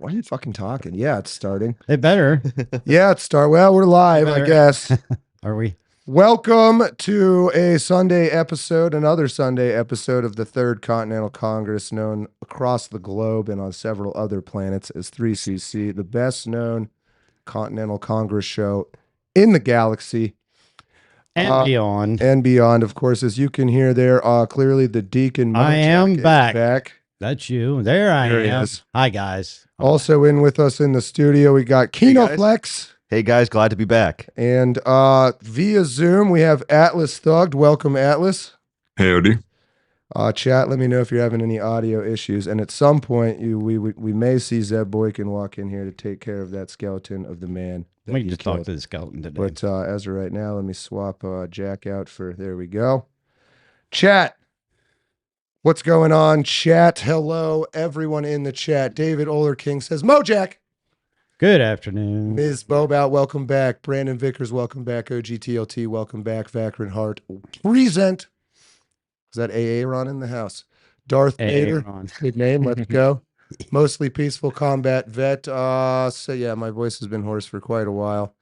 Why are you fucking talking? Yeah, it's starting. It better. Yeah, it's start. Well, we're live, I guess. Are we? Welcome to a Sunday episode, another Sunday episode of the Third Continental Congress, known across the globe and on several other planets as 3CC, the best known Continental Congress show in the galaxy. And beyond. And beyond, of course, as you can hear there, clearly the Deacon Mojack I am is back. That's you. There I am. Is. Hi, guys. Also in with us in the studio, we got KinoFlex. Hey guys, glad to be back. And via Zoom, we have Atlas Thugged. Welcome, Atlas. Howdy. Chat, let me know if you're having any audio issues. And at some point, we may see Zeb Boykin walk in here to take care of that skeleton of the man. We can just talk to the skeleton today. But as of right now, let me swap Jack out for, there we go. Chat. What's going on, chat? Hello, everyone in the chat. David Oler King says, Mojack. Good afternoon. Ms. Bobout, welcome back. Brandon Vickers, welcome back. OGTLT, welcome back. Vakrin Hart, present. Is that Aaron in the house? Darth Vader, good name, let's go. Mostly peaceful combat vet. So yeah, my voice has been hoarse for quite a while.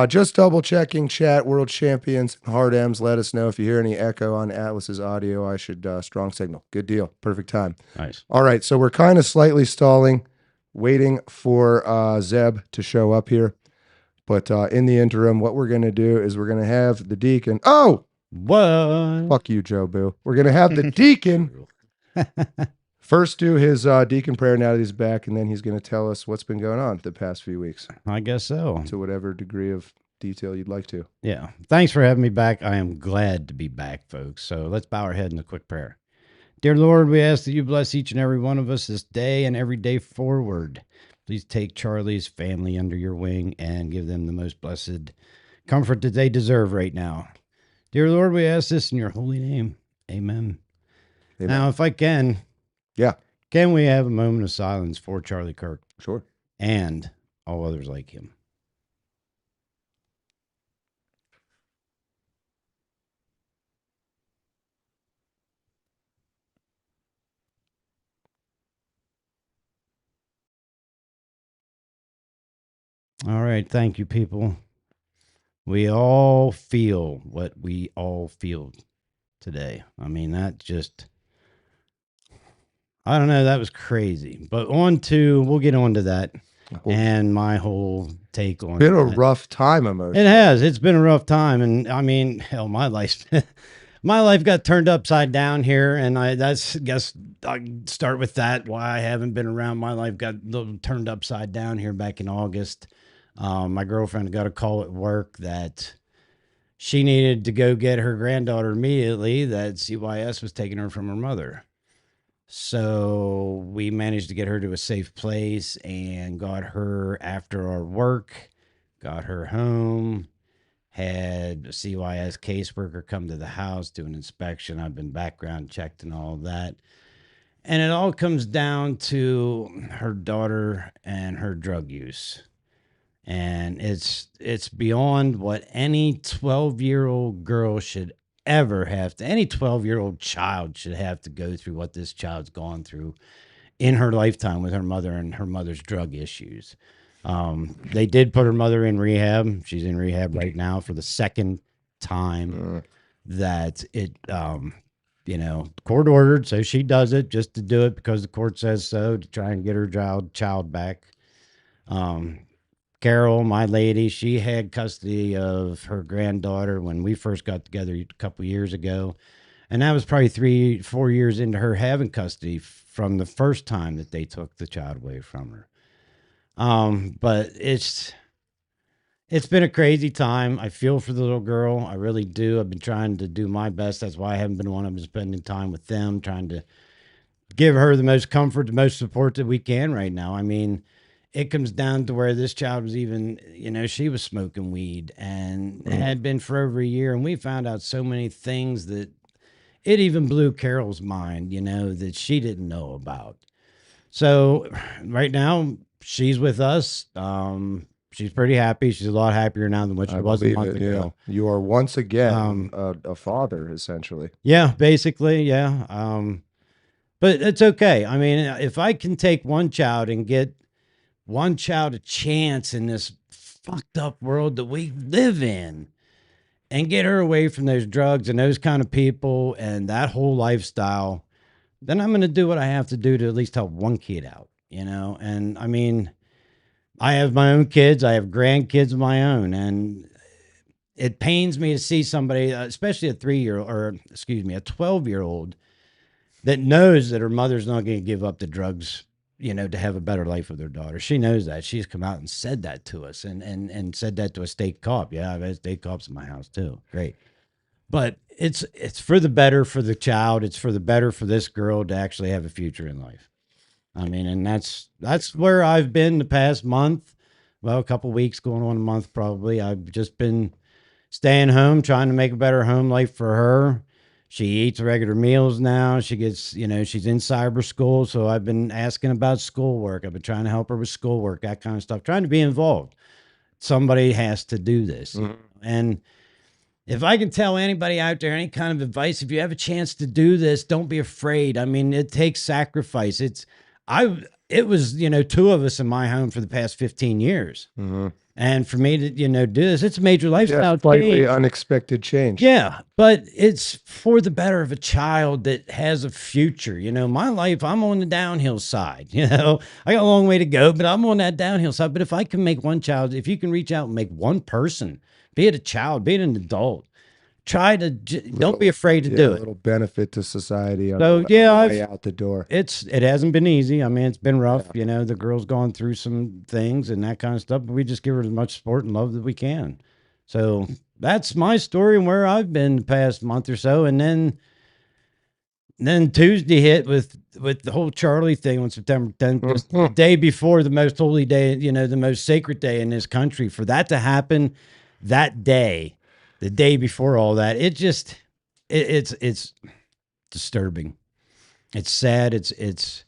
Just double checking chat, world champions, hard M's. Let us know if you hear any echo on Atlas's audio. I should strong signal. Good deal. Perfect time. Nice. All right. So we're kind of slightly stalling, waiting for Zeb to show up here. But in the interim, what we're going to do is we're going to have the Deacon. Oh, what? Fuck you, Joe Boo. We're going to have the Deacon first do his Deacon prayer now that he's back, and then he's going to tell us what's been going on the past few weeks. I guess so. To whatever degree of detail you'd like to. Yeah. Thanks for having me back. I am glad to be back, folks. So let's bow our head in a quick prayer. Dear Lord, we ask that you bless each and every one of us this day and every day forward. Please take Charlie's family under your wing and give them the most blessed comfort that they deserve right now. Dear Lord, we ask this in your holy name. Amen. Amen. Now, if I can... Yeah. Can we have a moment of silence for Charlie Kirk? Sure. And all others like him. All right. Thank you, people. We all feel what we all feel today. I mean, that just... I don't know. That was crazy. But we'll get on to that and my whole take on it. Been a rough time, emotionally. It has. It's been a rough time. And I mean, hell, my life got turned upside down here. And I guess I start with that. Why I haven't been around. My life got a little turned upside down here back in August. My girlfriend got a call at work that she needed to go get her granddaughter immediately, that CYS was taking her from her mother. So we managed to get her to a safe place and got her after our work, got her home, had a CYS caseworker come to the house, do an inspection. I've been background checked and all that. And it all comes down to her daughter and her drug use. And it's beyond what any 12-year-old girl should ever have to, any 12-year-old child should have to go through what this child's gone through in her lifetime with her mother and her mother's drug issues. They did put her mother in rehab. She's in rehab right now for the second time that it, court ordered. So she does it just to do it because the court says so, to try and get her child back. Carol, my lady, she had custody of her granddaughter when we first got together a couple years ago. And that was probably 3-4 years into her having custody from the first time that they took the child away from her. But it's been a crazy time. I feel for the little girl. I really do. I've been trying to do my best. That's why I haven't been one. I've been spending time with them, trying to give her the most comfort, the most support that we can right now. I mean, it comes down to where this child was even, she was smoking weed and had been for over a year. And we found out so many things that it even blew Carol's mind, that she didn't know about. So right now she's with us. She's pretty happy. She's a lot happier now than what she was a month ago. Yeah. You are once again a father, essentially. Yeah, basically. Yeah. But it's okay. I mean, if I can take one child and get one child a chance in this fucked up world that we live in and get her away from those drugs and those kind of people and that whole lifestyle, then I'm going to do what I have to do to at least help one kid out, you know? And I mean, I have my own kids, I have grandkids of my own, and it pains me to see somebody, especially a 3-year-old, or excuse me, a 12-year-old that knows that her mother's not going to give up the drugs, you know, to have a better life with her daughter. She knows that. She's come out and said that to us and said that to a state cop. Yeah, I've had state cops in my house too. Great. But it's for the better for the child. It's for the better for this girl to actually have a future in life. I mean, and that's where I've been the past month. Well, a couple weeks, going on a month probably. I've just been staying home, trying to make a better home life for her. She eats regular meals now. She gets, you know, she's in cyber school. So I've been asking about schoolwork. I've been trying to help her with schoolwork, that kind of stuff, trying to be involved. Somebody has to do this. Mhm. And if I can tell anybody out there any kind of advice, if you have a chance to do this, don't be afraid. I mean, it takes sacrifice. It was, you know, 2 of us in my home for the past 15 years. Mhm. And for me to, you know, do this, it's a major lifestyle Yeah, slightly change. unexpected change. Yeah, but it's for the better of a child that has a future. You know, my life, I'm on the downhill side. You know, I got a long way to go, but I'm on that downhill side. But if I can make one child, if you can reach out and make one person, be it a child, be it an adult, try to, don't be afraid to do A it. little benefit to society. So, yeah, way out the door. It hasn't been easy. I mean, it's been rough. You know, the girl's gone through some things and that kind of stuff, but we just give her as much support and love that we can. So that's my story and where I've been the past month or so. And then Tuesday hit with the whole Charlie thing on September 10th, just the day before the most holy day, you know, the most sacred day in this country. For that to happen that day, the day before all that, it's disturbing. It's sad. It's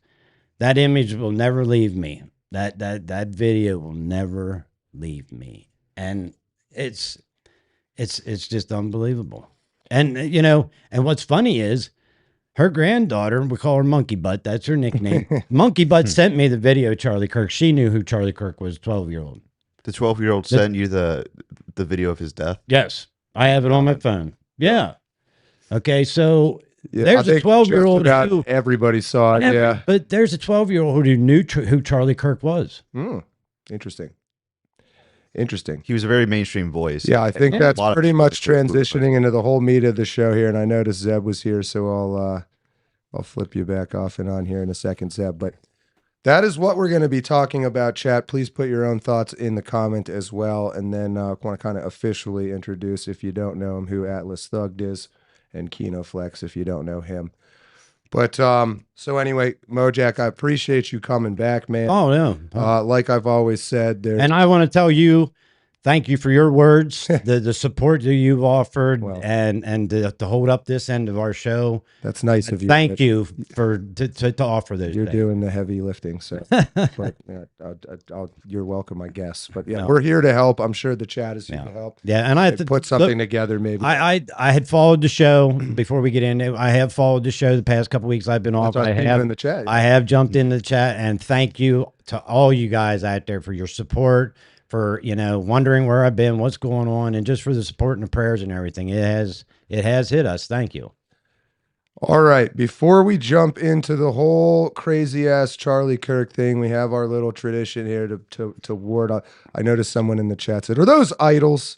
that image will never leave me. That video will never leave me. And it's just unbelievable. And you know, and what's funny is her granddaughter, we call her Monkey Butt, that's her nickname. Monkey Butt sent me the video of Charlie Kirk. She knew who Charlie Kirk was, 12-year-old. The 12-year-old sent you the video of his death? Yes. I have it on my phone. Yeah. Okay, so Yeah, there's a 12-year-old who everybody saw it. Yeah. But there's a 12-year-old who knew who Charlie Kirk was. Interesting. He was a very mainstream voice. Yeah, I think that's pretty much transitioning into the whole meat of the show here. And I noticed Zeb was here, so I'll flip you back off and on here in a second, Zeb. But that is what we're going to be talking about, chat. Please put your own thoughts in the comment as well. And then I want to kind of officially introduce, if you don't know him, who Atlas Thugged is, and KinoFlex, if you don't know him. But so anyway, Mojack, I appreciate you coming back, man. Oh, yeah. Like I've always said, and I want to tell you, thank you for your words, the support that you've offered, and to hold up this end of our show. That's nice of you. Thank you for to offer those. You're doing the heavy lifting, so but, you're welcome, I guess. But yeah, we're here to help. I'm sure the chat is here to help. Yeah, and I put something together. Maybe I had followed the show before we get in. I have followed the show the past couple weeks. I've been off. I have in the chat. I have jumped in the chat, and thank you to all you guys out there for your support. For, you know, wondering where I've been, what's going on, and just for the support and the prayers and everything. It has hit us. Thank you. All right. Before we jump into the whole crazy ass Charlie Kirk thing, we have our little tradition here to ward on. I noticed someone in the chat said, "Are those idols?"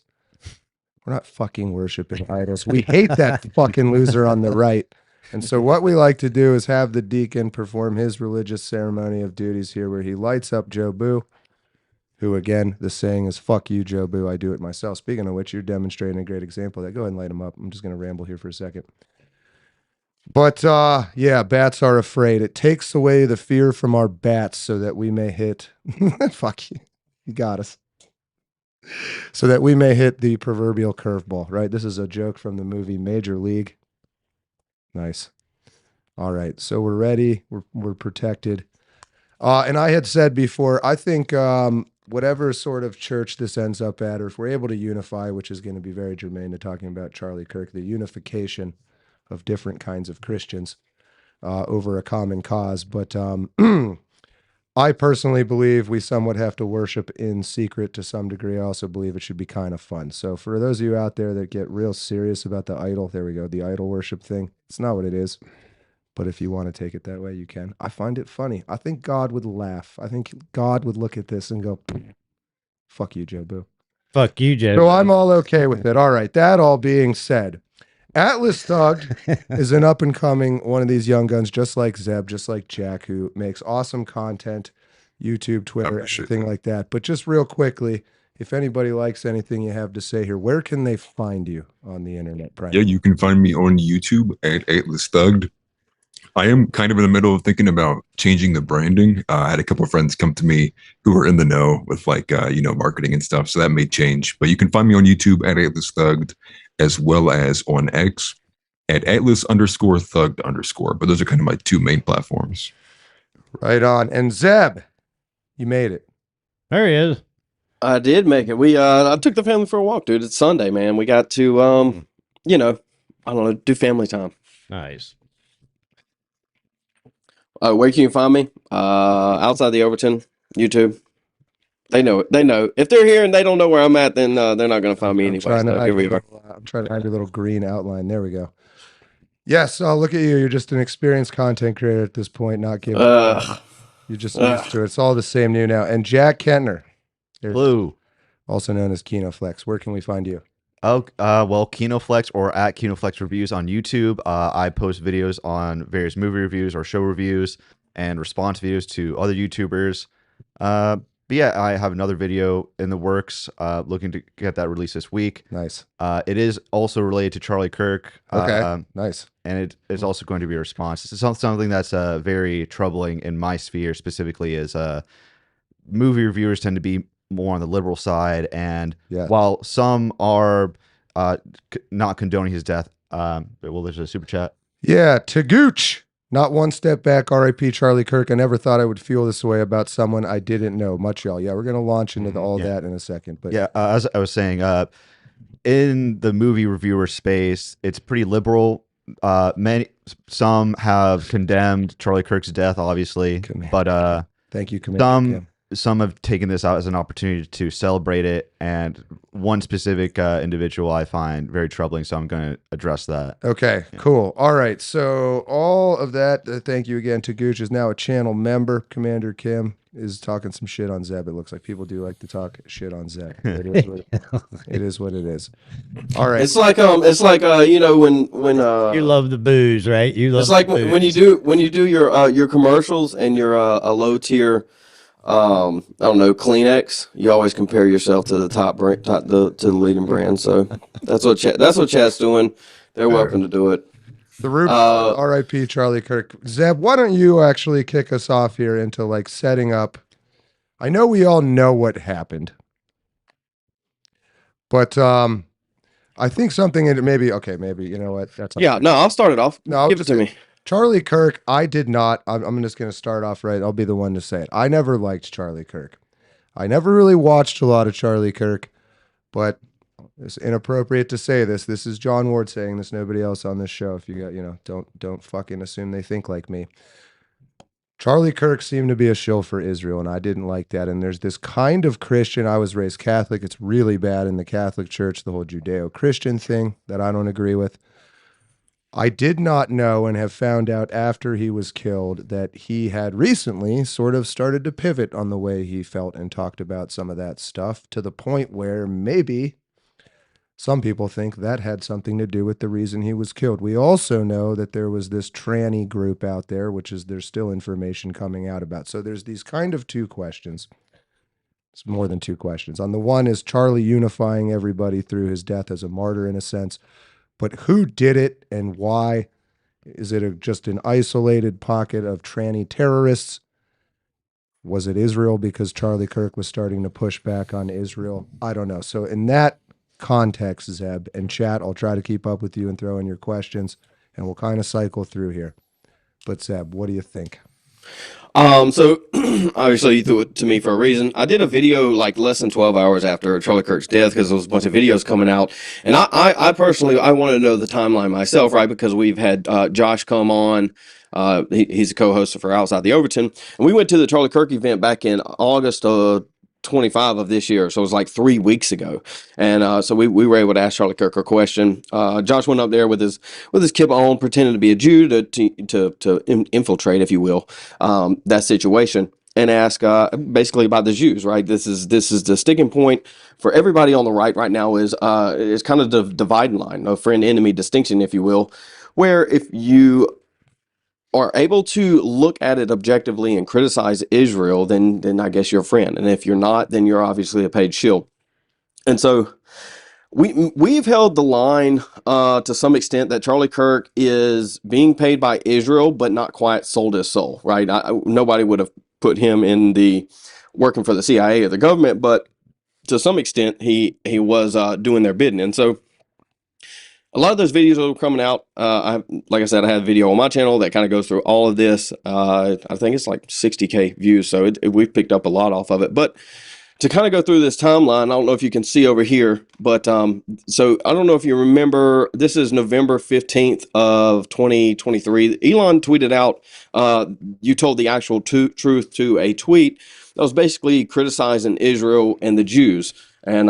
We're not fucking worshiping idols. We hate that fucking loser on the right. And so what we like to do is have the deacon perform his religious ceremony of duties here, where he lights up Joe Boo, who, again, the saying is, "Fuck you, Joe Boo, I do it myself." Speaking of which, you're demonstrating a great example of that. Go ahead and light him up. I'm just going to ramble here for a second. But, yeah, bats are afraid. It takes away the fear from our bats so that we may hit... Fuck you. You got us. So that we may hit the proverbial curveball, right? This is a joke from the movie Major League. Nice. All right, so we're ready. We're protected. And I had said before, I think... whatever sort of church this ends up at, or if we're able to unify, which is going to be very germane to talking about Charlie Kirk, the unification of different kinds of Christians over a common cause. But I personally believe we somewhat have to worship in secret to some degree. I also believe it should be kind of fun. So for those of you out there that get real serious about the idol, there we go, the idol worship thing. It's not what it is. But if you want to take it that way, you can. I find it funny. I think God would laugh. I think God would look at this and go, fuck you, Joe Boo. Fuck you, Joe. So I'm all okay with it. All right. That all being said, Atlas Thugged is an up and coming one of these young guns, just like Zeb, just like Jack, who makes awesome content, YouTube, Twitter, everything like that. But just real quickly, if anybody likes anything you have to say here, where can they find you on the internet, Brian? Yeah, you can find me on YouTube at Atlas Thugged. I am kind of in the middle of thinking about changing the branding. I had a couple of friends come to me who are in the know with marketing and stuff. So that may change, but you can find me on YouTube at Atlas Thugged, as well as on X at Atlas_Thugged_. But those are kind of my two main platforms. Right on. And Zeb, you made it. There he is. I did make it. I took the family for a walk, dude. It's Sunday, man. We got to, I don't know, do family time. Nice. Where can you find me? Outside the Overton, YouTube. They know it. They know. If they're here and they don't know where I'm at, then they're not going to find me anyway. I'm trying to add your little green outline. There we go. Yes, look at you. You're just an experienced content creator at this point, not giving. You're just used to it. It's all the same new now. And Jack Kentner. Blue. Also known as KinoFlex. Where can we find you? Oh, well, KinoFlex or at KinoFlex Reviews on YouTube. I post videos on various movie reviews or show reviews and response videos to other YouTubers. But yeah, I have another video in the works, looking to get that released this week. Nice. It is also related to Charlie Kirk. Okay, nice. And it's also going to be a response. This is something that's very troubling in my sphere specifically is movie reviewers tend to be more on the liberal side, and while some are not condoning his death, there's a super chat. Yeah, Tagooch, not one step back, R.I.P. Charlie Kirk. I never thought I would feel this way about someone I didn't know. Much y'all. Yeah, we're gonna launch into all that in a second. But yeah, as I was saying, in the movie reviewer space, it's pretty liberal. Some have condemned Charlie Kirk's death, obviously, but thank you, Commander. Some have taken this out as an opportunity to celebrate it, and one specific individual I find very troubling, so I'm going to address that. Okay, cool. All right, so all of that, thank you again. Tagooch is now a channel member. Commander Kim is talking some shit on Zeb. It looks like people do like to talk shit on Zeb. It is what it is. All right. It's like when you love the booze, right? You love. It's like when you do your commercials and you're a low tier. I don't know, Kleenex. You always compare yourself to the top brand, to the leading brand. So that's what chat's doing. They're welcome to do it. The Roots, R.I.P. Charlie Kirk. Zeb, why don't you actually kick us off here into like setting up? I know we all know what happened, but I think something in it maybe you know what? That's no. I'll start it off. No, give it to me. Charlie Kirk, I did not. I'm just going to start off right. I'll be the one to say it. I never liked Charlie Kirk. I never really watched a lot of Charlie Kirk, but it's inappropriate to say this. This is John Ward saying this. Nobody else on this show. If you got, don't fucking assume they think like me. Charlie Kirk seemed to be a shill for Israel, and I didn't like that. And there's this kind of Christian. I was raised Catholic. It's really bad in the Catholic Church, the whole Judeo-Christian thing that I don't agree with. I did not know and have found out after he was killed that he had recently sort of started to pivot on the way he felt and talked about some of that stuff to the point where maybe some people think that had something to do with the reason he was killed. We also know that there was this tranny group out there, which is there's still information coming out about. So there's these kind of two questions. It's more than two questions. On the one is Charlie unifying everybody through his death as a martyr in a sense. But who did it and why? Is it just an isolated pocket of tranny terrorists? Was it Israel because Charlie Kirk was starting to push back on Israel? I don't know. So in that context, Zeb and chat, I'll try to keep up with you and throw in your questions, and we'll kind of cycle through here. But Zeb, what do you think? So obviously you threw it to me for a reason. I did a video like less than 12 hours after Charlie Kirk's death because there was a bunch of videos coming out, and I personally I want to know the timeline myself, right? Because we've had Josh come on He's a co-host for Outside the Overton. And we went to the Charlie Kirk event back in August 25 of this year, so it was like 3 weeks ago, and so we were able to ask Charlie Kirk a question. Josh went up there with his kippah on, pretending to be a Jew to infiltrate, if you will, that situation, and ask basically about the Jews. Right, this is the sticking point for everybody on the right now is kind of the dividing line, no friend enemy distinction, if you will, where if you are able to look at it objectively and criticize Israel, then I guess you're a friend. And if you're not, then you're obviously a paid shield. And so we've held the line to some extent that Charlie Kirk is being paid by Israel, but not quite sold his soul, right? Nobody would have put him in the working for the CIA or the government, but to some extent he was doing their bidding. And so a lot of those videos are coming out. Like I said, I have a video on my channel that kind of goes through all of this. I think it's like 60K views, so we've picked up a lot off of it. But to kind of go through this timeline, I don't know if you can see over here, but so I don't know if you remember, this is November 15th of 2023. Elon tweeted out, you told the actual truth to a tweet that was basically criticizing Israel and the Jews. And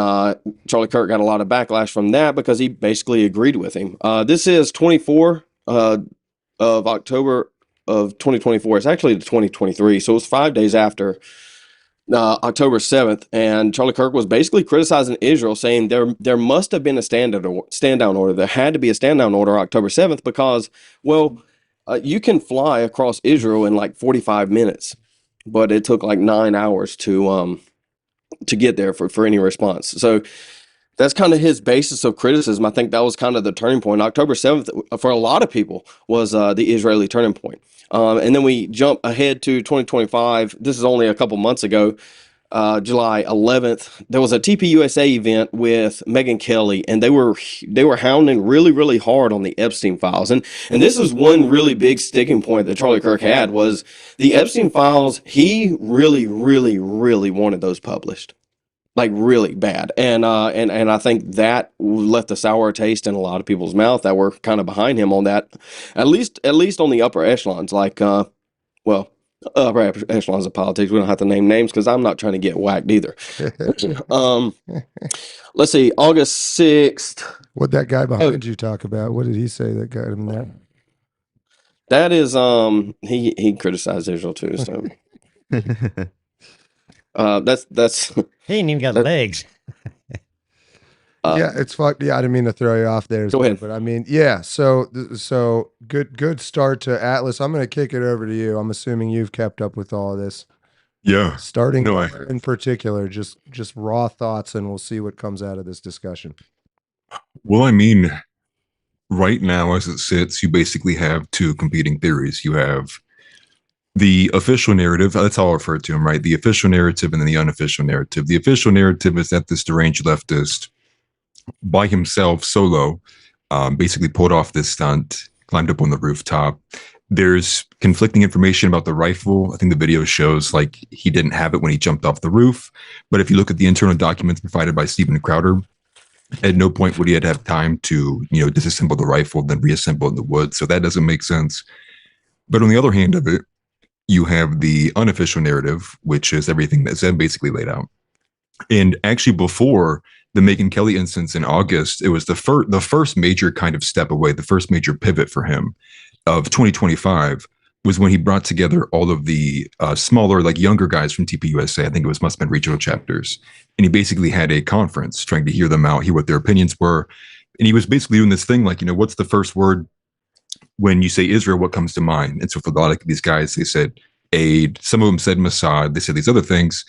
Charlie Kirk got a lot of backlash from that because he basically agreed with him. This is 24 of October of 2024. It's actually the 2023. So it was 5 days after October 7th. And Charlie Kirk was basically criticizing Israel, saying there must have been a stand down order. There had to be a stand down order October 7th because, well, you can fly across Israel in like 45 minutes, but it took like 9 hours to get there for any response. So that's kind of his basis of criticism. I think that was kind of the turning point. October 7th, for a lot of people, was the Israeli turning point. And then we jump ahead to 2025. This is only a couple months ago. July 11th, there was a TPUSA event with Megyn Kelly, and they were hounding really, really hard on the Epstein files. And this is one really big sticking point that Charlie Kirk had was the Epstein files. He really, really, really wanted those published, like really bad. And I think that left a sour taste in a lot of people's mouth that were kind of behind him on that, at least on the upper echelons, like, upper echelons of politics. We don't have to name names because I'm not trying to get whacked either. Let's see, August 6th. What'd that guy behind you talk about? What did he say that got him there? That is, he criticized Israel too. So that's he ain't even got legs. Yeah, it's fucked. Yeah, I didn't mean to throw you off there. Go ahead. But I mean, yeah. So good start to Atlas. I'm going to kick it over to you. I'm assuming you've kept up with all of this. Yeah. Starting in particular, just raw thoughts, and we'll see what comes out of this discussion. Well, I mean, right now, as it sits, you basically have two competing theories. You have the official narrative, that's how I refer to him, right? The official narrative and then the unofficial narrative. The official narrative is that this deranged leftist, by himself, solo, basically pulled off this stunt, climbed up on the rooftop. There's conflicting information about the rifle. I think the video shows like he didn't have it when he jumped off the roof. But if you look at the internal documents provided by Stephen Crowder, at no point would he have time to, disassemble the rifle, then reassemble in the woods. So that doesn't make sense. But on the other hand of it, you have the unofficial narrative, which is everything that Zen basically laid out. And actually before the Megyn Kelly instance in August, it was the first major kind of step away, the first major pivot for him of 2025 was when he brought together all of the smaller, like younger guys from TPUSA. I think it must have been regional chapters. And he basically had a conference trying to hear them out, hear what their opinions were. And he was basically doing this thing like, what's the first word when you say Israel, what comes to mind? And so for a lot of these guys, they said aid. Some of them said Mossad. They said these other things.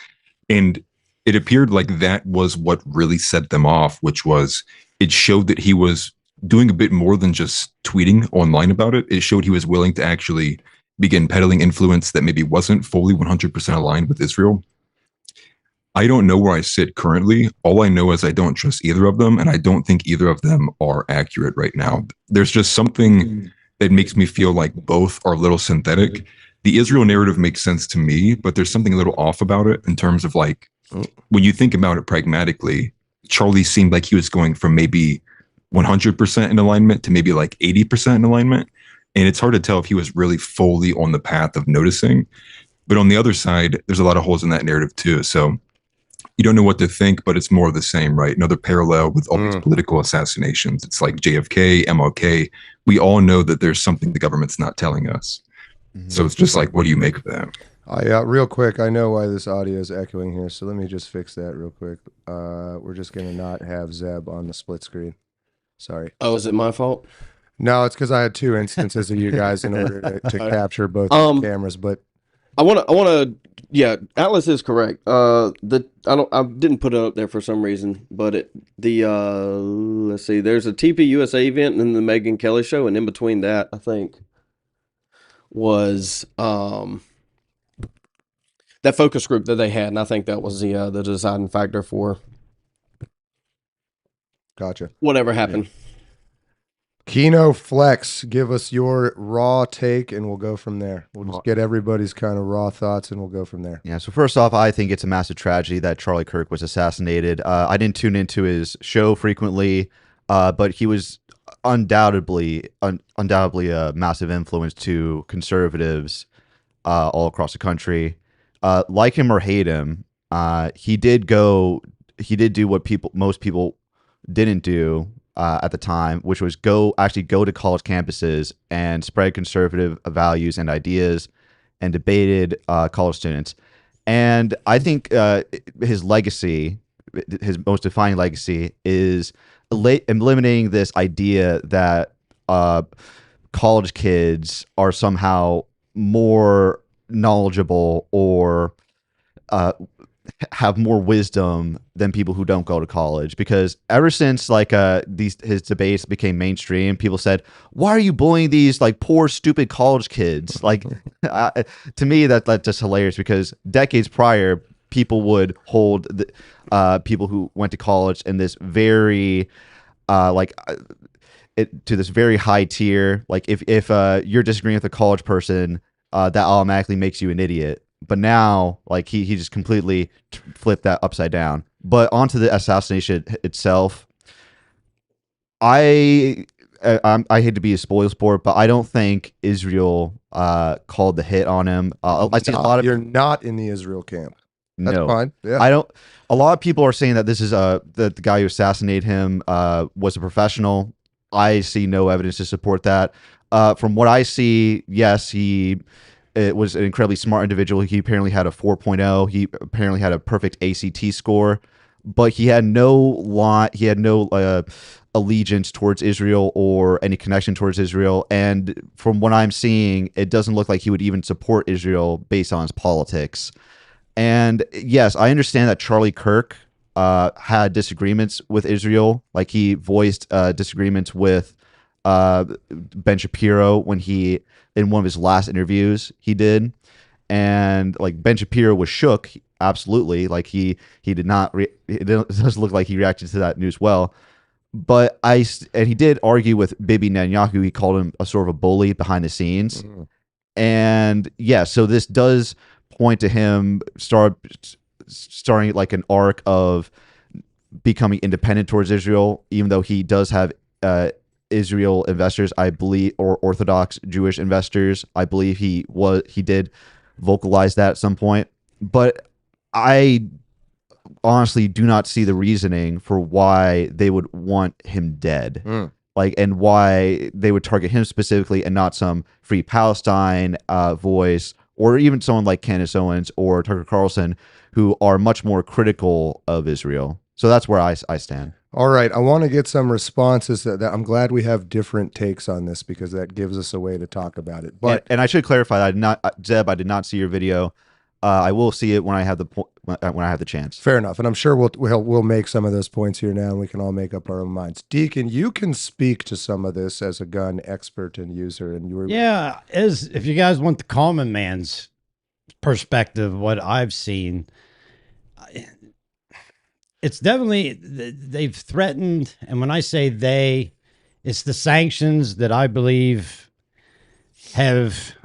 And it appeared like that was what really set them off, which was it showed that he was doing a bit more than just tweeting online about it. It showed he was willing to actually begin peddling influence that maybe wasn't fully 100% aligned with Israel. I don't know where I sit currently. All I know is I don't trust either of them, and I don't think either of them are accurate right now. There's just something that makes me feel like both are a little synthetic. The Israel narrative makes sense to me, but there's something a little off about it in terms of like, when you think about it pragmatically, Charlie seemed like he was going from maybe 100% in alignment to maybe like 80% in alignment. And it's hard to tell if he was really fully on the path of noticing. But on the other side, there's a lot of holes in that narrative too. So you don't know what to think, but it's more of the same, right? Another parallel with all these political assassinations. It's like JFK, MLK. We all know that there's something the government's not telling us. So it's just like, what do you make of that? Real quick, I know why this audio is echoing here, so let me just fix that real quick. We're just going to not have Zeb on the split screen. Sorry. Oh, is it my fault? No, it's because I had 2 instances of you guys in order to capture both cameras. But I want to. Yeah, Atlas is correct. I didn't put it up there for some reason, but let's see. There's a TPUSA event and then the Megyn Kelly show, and in between that, I think was that focus group that they had, and I think that was the deciding factor for gotcha. Whatever happened. KinoFlex, give us your raw take, and we'll go from there. We'll just get everybody's kind of raw thoughts, and we'll go from there. Yeah, so first off, I think it's a massive tragedy that Charlie Kirk was assassinated. I didn't tune into his show frequently, but he was undoubtedly a massive influence to conservatives all across the country. Like him or hate him, he did do what most people didn't do at the time, which was go to college campuses and spread conservative values and ideas and debated college students. And I think his legacy, his most defining legacy, is eliminating this idea that college kids are somehow more knowledgeable or have more wisdom than people who don't go to college. Because ever since his debates became mainstream, people said, why are you bullying these like poor stupid college kids? Like to me that's just hilarious, because decades prior people would hold people who went to college in this very to this very high tier. Like if you're disagreeing with a college person, that automatically makes you an idiot. But now, like he just completely flipped that upside down. But onto the assassination itself, I hate to be a spoil sport, but I don't think Israel called the hit on him. I see a lot of you're not in the Israel camp. That's fine. Yeah, I don't. A lot of people are saying that this is that the guy who assassinated him was a professional. I see no evidence to support that. From what I see, yes, it was an incredibly smart individual. He apparently had a 4.0. He apparently had a perfect ACT score, but he had no allegiance towards Israel or any connection towards Israel. And from what I'm seeing, it doesn't look like he would even support Israel based on his politics. And yes, I understand that Charlie Kirk had disagreements with Israel. Like he voiced disagreements with Ben Shapiro when in one of his last interviews he did, and like Ben Shapiro was shook, absolutely. Like he did not it doesn't look like he reacted to that news well. But he did argue with Bibi Netanyahu. He called him a sort of a bully behind the scenes. And yeah, so this does point to him starting like an arc of becoming independent towards Israel, even though he does have Israel investors, I believe, or Orthodox Jewish investors. I believe he did vocalize that at some point. But I honestly do not see the reasoning for why they would want him dead. And why they would target him specifically and not some Free Palestine voice, or even someone like Candace Owens or Tucker Carlson, who are much more critical of Israel. So that's where I stand. All right, I want to get some responses. That I'm glad we have different takes on this, because that gives us a way to talk about it. But and I should clarify that Zeb, I did not see your video. I will see it when I have the chance. Fair enough, and I'm sure we'll make some of those points here now, and we can all make up our own minds. Deacon, you can speak to some of this as a gun expert and user, and if you guys want the common man's perspective, what I've seen. It's definitely, they've threatened, and when I say they, it's the sanctions that I believe have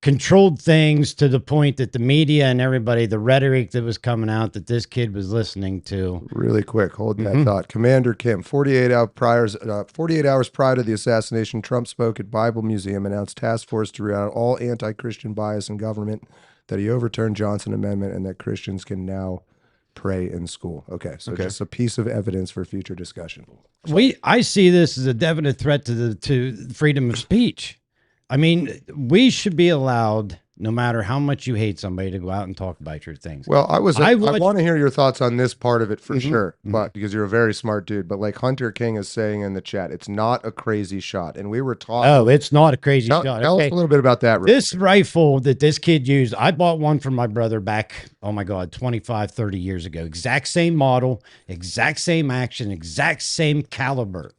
controlled things to the point that the media and everybody, the rhetoric that was coming out that this kid was listening to. Really quick, hold that thought. Commander Kim, 48 hours prior to the assassination, Trump spoke at Bible Museum, announced task force to root out all anti-Christian bias in government, that he overturned Johnson Amendment, and that Christians can now pray in school. Okay, so just a piece of evidence for future discussion. I see this as a definite threat to freedom of speech. I mean, we should be allowed, no matter how much you hate somebody, to go out and talk about your things. Well, I want to hear your thoughts on this part of it for sure, but because you're a very smart dude. But like Hunter King is saying in the chat, it's not a crazy shot, and we were talking. Oh, it's not a crazy shot. Tell us a little bit about that. This rifle that this kid used, I bought one for my brother back, oh my God, 25, 30 years ago. Exact same model, exact same action, exact same caliber.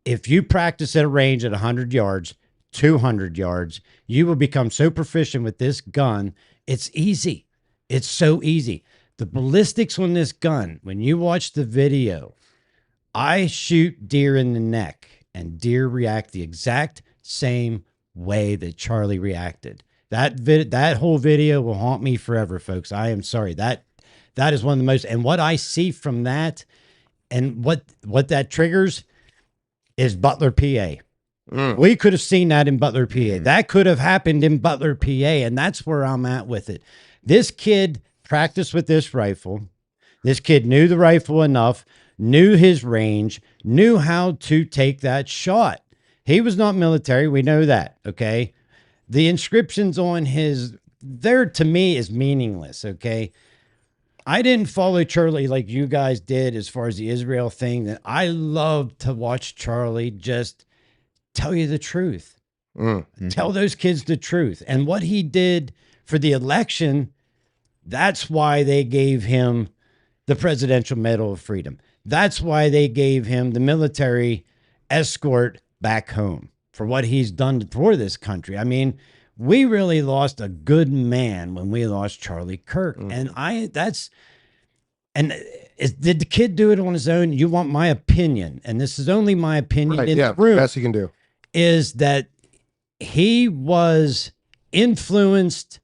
If you practice at a range at 100 yards, 200 yards, you will become so proficient with this gun. It's easy. It's so easy. The ballistics on this gun, when you watch the video, I shoot deer in the neck and deer react the exact same way that Charlie reacted. That whole video will haunt me forever, folks. I am sorry. That is one of the most, and what I see from that and what that triggers is Butler, PA. We could have seen that in Butler, PA. That could have happened in Butler, PA, and that's where I'm at with it. This kid practiced with this rifle. This kid knew the rifle enough, knew his range, knew how to take that shot. He was not military. We know that, okay? The inscriptions on his, there to me is meaningless, okay? I didn't follow Charlie like you guys did as far as the Israel thing. That I love to watch Charlie just tell you the truth. Tell those kids the truth. And what he did for the election, that's why they gave him the Presidential Medal of Freedom. That's why they gave him the military escort back home for what he's done for this country. I mean, we really lost a good man when we lost Charlie Kirk. And did the kid do it on his own? You want my opinion, and this is only my opinion in the room. Best he can do. Is that he was influenced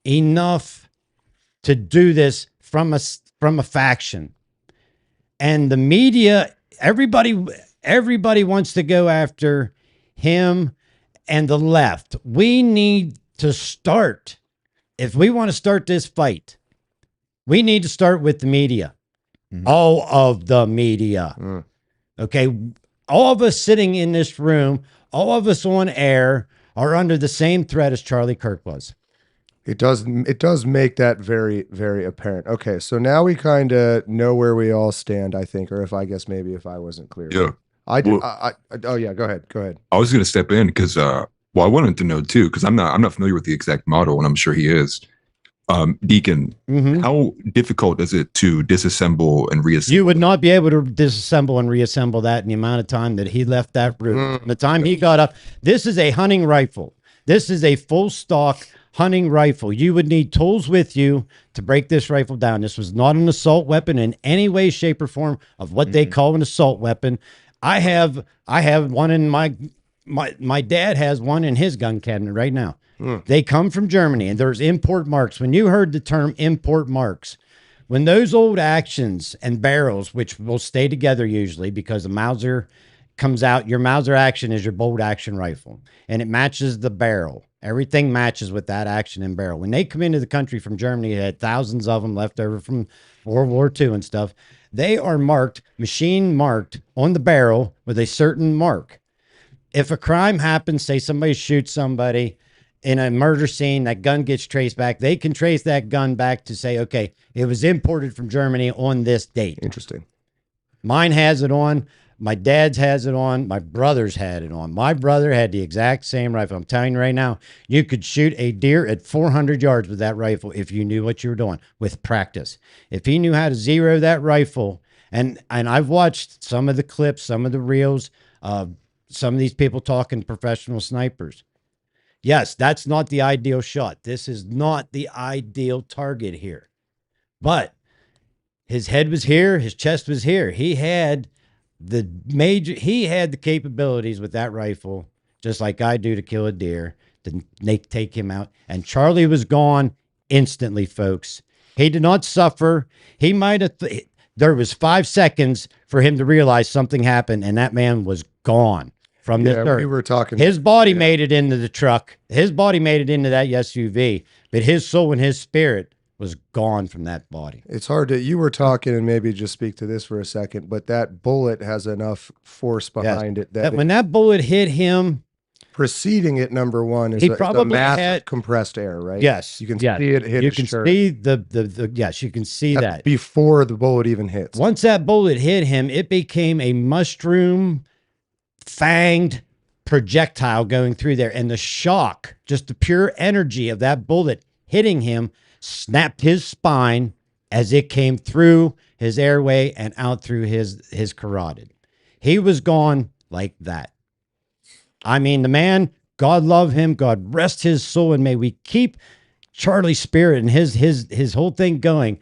enough to do this from a faction, and the media, everybody wants to go after him and the left. We need to start, if we want to start this fight, we need to start with the media, all of the media. Okay, all of us sitting in this room, all of us on air are under the same threat as Charlie Kirk was. It does make that very, very apparent. Okay, so now we kind of know where we all stand, I think, or if I wasn't clear. Yeah. Oh yeah, go ahead. I was going to step in because, I wanted to know too, because I'm not familiar with the exact model, and I'm sure he is. Deacon, how difficult is it to disassemble and reassemble? You would not be able to disassemble and reassemble that in the amount of time that he left that room. From the time he got up, this is a hunting rifle. This is a full stock hunting rifle. You would need tools with you to break this rifle down. This was not an assault weapon in any way, shape, or form of what they call an assault weapon. I have one in my dad has one in his gun cabinet right now. They come from Germany, and there's import marks. When you heard the term import marks, when those old actions and barrels, which will stay together usually because the Mauser comes out, your Mauser action is your bolt action rifle, and it matches the barrel. Everything matches with that action and barrel. When they come into the country from Germany, they had thousands of them left over from World War II and stuff. They are marked, machine marked on the barrel with a certain mark. If a crime happens, say somebody shoots somebody in a murder scene, that gun gets traced back. They can trace that gun back to say, okay, it was imported from Germany on this date. Interesting. Mine has it on. My dad's has it on. My brother's had it on. My brother had the exact same rifle. I'm telling you right now, you could shoot a deer at 400 yards with that rifle if you knew what you were doing with practice. If he knew how to zero that rifle, and I've watched some of the clips, some of the reels, some of these people talking professional snipers. Yes, that's not the ideal shot. This is not the ideal target here. But his head was here. His chest was here. He had the capabilities with that rifle, just like I do to kill a deer, to take him out. And Charlie was gone instantly, folks. He did not suffer. He might have, there was 5 seconds for him to realize something happened, and that man was gone from this earth. We were talking. His body made it into the truck. His body made it into that SUV, but his soul and his spirit was gone from that body. It's hard to, you were talking, and maybe just speak to this for a second, but that bullet has enough force behind it that when that bullet hit him, preceding it, number one, is he the probably mass had compressed air, right? Yes, you can see it hit. You his can shirt. see the yes, you can see that before the bullet even hits. Once that bullet hit him, it became a mushroom fanged projectile going through there, and the shock, just the pure energy of that bullet hitting him, snapped his spine as it came through his airway and out through his carotid. He was gone like that. I mean, the man, God love him, God rest his soul, and may we keep Charlie's spirit and his whole thing going.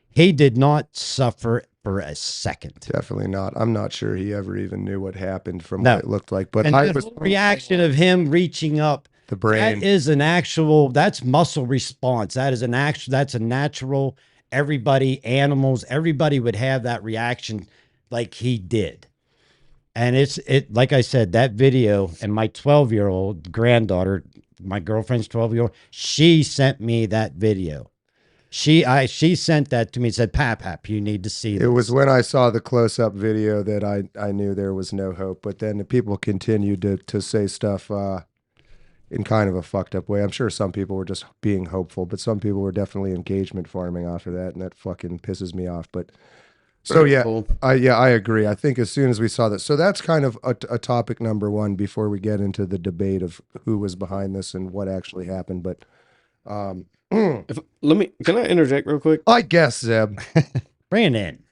He did not suffer for a second. Definitely not. I'm not sure he ever even knew what happened from what it looked like. But and the reaction of him reaching up the brain, that is an actual, that's muscle response. That is that's a natural, everybody, animals, everybody would have that reaction like he did. And like I said, that video, and my 12-year-old granddaughter, my girlfriend's 12-year-old, she sent me that video. She sent that to me and said, Pap, you need to see this. It was when I saw the close-up video that I knew there was no hope. But then the people continued to say stuff in kind of a fucked up way. I'm sure some people were just being hopeful, but some people were definitely engagement farming off of that, and that fucking pisses me off. But so I agree. I think as soon as we saw that, so that's kind of a topic number one before we get into the debate of who was behind this and what actually happened. But can I interject real quick? I guess, Zeb. Brandon.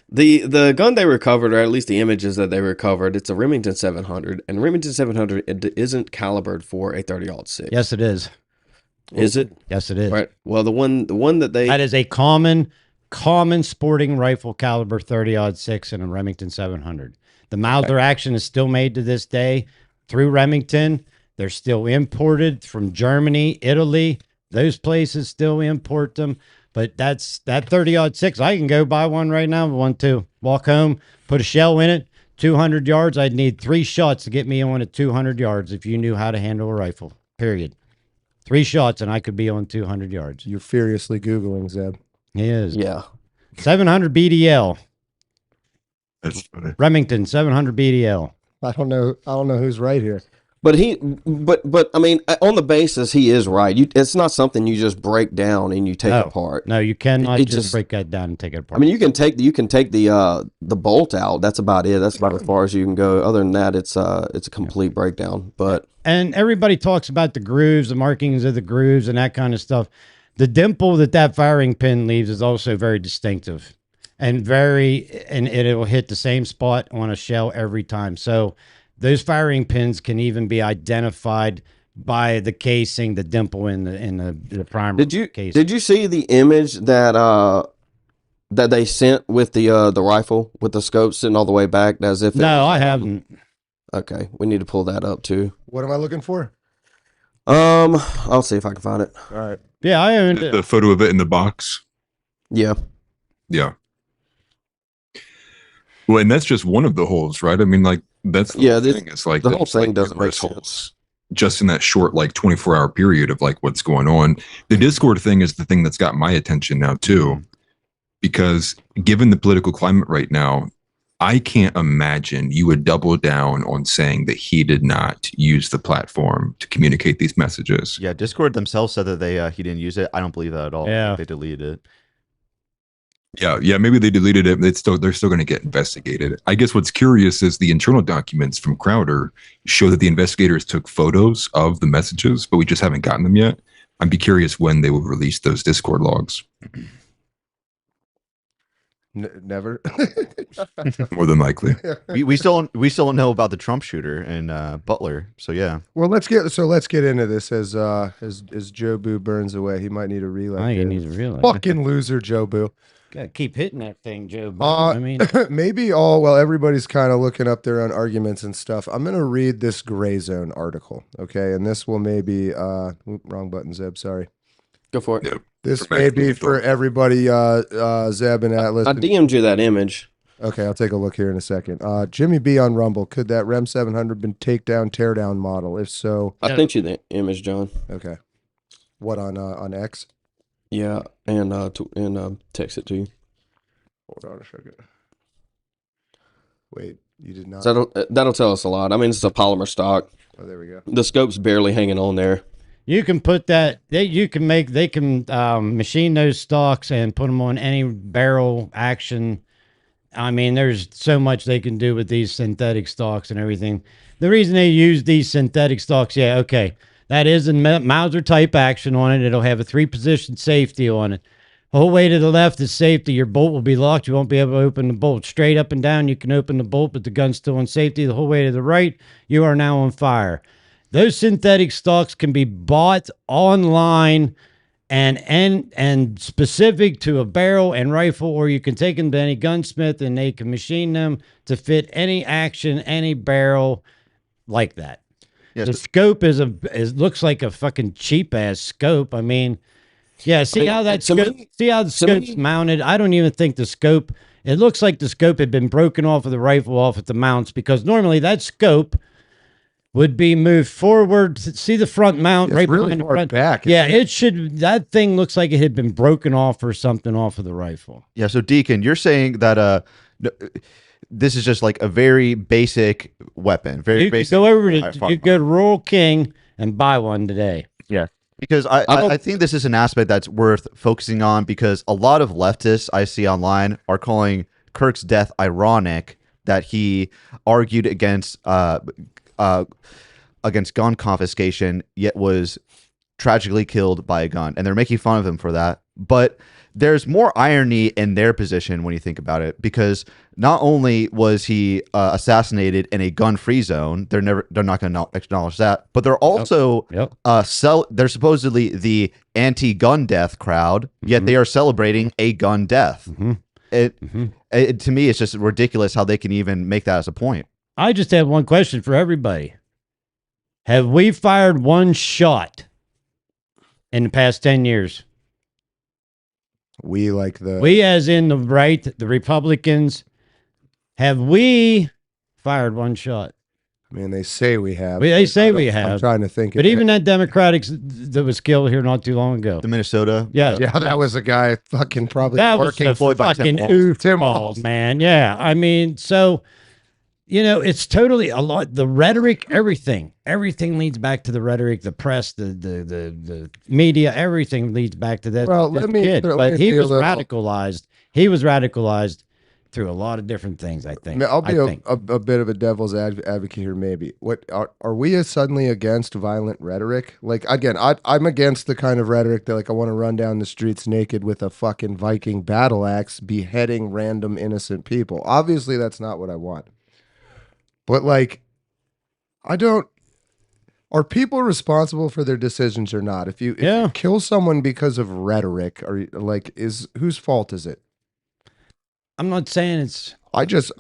The gun they recovered, or at least the images that they recovered, it's a Remington 700, and Remington 700 it isn't calibered for a 30-06. Yes, it is. Is it? Yes, it is. Right. Well, the one that is a common sporting rifle caliber 30-06 and a Remington 700. The Mauser action is still made to this day through Remington. They're still imported from Germany, Italy. Those places still import them. But that 30-06, I can go buy one right now. One too. Walk home, put a shell in it, 200 yards. I'd need 3 shots to get me on at 200 yards if you knew how to handle a rifle, period. 3 shots and I could be on 200 yards. You're furiously Googling, Zeb. He is. Yeah. 700 BDL. That's funny. Remington 700 BDL. I don't know who's right here. But I mean, on the basis, he is right. It's not something you just break down and you take apart. No, you cannot just break that down and take it apart. I mean, you can take the bolt out. That's about it. That's about as far as you can go. Other than that, it's a complete breakdown. And everybody talks about the grooves, the markings of the grooves, and that kind of stuff. The dimple that firing pin leaves is also very distinctive, and it will hit the same spot on a shell every time. So those firing pins can even be identified by the casing, the dimple in the primer. Did you see the image that they sent with the rifle with the scope sitting all the way back as if? No, I haven't. Okay, we need to pull that up too. What am I looking for? I'll see if I can find it. All right. Yeah, I owned it. The photo of it in the box. Yeah. Yeah. Well, and that's just one of the holes, right? I mean, like that's the thing. It's like the whole thing doesn't make sense. Holes just in that short, like 24-hour period of like what's going on. The Discord thing is the thing that's got my attention now too, because given the political climate right now, I can't imagine you would double down on saying that he did not use the platform to communicate these messages. Yeah, Discord themselves said that he didn't use it. I don't believe that at all. Yeah, they deleted it. Yeah, maybe they deleted it, but they're still going to get investigated. I guess what's curious is the internal documents from Crowder show that the investigators took photos of the messages, but we just haven't gotten them yet. I'd be curious when they will release those Discord logs. Never. More than likely. We still don't know about the Trump shooter and Butler. So yeah. Well, let's get into this as Joe Boo burns away. He might need a relay. He needs a relay. Fucking loser, Joe Boo. Gotta keep hitting that thing, Joe Boo. I mean, maybe everybody's kind of looking up their own arguments and stuff. I'm gonna read this Gray Zone article, okay? And this will maybe wrong button, Zeb. Sorry. Go for it. Yep. This may be for everybody, Zeb and Atlas. I DM'd you that image. Okay, I'll take a look here in a second. Jimmy B on Rumble. Could that REM 700 been takedown, teardown model? If so, I sent you the image, John. Okay. What on X? Yeah, and text it to you. Hold on a second. Wait, you did not. So that'll tell us a lot. I mean, it's a polymer stock. Oh, there we go. The scope's barely hanging on there. You can put that. They can machine those stocks and put them on any barrel action. I mean, there's so much they can do with these synthetic stocks and everything. The reason they use these synthetic stocks, yeah, okay, that is a Mauser type action on it. It'll have a 3-position safety on it. The whole way to the left is safety. Your bolt will be locked. You won't be able to open the bolt. Straight up and down, you can open the bolt, but the gun's still in safety. The whole way to the right, you are now on fire. Those synthetic stocks can be bought online and specific to a barrel and rifle, or you can take them to any gunsmith and they can machine them to fit any action, any barrel like that. Yes. The scope looks like a fucking cheap ass scope. I mean, yeah, see how the scope's mounted? I don't even think the scope, it looks like the scope had been broken off of the rifle off at the mounts, because normally that scope would be moved forward. See the front mount right really behind the far front back. Yeah, it should. That thing looks like it had been broken off or something off of the rifle. Yeah. So Deacon, you're saying that this is just like a very basic weapon. Very basic. You go to Rural King and buy one today. Yeah. Because I think this is an aspect that's worth focusing on, because a lot of leftists I see online are calling Kirk's death ironic, that he argued against gun confiscation, yet was tragically killed by a gun. And they're making fun of him for that. But there's more irony in their position when you think about it, because not only was he assassinated in a gun-free zone, they're not going to acknowledge that, but they're also they're supposedly the anti-gun death crowd, yet they are celebrating a gun death. It to me, it's just ridiculous how they can even make that as a point. I just have one question for everybody. Have we fired one shot in the past 10 years? We as in the right, the Republicans, have we fired one shot? I mean, they say we have. They say we have. I'm trying to think. But even that Democratic that was killed here not too long ago. The Minnesota. Yeah. Yeah, that was a guy fucking probably that working was a fucking oofball, man. Yeah. I mean, so, you know, it's totally a lot. The rhetoric, everything leads back to the rhetoric, the press, the media, everything leads back to that. Well, but he was radicalized. He was radicalized through a lot of different things, I think. I'll be a bit of a devil's advocate here, maybe. What are we suddenly against violent rhetoric? Like, again, I'm against the kind of rhetoric that, like, I want to run down the streets naked with a fucking Viking battle axe, beheading random innocent people. Obviously, that's not what I want. But, like, are people responsible for their decisions or not? If you kill someone because of rhetoric, whose fault is it? I'm not saying it's.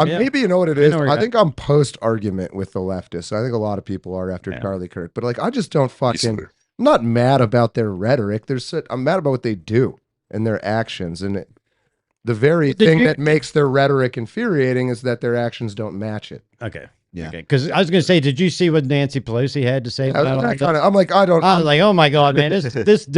Maybe you know what it is. I think I'm post argument with the leftists. I think a lot of people are after Charlie Kirk, but, like, I just don't fucking. I'm not mad about their rhetoric. I'm mad about what they do and their actions, and the very thing that makes their rhetoric infuriating is that their actions don't match it. Okay. Yeah. Because I was going to say, did you see what Nancy Pelosi had to say about that? I'm like, I was like, oh my God, man, this.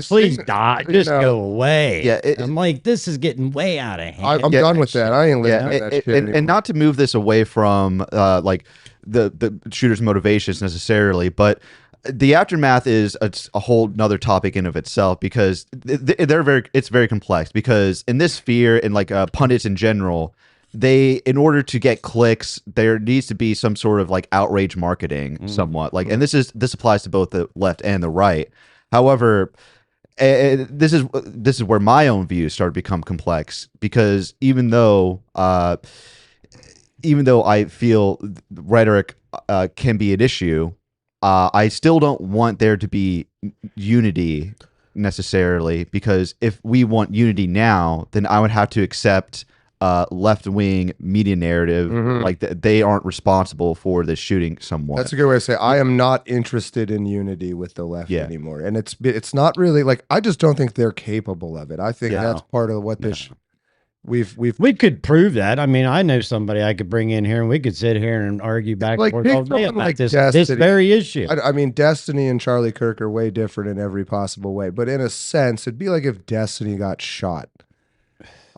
Please die. Just go away. Yeah, I'm like, this is getting way out of hand. I'm done with that. I ain't listening to that shit anymore. And not to move this away from like the shooter's motivations necessarily, but the aftermath is a whole nother topic in of itself, because it's very complex, because in this sphere and like pundits in general, in order to get clicks, there needs to be some sort of like outrage marketing somewhat, like, and this applies to both the left and the right. However, this is where my own views start to become complex, because even though I feel rhetoric can be an issue, I still don't want there to be unity necessarily, because if we want unity now, then I would have to accept left-wing media narrative, like they aren't responsible for the shooting somewhat. That's a good way to say it. I am not interested in unity with the left anymore, and it's not really like, I just don't think they're capable of it. I think that's part of what this we could prove that. I mean, I know somebody I could bring in here, and we could sit here and argue back and forth all day about this very issue. I mean, Destiny and Charlie Kirk are way different in every possible way, but in a sense, it'd be like if Destiny got shot.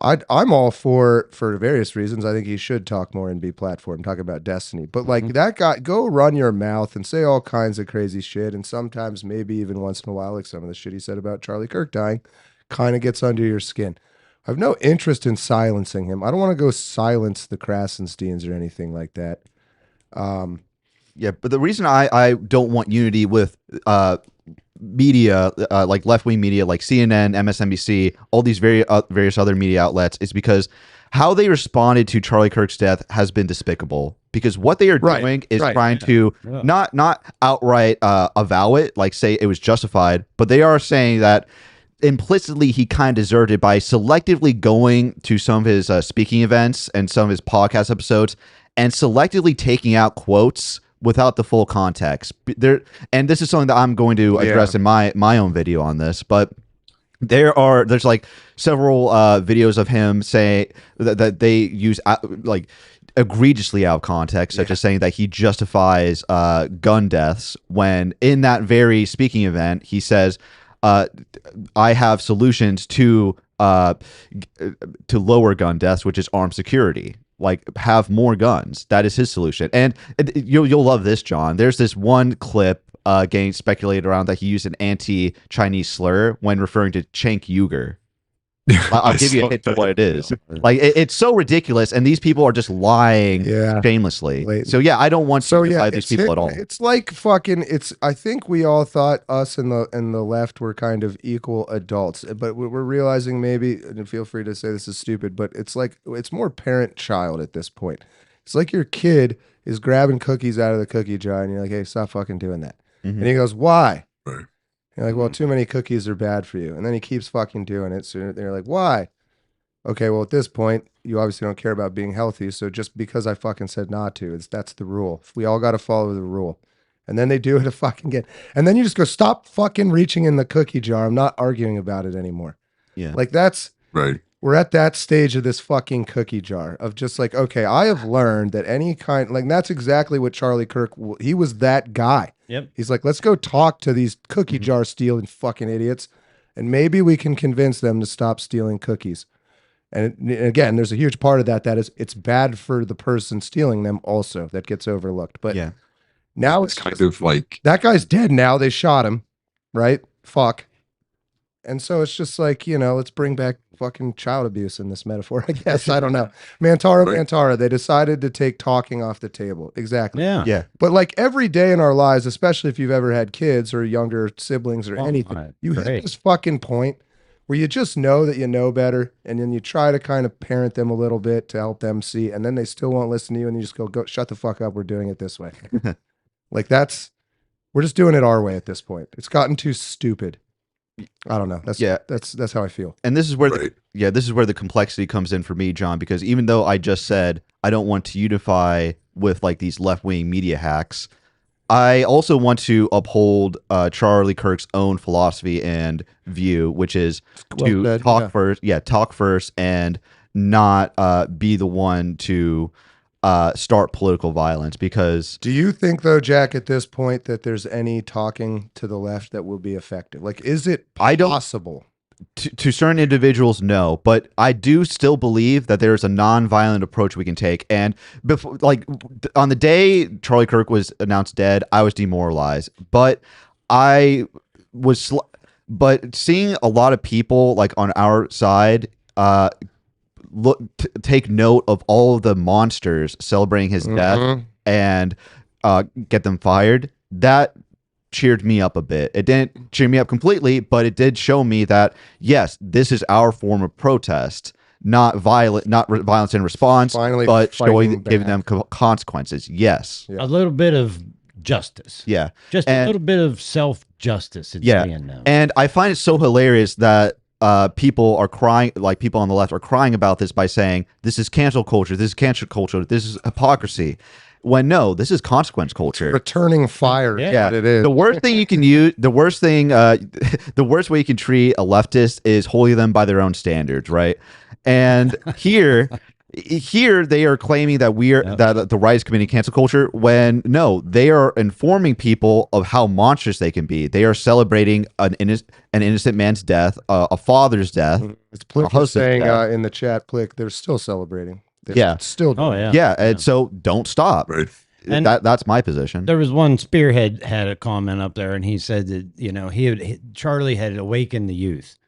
I'm all for various reasons. I think he should talk more and be platform, talk about Destiny. But like that guy, go run your mouth and say all kinds of crazy shit. And sometimes, maybe even once in a while, like some of the shit he said about Charlie Kirk dying, kind of gets under your skin. I have no interest in silencing him. I don't want to go silence the Krasensteins or anything like that. Yeah, but the reason I don't want unity with media, like left-wing media, like CNN, MSNBC, all these various other media outlets, is because how they responded to Charlie Kirk's death has been despicable. Because what they are doing is trying to not outright avow it, like say it was justified, but they are saying that implicitly he kind of deserved it by selectively going to some of his speaking events and some of his podcast episodes and selectively taking out quotes without the full context. And this is something that I'm going to address in my own video on this, but there's like several videos of him saying that they use like egregiously out of context, such as saying that he justifies gun deaths, when in that very speaking event he says, I have solutions to lower gun deaths, which is armed security. Like, have more guns. That is his solution. And you'll love this, John. There's this one clip getting speculated around that he used an anti-Chinese slur when referring to Cenk Uyghur. I'll give you a hint to what it is. Like, it's so ridiculous, and these people are just lying shamelessly. So yeah, I don't want to justify these people at all. It's like fucking. I think we all thought us and the left were kind of equal adults, but we're realizing maybe, and feel free to say this is stupid, but it's like it's more parent-child at this point. It's like your kid is grabbing cookies out of the cookie jar, and you're like, "Hey, stop fucking doing that," and he goes, "Why?" Right. You're like, well, too many cookies are bad for you. And then he keeps fucking doing it. So they're like, why? Okay, well, at this point, you obviously don't care about being healthy. So just because I fucking said not to, that's the rule. We all got to follow the rule. And then they do it a fucking again. And then you just go, stop fucking reaching in the cookie jar. I'm not arguing about it anymore. Yeah. Like that's, right. We're at that stage of this fucking cookie jar of just like, okay, I have learned that any kind, like that's exactly what Charlie Kirk, he was that guy. Yep. He's like, let's go talk to these cookie jar stealing fucking idiots, and maybe we can convince them to stop stealing cookies. And again, there's a huge part of that is it's bad for the person stealing them also. That gets overlooked. But now it's kind of like that guy's dead now. They shot him, right? Fuck. And so it's just like, let's bring back fucking child abuse in this metaphor, I guess. I don't know. Mantara, they decided to take talking off the table. Exactly. Yeah. But like every day in our lives, especially if you've ever had kids or younger siblings or anything, you hit this fucking point where you just know that you know better, and then you try to kind of parent them a little bit to help them see, and then they still won't listen to you, and you just go shut the fuck up, we're doing it this way. Like we're just doing it our way at this point. It's gotten too stupid. I don't know. That's how I feel. And this is where this is where the complexity comes in for me, John, because even though I just said I don't want to unify with like these left-wing media hacks, I also want to uphold Charlie Kirk's own philosophy and view, which is to talk first and not be the one to start political violence. Because do you think though, Jack, at this point that there's any talking to the left that will be effective? Like, is it possible? To certain individuals, no, but I do still believe that there's a non-violent approach we can take. And before, like on the day Charlie Kirk was announced dead, I was demoralized, but but seeing a lot of people like on our side, take note of all of the monsters celebrating his death and get them fired. That cheered me up a bit. It didn't cheer me up completely, but it did show me that yes, this is our form of protest, not violence in response, Finally but fighting giving them back. consequences. Yes. A little bit of justice. Yeah. Just a little bit of self-justice it's being known. And I find it so hilarious that people are crying, like people on the left are crying about this by saying this is cancel culture, this is cancel culture, this is hypocrisy. When no, this is consequence culture. Returning fire. Yeah, it is. The worst thing you can use, the worst way you can treat a leftist is holding them by their own standards, right? And here they are claiming that that the right is committing cancel culture, when no, they are informing people of how monstrous they can be. They are celebrating an innocent man's death, a father's death. It's Plick saying in the chat, Plick, they're still celebrating. They're still doing and so don't stop. Right. And that's my position. There was one Spearhead had a comment up there, and he said that Charlie had awakened the youth,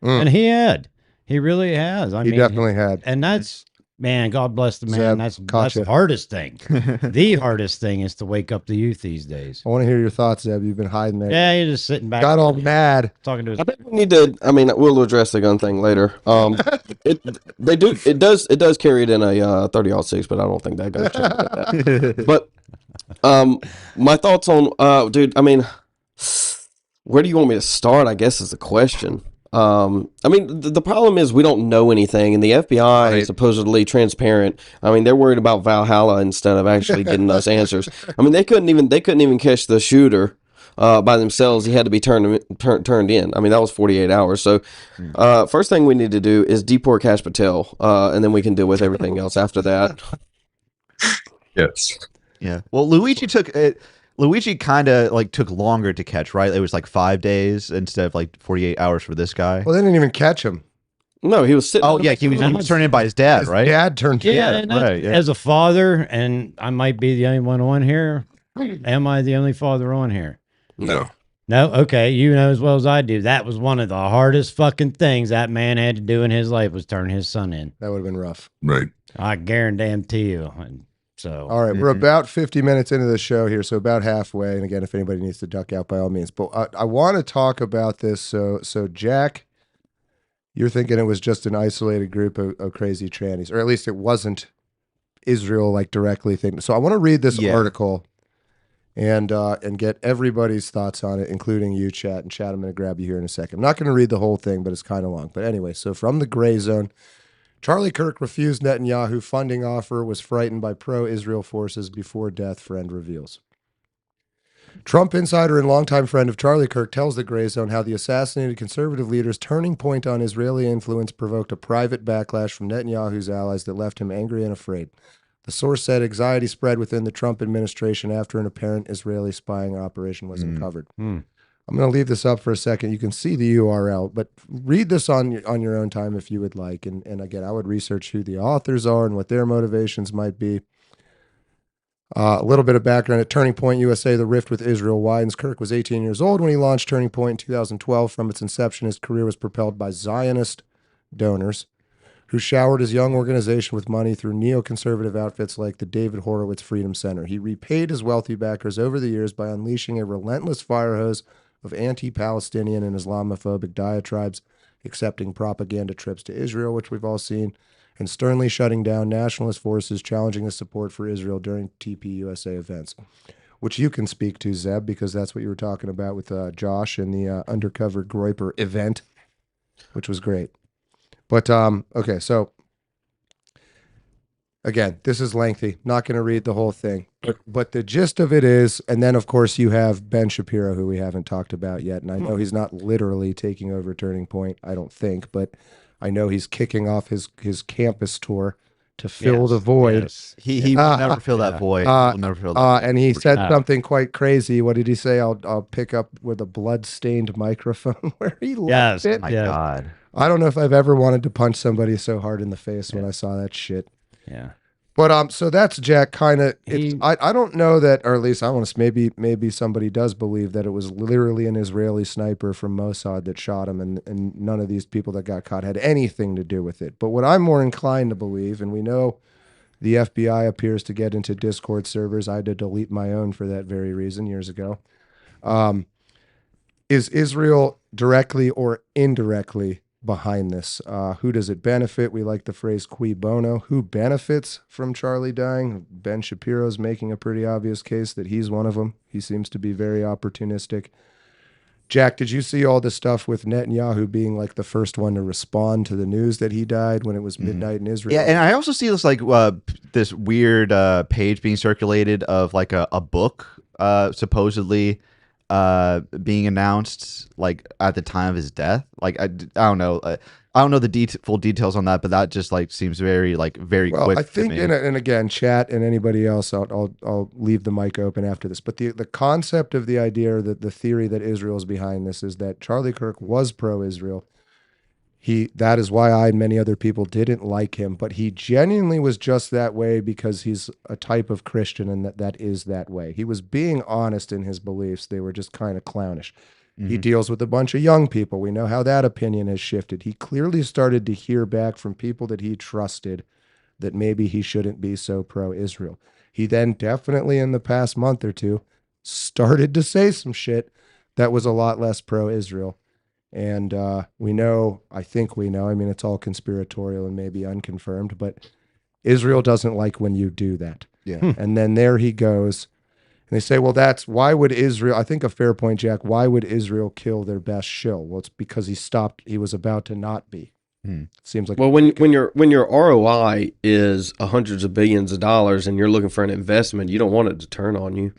and he really has. He definitely had, and that's. Man, God bless the man. Zeb, That's the hardest thing. The hardest thing is to wake up the youth these days. I want to hear your thoughts, Zeb. You've been hiding there. Yeah, you're just sitting back. Got all mad. Talking to his... I think we need to. I mean, we'll address the gun thing later. It does carry it in a 30-06, but I don't think that gun's like that. But my thoughts on dude. I mean, where do you want me to start? I guess is the question. I mean, the problem is we don't know anything, and the FBI is supposedly transparent. I mean, they're worried about Valhalla instead of actually getting us answers. I mean, they couldn't even catch the shooter by themselves. He had to be turned in. I mean, that was 48 hours. So, first thing we need to do is deport Kash Patel, and then we can deal with everything else after that. Yes. Yeah. Well, Luigi kind of like took longer to catch, right? It was like 5 days instead of like 48 hours for this guy. Well, they didn't even catch him. No, he was sitting. Oh yeah, he was turned in by his dad, right? His dad turned in. Yeah, right. As a father, and I might be the only one on here. Am I the only father on here? No. No? Okay, you know as well as I do. That was one of the hardest fucking things that man had to do in his life was turn his son in. That would have been rough. Right. I guarantee you. So, all right, we're about 50 minutes into the show here, so about halfway. And again, if anybody needs to duck out, by all means. But I want to talk about this. So Jack, you're thinking it was just an isolated group of crazy trannies, or at least it wasn't Israel like directly thinking. So I want to read this article and get everybody's thoughts on it, including you, chat. And chat, I'm going to grab you here in a second. I'm not going to read the whole thing, but it's kind of long. But anyway, so from the Gray Zone. Charlie Kirk refused Netanyahu funding offer, was frightened by pro-Israel forces before death, friend reveals. Trump insider and longtime friend of Charlie Kirk tells the Gray Zone how the assassinated conservative leader's turning point on Israeli influence provoked a private backlash from Netanyahu's allies that left him angry and afraid. The source said anxiety spread within the Trump administration after an apparent Israeli spying operation was uncovered. I'm going to leave this up for a second. You can see the URL, but read this on your own time if you would like. And again, I would research who the authors are and what their motivations might be. A little bit of background at Turning Point USA, the rift with Israel widens. Kirk was 18 years old when he launched Turning Point in 2012. From its inception, his career was propelled by Zionist donors who showered his young organization with money through neoconservative outfits like the David Horowitz Freedom Center. He repaid his wealthy backers over the years by unleashing a relentless fire hose of anti-Palestinian and Islamophobic diatribes, accepting propaganda trips to Israel, which we've all seen, and sternly shutting down nationalist forces challenging the support for Israel during TPUSA events, which you can speak to, Zeb, because that's what you were talking about with Josh and the Undercover Groiper event, which was great. But, okay, so again, this is lengthy. Not going to read the whole thing. But the gist of it is, and then, of course, you have Ben Shapiro, who we haven't talked about yet. And I know he's not literally taking over Turning Point, I don't think. But I know he's kicking off his campus tour to fill the void. Yes. He will never fill that void. He'll never fill that and he said something quite crazy. What did he say? I'll pick up with a blood-stained microphone where he left it. My God. I don't know if I've ever wanted to punch somebody so hard in the face when I saw that shit. Yeah. But so that's Jack kind of. I don't know that, or at least I want to. Maybe somebody does believe that it was literally an Israeli sniper from Mossad that shot him, and none of these people that got caught had anything to do with it. But what I'm more inclined to believe, and we know the FBI appears to get into Discord servers. I had to delete my own for that very reason years ago. Is Israel directly or indirectly behind this? Who does it benefit? We like the phrase cui bono. Who benefits from Charlie dying? Ben Shapiro's making a pretty obvious case that he's one of them. He seems to be very opportunistic. Jack, did you see all the stuff with Netanyahu being like the first one to respond to the news that he died when it was midnight in Israel? Yeah, and I also see this like this weird page being circulated of like a book supposedly being announced like at the time of his death. Like I don't know. I don't know the full details on that, but that just like seems very quick. I think, and again, chat and anybody else, I'll leave the mic open after this. But the concept of the idea, that the theory that Israel's behind this, is that Charlie Kirk was pro-Israel. That is why I and many other people didn't like him, but he genuinely was just that way because he's a type of Christian, and that is that way. He was being honest in his beliefs. They were just kind of clownish. He deals with a bunch of young people. We know how that opinion has shifted. He clearly started to hear back from people that he trusted that maybe he shouldn't be so pro-Israel. He then definitely in the past month or two started to say some shit that was a lot less pro-Israel. And I think we know, I mean, it's all conspiratorial and maybe unconfirmed, but Israel doesn't like when you do that. Yeah. And then there he goes. And they say, well, why would Israel, I think a fair point, Jack, why would Israel kill their best shill? Well, it's because he was about to not be. Seems like, well, when your ROI is hundreds of billions of dollars and you're looking for an investment, you don't want it to turn on you.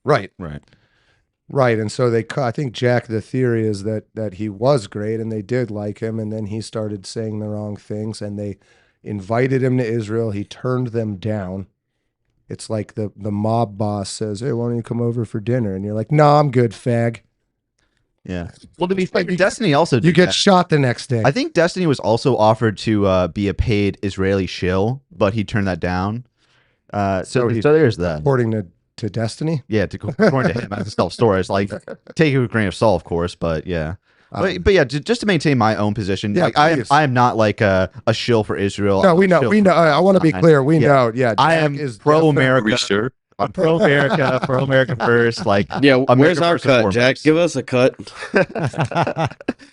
Right. And so I think, Jack, the theory is that he was great and they did like him, and then he started saying the wrong things and they invited him to Israel. He turned them down. It's like the mob boss says, hey, why don't you come over for dinner? And you're like, no, I'm good, fag. Yeah. Well, to be fair, Destiny also you get shot the next day. I think Destiny was also offered to be a paid Israeli shill, but he turned that down. So there's that. According to Destiny? Yeah, according to him, as a self-story. It's like, take it with a grain of salt, of course, but yeah. But yeah, just to maintain my own position, yeah, like I am not like a shill for Israel. No, we know. I want to be clear. We know. Yeah, I am pro-America. Sure. I'm pro-America, pro-America first. Like, yeah, where's our cut, Jack? Give us a cut.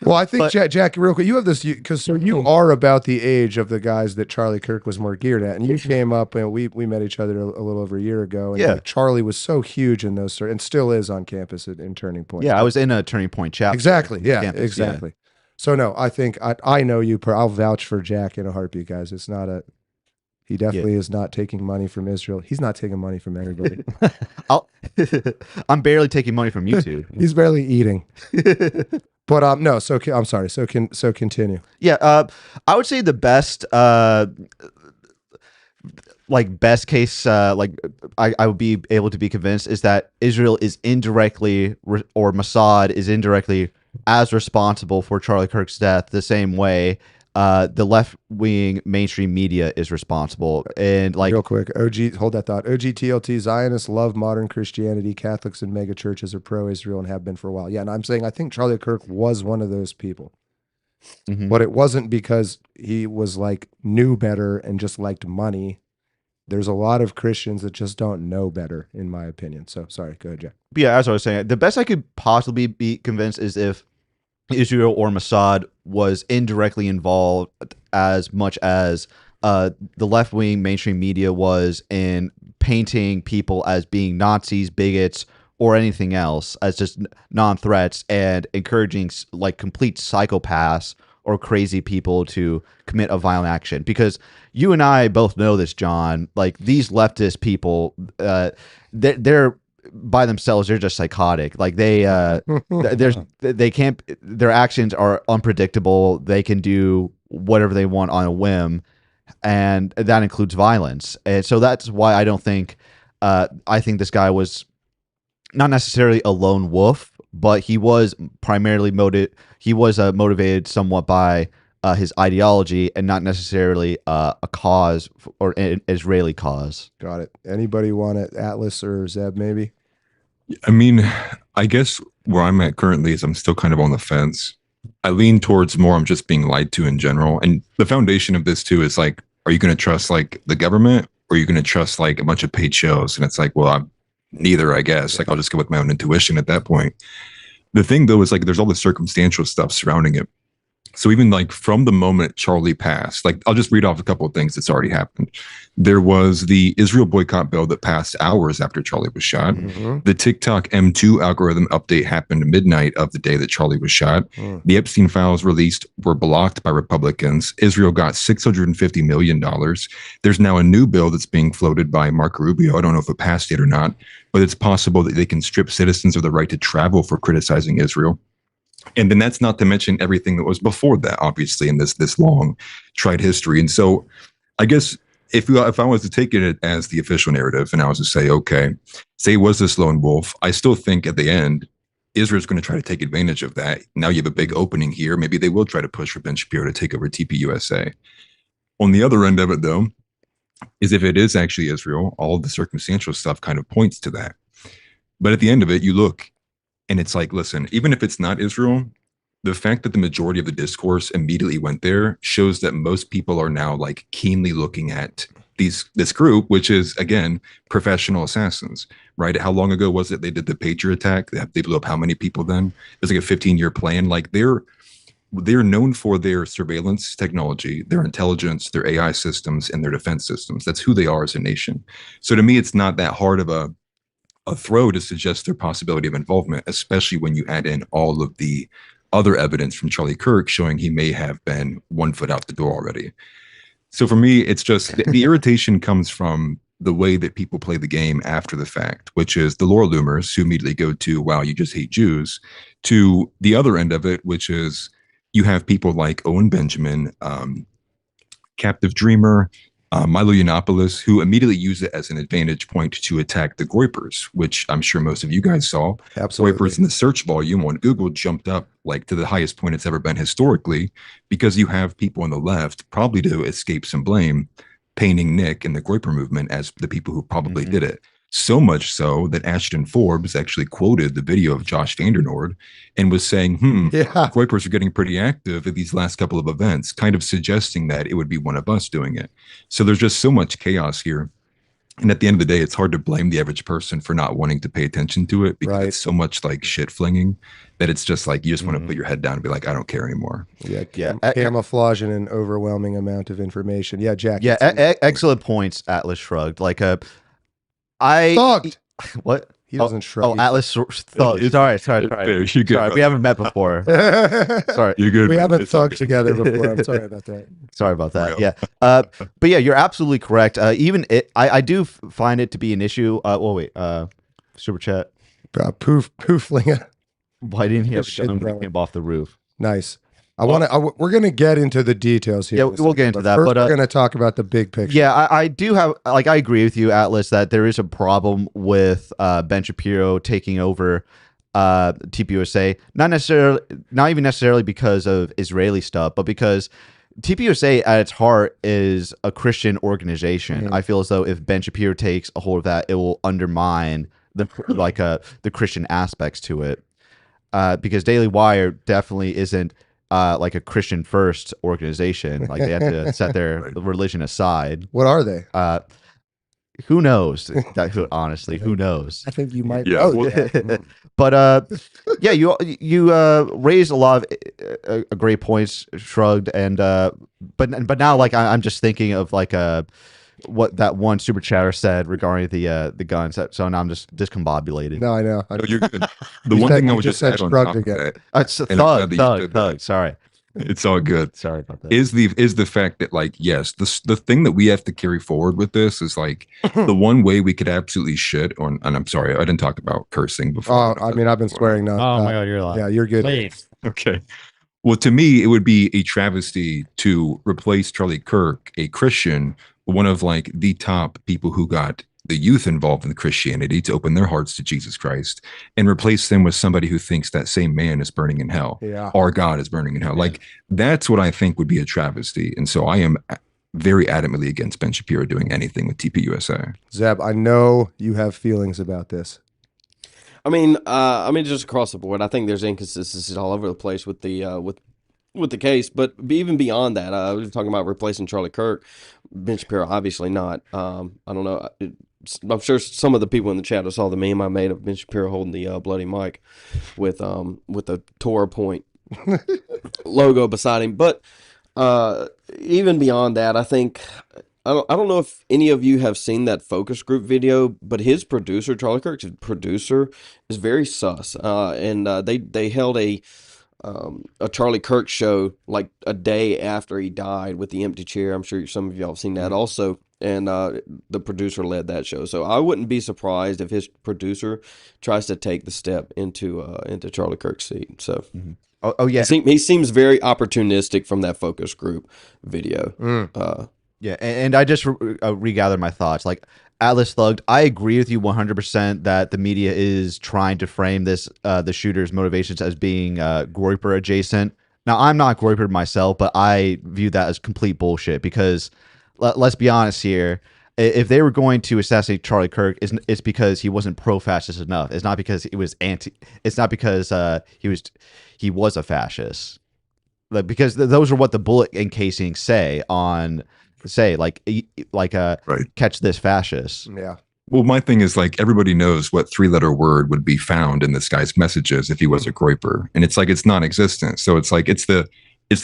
Well, I think, Jack, real quick, you have this, because you are about the age of the guys that Charlie Kirk was more geared at, and you came up, and we met each other a little over a year ago, and like, Charlie was so huge in those, and still is on campus in Turning Point. Yeah, I was in a Turning Point chapter. Exactly. Yeah, campus, exactly. Yeah. So no, I think I know you. I'll vouch for Jack in a heartbeat, guys. It's not a. He definitely is not taking money from Israel. He's not taking money from anybody. I'm barely taking money from YouTube. He's barely eating. But no. So I'm sorry. So continue. Yeah. I would say the best, best case, I would be able to be convinced is that Israel is indirectly, or Mossad is indirectly as responsible for Charlie Kirk's death the same way the left-wing mainstream media is responsible. And like, real quick, hold that thought. OGTLT Zionists love modern Christianity. Catholics and mega churches are pro-Israel and have been for a while. Yeah, and I'm saying I think Charlie Kirk was one of those people. But it wasn't because he was like knew better and just liked money. There's a lot of Christians that just don't know better, in my opinion. So sorry, go ahead, Jack. Yeah, as I was saying, the best I could possibly be convinced is if Israel or Mossad was indirectly involved as much as the left-wing mainstream media was in painting people as being Nazis, bigots, or anything else as just non-threats, and encouraging like complete psychopaths or crazy people to commit a violent action. Because you and I both know this, John, like these leftist people, they're by themselves, they're just psychotic. Like they can't, their actions are unpredictable. They can do whatever they want on a whim, and that includes violence. And so that's why I don't think, I think this guy was not necessarily a lone wolf, but he was primarily motivated somewhat by his ideology and not necessarily a cause or an Israeli cause. Got it. Anybody want it? Atlas or Zeb, maybe? I mean, I guess where I'm at currently is I'm still kind of on the fence. I lean towards more I'm just being lied to in general. And the foundation of this too is like, are you going to trust like the government, or are you going to trust like a bunch of paid shows? And it's like, well, neither, I guess. Like, I'll just go with my own intuition at that point. The thing, though, is like there's all the circumstantial stuff surrounding it. So even like from the moment Charlie passed, like I'll just read off a couple of things that's already happened. There was the Israel boycott bill that passed hours after Charlie was shot. The TikTok M2 algorithm update happened midnight of the day that Charlie was shot. The Epstein files released were blocked by Republicans. Israel got $650 million. There's now a new bill that's being floated by Marco Rubio. I don't know if it passed yet or not, but it's possible that they can strip citizens of the right to travel for criticizing Israel. And then that's not to mention everything that was before that, obviously, in this long tried history. And so I guess if I was to take it as the official narrative and I was to say, okay, say it was this lone wolf, I still think at the end, Israel's going to try to take advantage of that. Now you have a big opening here. Maybe they will try to push for Ben Shapiro to take over TPUSA. On the other end of it, though, is if it is actually Israel, all the circumstantial stuff kind of points to that. But at the end of it, you look, and it's like, listen, even if it's not Israel, the fact that the majority of the discourse immediately went there shows that most people are now like keenly looking at this group, which is, again, professional assassins, right? How long ago was it they did the Patriot attack? They blew up how many people then? It was like a 15-year plan. Like they're known for their surveillance technology, their intelligence, their AI systems, and their defense systems. That's who they are as a nation. So to me, it's not that hard of a throw to suggest their possibility of involvement, especially when you add in all of the other evidence from Charlie Kirk showing he may have been 1 foot out the door already. So for me, it's just the irritation comes from the way that people play the game after the fact, which is the Laurel Loomers who immediately go to, wow, you just hate Jews, to the other end of it, which is you have people like Owen Benjamin, Captive Dreamer, Milo Yiannopoulos, who immediately use it as an advantage point to attack the Groypers, which I'm sure most of you guys saw. Absolutely. Groypers in the search volume on Google jumped up like to the highest point it's ever been historically, because you have people on the left, probably to escape some blame, painting Nick and the Groyper movement as the people who probably did it. So much so that Ashton Forbes actually quoted the video of Josh Vandernord and was saying, Groypers are getting pretty active at these last couple of events, kind of suggesting that it would be one of us doing it. So there's just so much chaos here. And at the end of the day, it's hard to blame the average person for not wanting to pay attention to it, because it's so much like shit flinging that it's just like you just want to put your head down and be like, I don't care anymore. Camouflage and an overwhelming amount of information. Yeah, Jack. Yeah, excellent points, Atlas shrugged. Like thugged. What? He doesn't shrug. Oh, Atlas thugged. Sorry. Sorry, we haven't met before. Sorry, you're good. We haven't thugged together before. I'm sorry about that. Sorry about that. Yeah, but yeah, you're absolutely correct. I do find it to be an issue. Super chat. Pooflinger. Why didn't he have a gun when he came off the roof? Nice. We're going to get into the details here. Yeah, we'll get into that. First, but we're going to talk about the big picture. Yeah, I do have, like, I agree with you, Atlas, that there is a problem with Ben Shapiro taking over TPUSA. Not even necessarily because of Israeli stuff, but because TPUSA at its heart is a Christian organization. I feel as though if Ben Shapiro takes a hold of that, it will undermine the Christian aspects to it. Because Daily Wire definitely isn't like a Christian first organization. Like they have to set their religion aside. What are they? Who knows? Honestly, who knows? I think you might know that. But yeah, you raised a lot of great points, shrugged, and but now like I'm just thinking of like what that one super chatter said regarding the guns. So now I'm just discombobulated. No, I know. No, you're good. The one thing I would just add on top of that, it's thug. Sorry. It's all good. Sorry about that. Is the fact that, like, yes, the thing that we have to carry forward with this is like the one way we could absolutely shit on. And I'm sorry, I didn't talk about cursing before. Oh, I mean, I've been swearing now. Oh my God, you're lying. Yeah, you're good. Please. Okay. Well, to me, it would be a travesty to replace Charlie Kirk, a Christian, one of like the top people who got the youth involved in Christianity to open their hearts to Jesus Christ, and replace them with somebody who thinks that same man is burning in hell. Yeah. Our God is burning in hell. Yeah. Like, that's what I think would be a travesty. And so I am very adamantly against Ben Shapiro doing anything with TPUSA. Zeb, I know you have feelings about this. I mean, just across the board, I think there's inconsistencies all over the place with the with the case. But even beyond that, I was talking about replacing Charlie Kirk. Ben Shapiro, obviously not. I don't know. I'm sure some of the people in the chat saw the meme I made of Ben Shapiro holding the bloody mic with the Torah Point logo beside him. But even beyond that, I think I don't know if any of you have seen that focus group video, but his producer, Charlie Kirk's producer, is very sus. And they held a Charlie Kirk show like a day after he died with the empty chair. I'm sure some of y'all have seen that also. And the producer led that show. So I wouldn't be surprised if his producer tries to take the step into Charlie Kirk's seat. So. Mm-hmm. Oh yeah, he seems very opportunistic from that focus group video. Yeah, and I just regathered my thoughts. Like Atlas Thugged, I agree with you 100% that the media is trying to frame this the shooter's motivations as being Groyper adjacent. Now, I'm not Groyper myself, but I view that as complete bullshit because let's be honest here. If they were going to assassinate Charlie Kirk, it's because he wasn't pro-fascist enough. It's not because he was anti. It's not because he was a fascist. Like, because those are what the bullet encasings say right. Catch this fascist. Yeah. Well, my thing is like everybody knows what 3-letter word would be found in this guy's messages if he was a Groyper, and it's like it's non-existent. So it's like it's the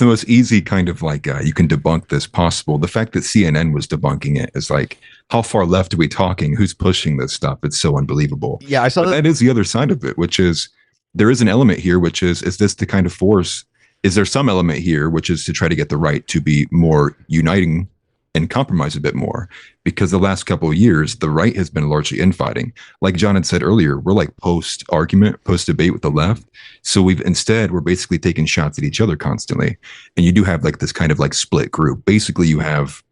most easy kind of like you can debunk this possible. The fact that CNN was debunking it is like, how far left are we talking? Who's pushing this stuff? It's so unbelievable. Yeah, I saw that is the other side of it, which is there is an element here, which is this the kind of force? Is there some element here, which is to try to get the right to be more uniting and compromise a bit more? Because the last couple of years, the right has been largely infighting. Like John had said earlier, we're like post-argument, post-debate with the left. So we're basically taking shots at each other constantly. And you do have like this kind of like split group. Basically, you have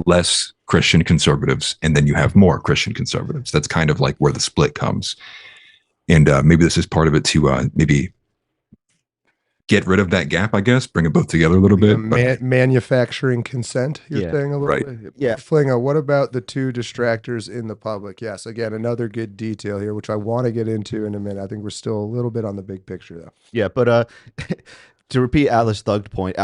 less Christian conservatives, and then you have more Christian conservatives. That's kind of like where the split comes. And maybe this is part of it to maybe get rid of that gap, I guess, bring it both together a little bit. Manufacturing consent, you're saying a little bit? Yeah. Flinga, what about the two distractors in the public? Yes, again, another good detail here, which I want to get into in a minute. I think we're still a little bit on the big picture, though. Yeah, but to repeat Atlas Thugged point,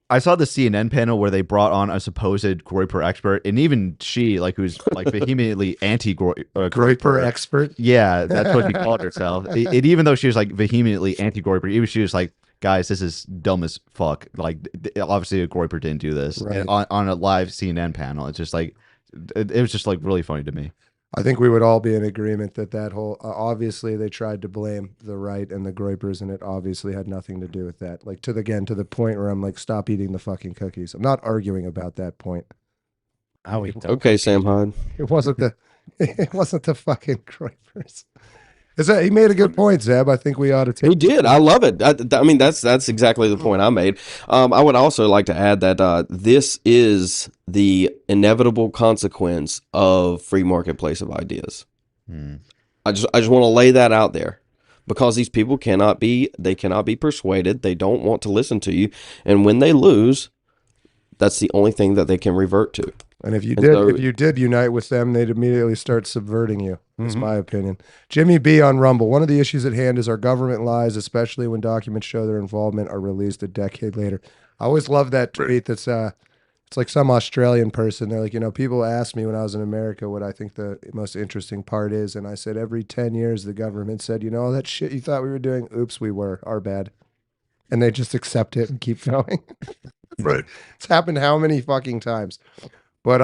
I saw the CNN panel where they brought on a supposed Groyper expert, and even she, like, who's like vehemently Groyper expert. Yeah, that's what she called herself. Even though she was like vehemently anti-Groyper, even she was like, guys, this is dumb as fuck. Like, obviously a Groyper didn't do this. Right. And on a live CNN panel. It's just like, it was just like really funny to me. I think we would all be in agreement that whole, obviously they tried to blame the right and the Groypers, and it obviously had nothing to do with that. Like, to the point where I'm like, stop eating the fucking cookies. I'm not arguing about that point. Okay, Sam Hyde. It wasn't the fucking Groypers. He made a good point, Zeb. I think we ought to take. He did. I love it. I mean, that's exactly the point I made. I would also like to add that this is the inevitable consequence of free marketplace of ideas. I just want to lay that out there, because these people cannot be persuaded. They don't want to listen to you, and when they lose, that's the only thing that they can revert to. And if you did unite with them, they'd immediately start subverting you. That's my opinion. Jimmy B on Rumble. One of the issues at hand is our government lies, especially when documents show their involvement are released a decade later. I always love that tweet. That's it's like some Australian person. They're like, people asked me when I was in America what I think the most interesting part is, and I said every 10 years the government said, all that shit you thought we were doing, oops, we were, our bad, and they just accept it and keep going. Right. It's happened how many fucking times? But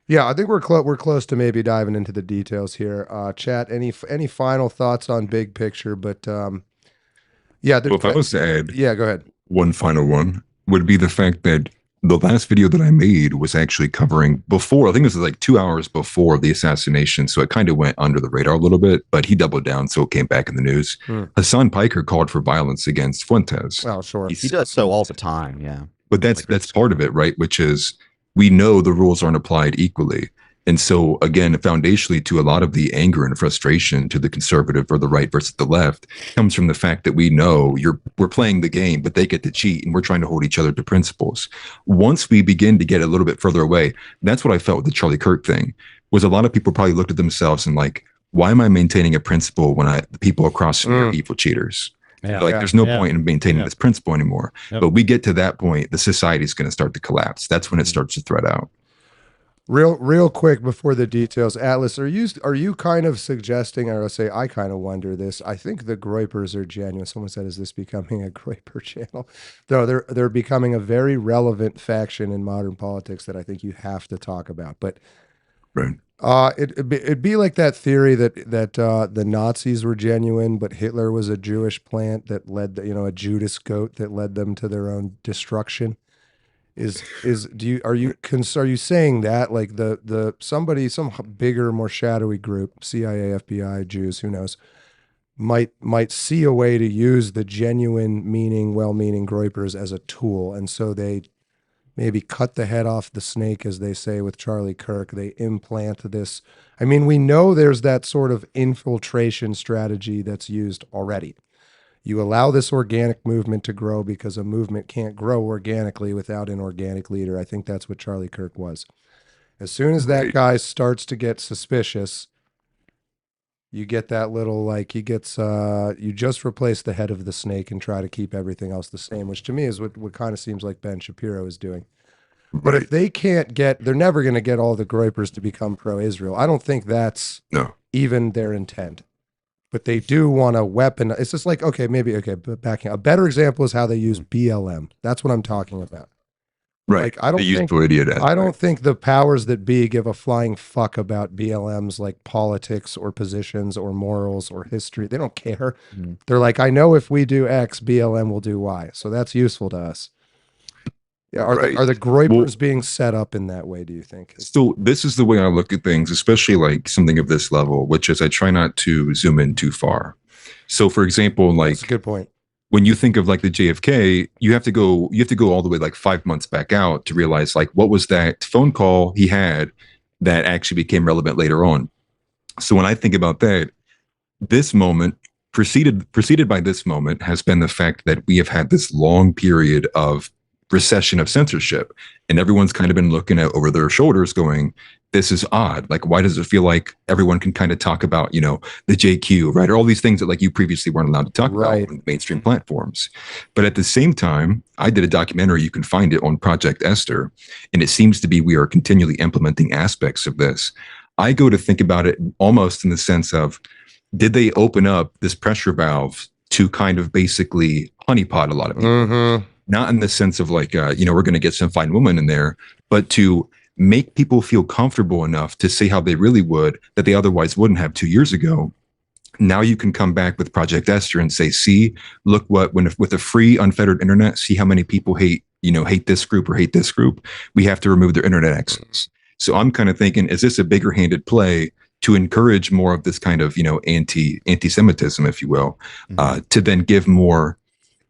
yeah, I think we're close to maybe diving into the details here. Chat, any final thoughts on big picture? But yeah, well, if I was to add, go ahead. One final one would be the fact that the last video that I made was actually covering before. I think it was like 2 hours before the assassination, so it kind of went under the radar a little bit. But he doubled down, so it came back in the news. Hassan Piker called for violence against Fuentes. Oh, sure, he does so all the time. Yeah, but that's part of it, right? Which is, we know the rules aren't applied equally. And so, again, foundationally to a lot of the anger and frustration to the conservative or the right versus the left comes from the fact that we know we're playing the game, but they get to cheat, and we're trying to hold each other to principles. Once we begin to get a little bit further away, that's what I felt with the Charlie Kirk thing, was a lot of people probably looked at themselves and like, why am I maintaining a principle when the people across from me are evil cheaters? Yeah. Like there's no point in maintaining this principle anymore. But we get to that point, the society is going to start to collapse. That's when it starts to thread out. Real quick before the details, Atlas, are you kind of suggesting, or I'll say, I kind of wonder this. I think the Groypers are genuine. Someone said, "Is this becoming a Groyper channel?" Though they're becoming a very relevant faction in modern politics that I think you have to talk about. But right, it'd be like that theory that the Nazis were genuine, but Hitler was a Jewish plant that led a Judas goat that led them to their own destruction. Are you saying that like some bigger, more shadowy group, CIA, FBI, Jews, who knows, might see a way to use the genuine well-meaning Groypers as a tool, and so they maybe cut the head off the snake, as they say with Charlie Kirk. They implant this. I mean, we know there's that sort of infiltration strategy that's used already. You allow this organic movement to grow because a movement can't grow organically without an organic leader. I think that's what Charlie Kirk was. As soon as that guy starts to get suspicious, you get that little, you just replace the head of the snake and try to keep everything else the same, which to me is what kind of seems like Ben Shapiro is doing. But if they can't they're never going to get all the Groypers to become pro-Israel. I don't think that's even their intent. But they do want to weapon. It's just like, but backing up. A better example is how they use BLM. That's what I'm talking about. Right. I don't think the powers that be give a flying fuck about BLM's like politics or positions or morals or history. They don't care. They're like, I know if we do X, BLM will do Y. So that's useful to us. Yeah, are the Groypers being set up in that way, do you think? Still, this is the way I look at things, especially like something of this level, which is I try not to zoom in too far. So, for example, that's a good point. When you think of like the JFK, you have to go all the way like 5 months back out to realize like what was that phone call he had that actually became relevant later on. So when I think about that, this moment preceded by this moment has been the fact that we have had this long period of recession of censorship, and everyone's kind of been looking at over their shoulders going, this is odd. Like, why does it feel like everyone can kind of talk about, the JQ, right? Or all these things that like you previously weren't allowed to talk about on mainstream platforms. But at the same time, I did a documentary, you can find it on Project Esther, and it seems to be we are continually implementing aspects of this. I go to think about it almost in the sense of, did they open up this pressure valve to kind of basically honeypot a lot of people? Not in the sense of like, we're going to get some fine woman in there, but to make people feel comfortable enough to say how they really would, that they otherwise wouldn't have 2 years ago. Now you can come back with Project Esther and say, see, look with a free, unfettered internet, see how many people hate this group or hate this group. We have to remove their internet access. So I'm kind of thinking, is this a bigger handed play to encourage more of this kind of, anti-Semitism, if you will, to then give more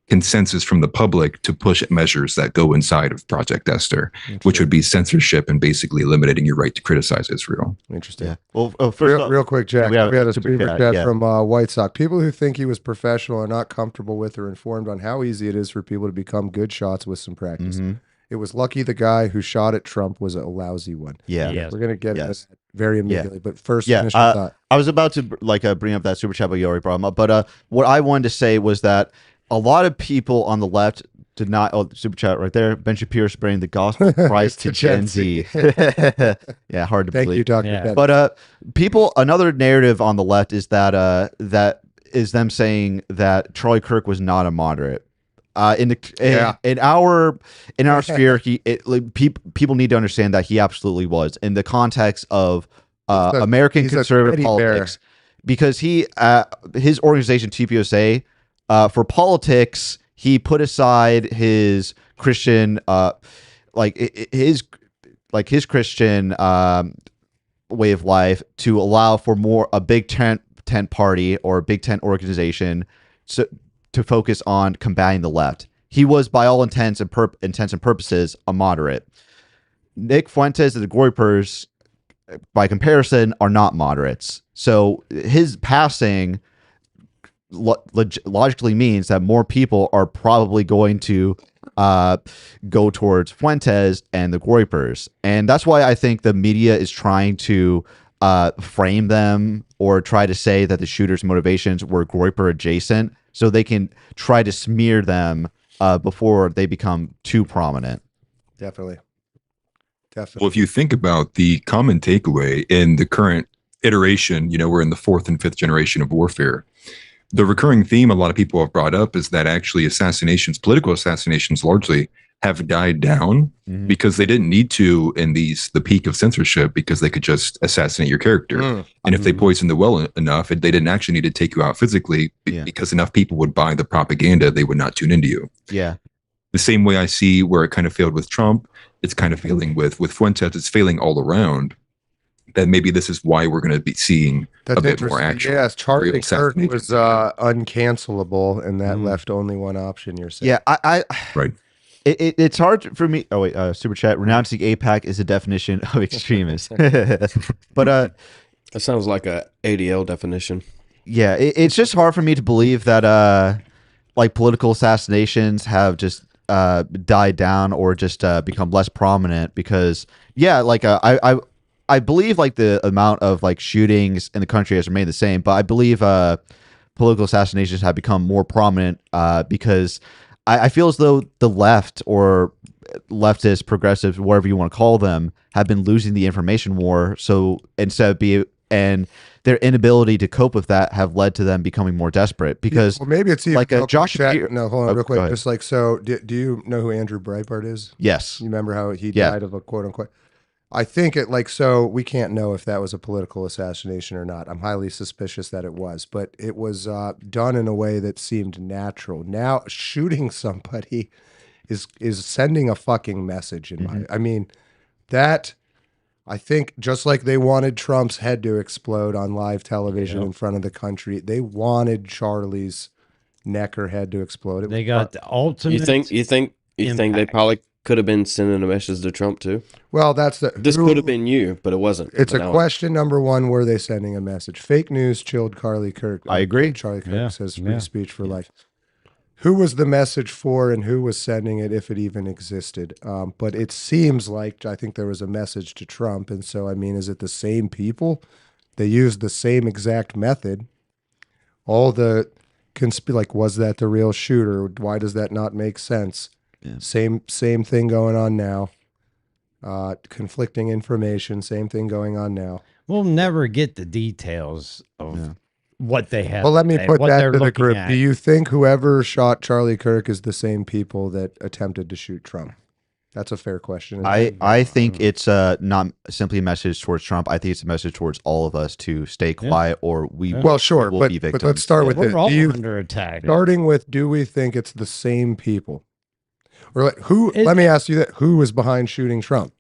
consensus from the public to push measures that go inside of Project Esther, which would be censorship and basically eliminating your right to criticize Israel. Interesting. Yeah. Well, first real quick, Jack, we had a super chat from White Sox. People who think he was professional are not comfortable with or informed on how easy it is for people to become good shots with some practice. It was lucky the guy who shot at Trump was a lousy one. Yeah. Yes. We're going to get into that very immediately. But first, finish your thought. I was about to bring up that super chat, but you already brought him up. But what I wanted to say was that a lot of people on the left did not. Oh, super chat right there. Ben Shapiro spreading the gospel of Christ to Gen Z. Yeah, hard to believe. Thank you, Dr. Yeah. But another narrative on the left is that is them saying that Charlie Kirk was not a moderate. In our sphere, people need to understand that he absolutely was in the context of American conservative politics, because his organization TPUSA. For politics, he put aside his Christian, his Christian way of life to allow for more a big tent party or a big tent organization to focus on combating the left. He was, by all intents and purposes, a moderate. Nick Fuentes and the Groypers, by comparison, are not moderates. So his passing logically means that more people are probably going to go towards Fuentes and the Groypers. And that's why I think the media is trying to frame them or try to say that the shooter's motivations were Groyper adjacent, so they can try to smear them before they become too prominent. Definitely. Well, if you think about the common takeaway in the current iteration, we're in the 4th and 5th generation of warfare. The recurring theme a lot of people have brought up is that actually assassinations, political assassinations largely, have died down because they didn't need to in the peak of censorship, because they could just assassinate your character. And if they poisoned the well enough, they didn't actually need to take you out physically because enough people would buy the propaganda, they would not tune into you. Yeah. The same way I see where it kind of failed with Trump, it's kind of failing with Fuentes. It's failing all around. That maybe this is why we're going to be seeing a bit more action. Yes, Charlie Kirk was uncancelable, and that left only one option. You're saying, yeah, I right. It's hard for me. Oh wait, super chat. Renouncing AIPAC is a definition of extremist. But that sounds like a ADL definition. Yeah, it's just hard for me to believe that like political assassinations have just died down or just become less prominent, because like I believe like the amount of like shootings in the country has remained the same, but I believe political assassinations have become more prominent because I feel as though the left or leftist, progressives, whatever you want to call them, have been losing the information war. So instead of and their inability to cope with that have led to them becoming more desperate, because maybe it's even like a Josh. No, hold on real quick. Just like, so do you know who Andrew Breitbart is? Yes. You remember how he died of a quote unquote? I think so we can't know if that was a political assassination or not. I'm highly suspicious that it was, but it was done in a way that seemed natural. Now shooting somebody is sending a fucking message I mean, that, I think, just like they wanted Trump's head to explode on live television in front of the country, they wanted Charlie's neck or head to explode. They got the ultimate. You think they probably could have been sending a message to Trump too? Well, this could have been you, but it wasn't. It's a question number one: were they sending a message? Fake news chilled Charlie Kirk. I agree. Charlie Kirk says free speech for life. Who was the message for, and who was sending it, if it even existed? But it seems like, I think there was a message to Trump, and so, I mean, is it the same people? They used the same exact method. All the like, was that the real shooter? Why does that not make sense? Yeah. Same thing going on now. Conflicting information, same thing going on now. We'll never get the details of what they have. Well, let me put that to the group. Do you think whoever shot Charlie Kirk is the same people that attempted to shoot Trump? That's a fair question. I think it's not simply a message towards Trump. I think it's a message towards all of us to stay quiet, or we will be victims. But let's start with We're all under attack. Starting with, do we think it's the same people? Or like, let me ask you that. Who was behind shooting Trump?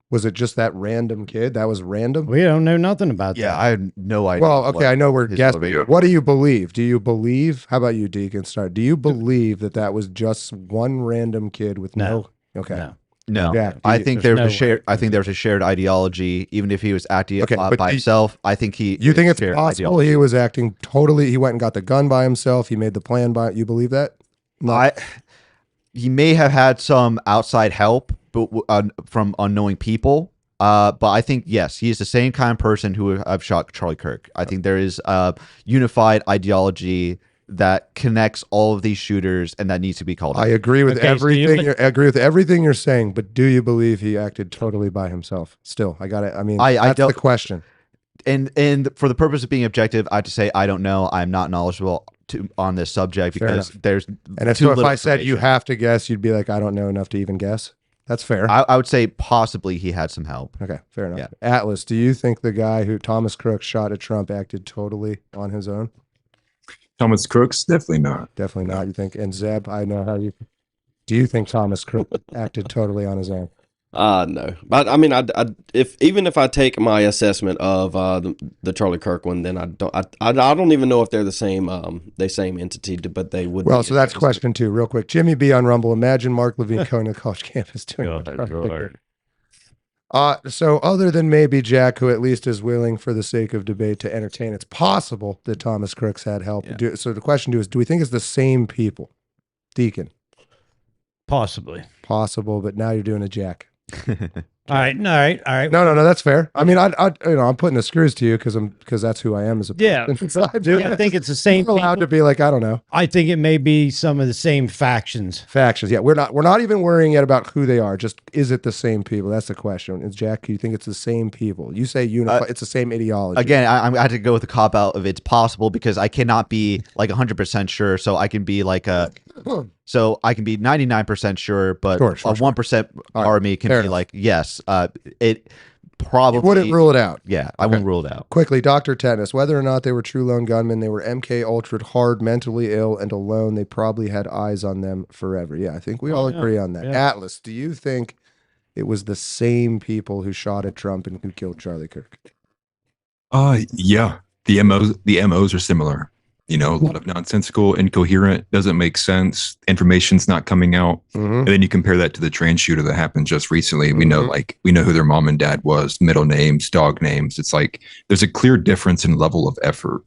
Was it just that random kid? That was random? We don't know nothing about that. Yeah, I have no idea. Well, okay, I know we're guessing. What do you believe? Do you believe? How about you, Deacon? Do you believe that was just one random kid with no? Okay. No. Yeah, I think there's a shared. I think there's a shared ideology. Even if he was acting by himself, I think he. You think it's possible he was acting totally? He went and got the gun by himself. He made the plan by. You believe that? No. He may have had some outside help, but from unknowing people. But I think, yes, he is the same kind of person who have shot Charlie Kirk. I think there is a unified ideology that connects all of these shooters, and that needs to be called out. I agree with everything. I agree with everything you're saying. But do you believe he acted totally by himself? Still, I got it. I mean, that's the question. And for the purpose of being objective, I have to say I don't know. I'm not knowledgeable on this subject because there's. And if I said you have to guess, you'd be like, I don't know enough to even guess. That's fair. I would say possibly he had some help. Okay, fair enough. Yeah. Atlas, do you think the guy who Thomas Crook shot at Trump acted totally on his own? Thomas Crook's definitely not. Definitely not. You think? And Zeb, I know how you. Do you think Thomas Crook acted totally on his own? No, but I mean, even if I take my assessment of the Charlie Kirk one, then I don't even know if they're the same entity, but they would. Well, so that's question 2, real quick. Jimmy B on Rumble. Imagine Mark Levine going to college campus doing. So other than maybe Jack, who at least is willing for the sake of debate to entertain, it's possible that Thomas Crooks had help. Yeah. So the question 2 is, do we think it's the same people? Deacon. Possibly. Possible, but now you're doing a Jack. All right. No, that's fair. I mean, I'm putting the screws to you because that's who I am as a person. So I think it's the same. You're allowed to be like, I don't know. I think it may be some of the same factions. Yeah. We're not even worrying yet about who they are. Just is it the same people? That's the question. Is Jack? Do you think it's the same people? You say unify. It's the same ideology. Again, I had to go with the cop out of it's possible because I cannot be like 100% sure. So I can be like so I can be 99% sure, but a 1% part of me can be like, yes, it probably wouldn't rule it out. Yeah, I wouldn't rule it out. Quickly, Dr. Tennis, whether or not they were true lone gunmen, they were MK ultra hard, mentally ill, and alone. They probably had eyes on them forever. Yeah, I think we all agree on that. Yeah. Atlas, do you think it was the same people who shot at Trump and who killed Charlie Kirk? Yeah. The MOs are similar. You know, a lot of nonsensical, incoherent, doesn't make sense. Information's not coming out. And then you compare that to the trans shooter that happened just recently. We know who their mom and dad was, middle names, dog names. It's like there's a clear difference in level of effort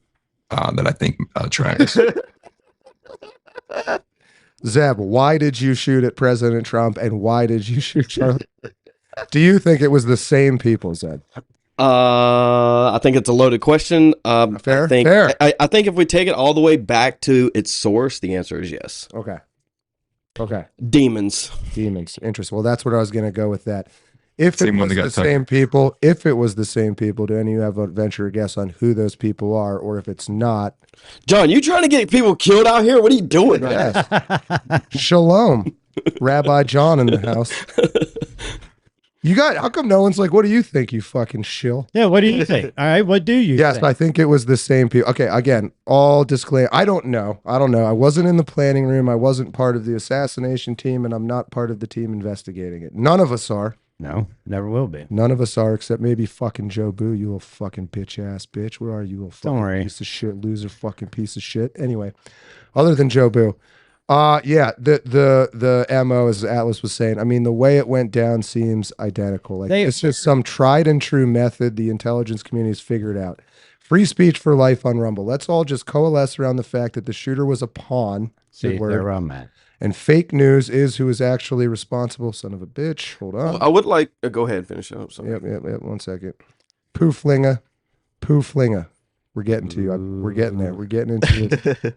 that I think tracks. Zeb, why did you shoot at President Trump and why did you shoot Charlie? Do you think it was the same people, Zeb? I think it's a loaded question. Fair. I think if we take it all the way back to its source, the answer is yes. Okay. Demons. Interesting. Well, that's what I was going to go with that. If it was the same people, do any of you have a venture guess on who those people are, or if it's not? John, you trying to get people killed out here? What are you doing? Yes. Shalom, Rabbi John in the house. How come no one's like, what do you think, you fucking shill? Yeah, what do you think? All right, what do you think? Yes, I think it was the same people. Okay, again, all disclaimer. I don't know. I wasn't in the planning room. I wasn't part of the assassination team, and I'm not part of the team investigating it. None of us are. No, never will be. None of us are, except maybe fucking Joe Boo, you little fucking bitch-ass bitch. Where are you, little fucking piece of shit, loser fucking piece of shit? Anyway, other than Joe Boo. Yeah, the MO, as Atlas was saying, I mean, the way it went down seems identical. Like it's just some tried and true method the intelligence community has figured out. Free speech for life on Rumble. Let's all just coalesce around the fact that the shooter was a pawn. See, there I'm at. And fake news is who is actually responsible. Son of a bitch. Hold on. I would like go ahead, finish up. Sorry. Yep. 1 second. Pooflinga. We're getting to you. We're getting there. We're getting into it.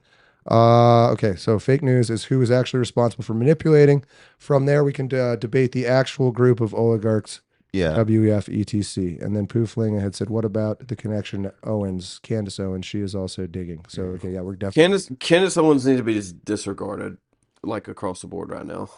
Okay, so fake news is who is actually responsible for manipulating. From there, we can debate the actual group of oligarchs, WEF, ETC. And then Pooflinga had said, what about the connection to Candace Owens? She is also digging. So, okay, yeah, we're definitely... Candace Owens needs to be just disregarded, like, across the board right now.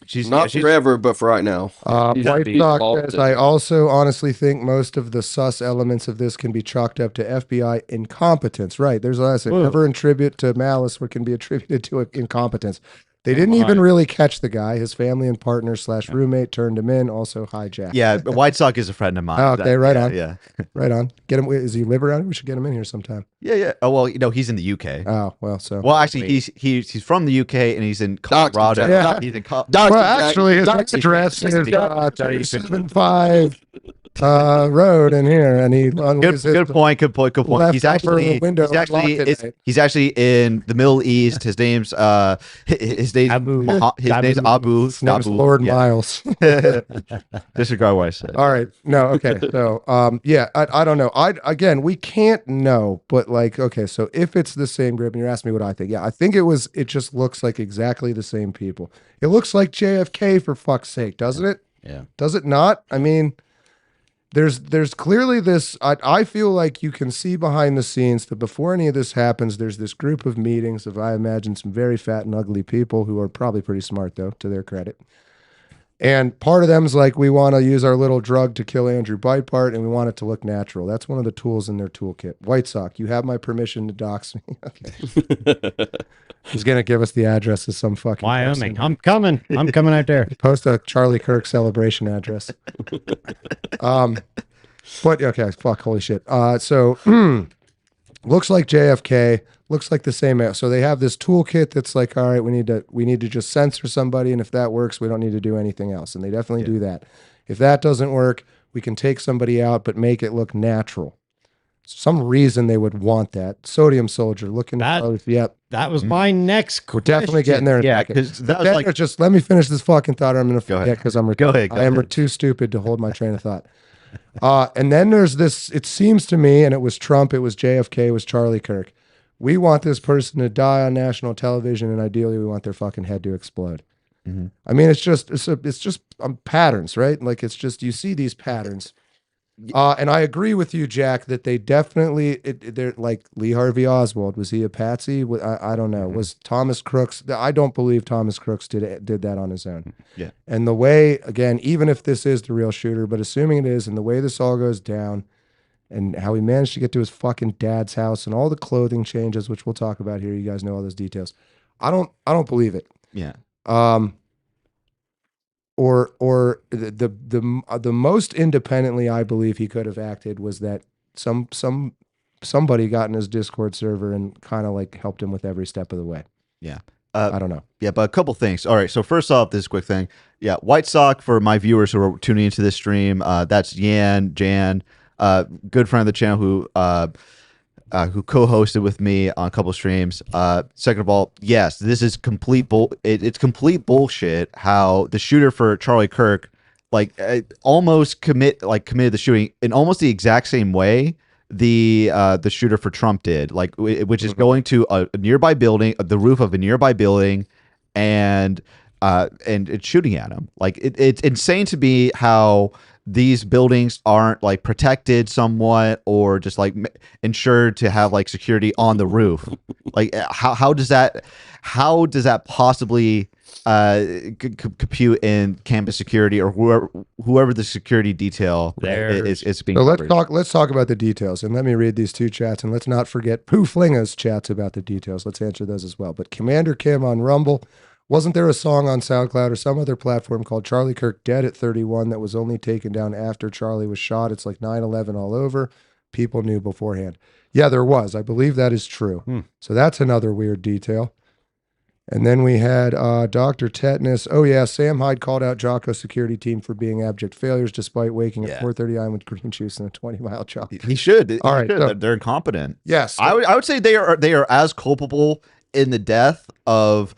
She's forever, but for right now. White Sox says, I also honestly think most of the sus elements of this can be chalked up to FBI incompetence. Right. There's a lesson. Never attribute to malice what can be attributed to incompetence. They didn't even really catch the guy. His family and partner / roommate turned him in, also hijacked. Yeah, White Sox is a friend of mine. Oh, okay, right on. Yeah. Right on. Get him. Is he live around? We should get him in here sometime. Yeah. Oh, well, he's in the UK. Oh, well, so. Well, actually, he's from the UK and he's in Colorado. Yeah. He's in well, actually, his address is 75 road in here, and he good point. He's actually in the Middle East. His name's Abu. Lord Miles. Disregard what I said. All right, no, okay, so yeah, I don't know. We can't know, but like, okay, so if it's the same group, and you're asking me what I think, yeah, I think it just looks like exactly the same people. It looks like JFK, for fuck's sake, doesn't it? Yeah. Does it not? I mean, there's clearly this, I feel like you can see behind the scenes that before any of this happens, there's this group of meetings of, I imagine, some very fat and ugly people who are probably pretty smart, though, to their credit. And part of them is like, we want to use our little drug to kill Andrew Breitbart, and we want it to look natural. That's one of the tools in their toolkit. White Sox, you have my permission to dox me. Okay. He's going to give us the address of some fucking Wyoming. I'm coming out there. Post a Charlie Kirk celebration address. But okay, fuck, holy shit. So looks like JFK, looks like the same. So they have this toolkit that's like, all right, we need to just censor somebody, and if that works, we don't need to do anything else. And they definitely do that. If that doesn't work, we can take somebody out, but make it look natural. some reason they would want that. Sodium Soldier looking That- close. Yep. That was my next question. We're definitely getting there. Yeah, because that was like, Just let me finish this fucking thought, or I'm going to forget because I'm Go ahead. I am too stupid to hold my train of thought. And then there's this, it seems to me, and it was Trump, it was JFK, it was Charlie Kirk. We want this person to die on national television, and ideally we want their fucking head to explode. Mm-hmm. I mean, it's just patterns, right? Like, it's just, you see these patterns. And I agree with you, Jack, that they definitely, they're like Lee Harvey Oswald. Was he a patsy? I don't know. Was Thomas Crooks? I don't believe Thomas Crooks did that on his own. Yeah. And the way, again, even if this is the real shooter, but assuming it is, and the way this all goes down, and how he managed to get to his fucking dad's house, and all the clothing changes, which we'll talk about here. You guys know all those details. I don't believe it. Yeah. Or the most independently I believe he could have acted was that somebody got in his Discord server and kind of like helped him with every step of the way. Yeah. I don't know. Yeah, but a couple things. All right, so first off, this quick thing. Yeah, White Sock, for my viewers who are tuning into this stream, that's Jan, good friend of the channel who co-hosted with me on a couple streams. Second of all, yes, this is it's complete bullshit how the shooter for Charlie Kirk almost committed the shooting in almost the exact same way the shooter for Trump did, which is going to a nearby building, the roof of a nearby building, and it's shooting at him. It's insane to me how these buildings aren't like protected somewhat, or just like ensured to have like security on the roof. Like how does that possibly compute in campus security, or whoever the security detail is being. So let's talk about the details, and let me read these two chats, and let's not forget Pooflinga's chats about the details. Let's answer those as well. But Commander Kim on Rumble. Wasn't there a song on SoundCloud or some other platform called Charlie Kirk Dead at 31 that was only taken down after Charlie was shot? It's like 9/11 all over. People knew beforehand. Yeah, there was. I believe that is true. So that's another weird detail. And then we had Dr. Tetanus. Oh, yeah, Sam Hyde called out Jocko's security team for being abject failures despite waking at 4:30 a.m. with green juice and a 20-mile jog. He should. All right, so, they're incompetent. Yes. I would say they are as culpable in the death of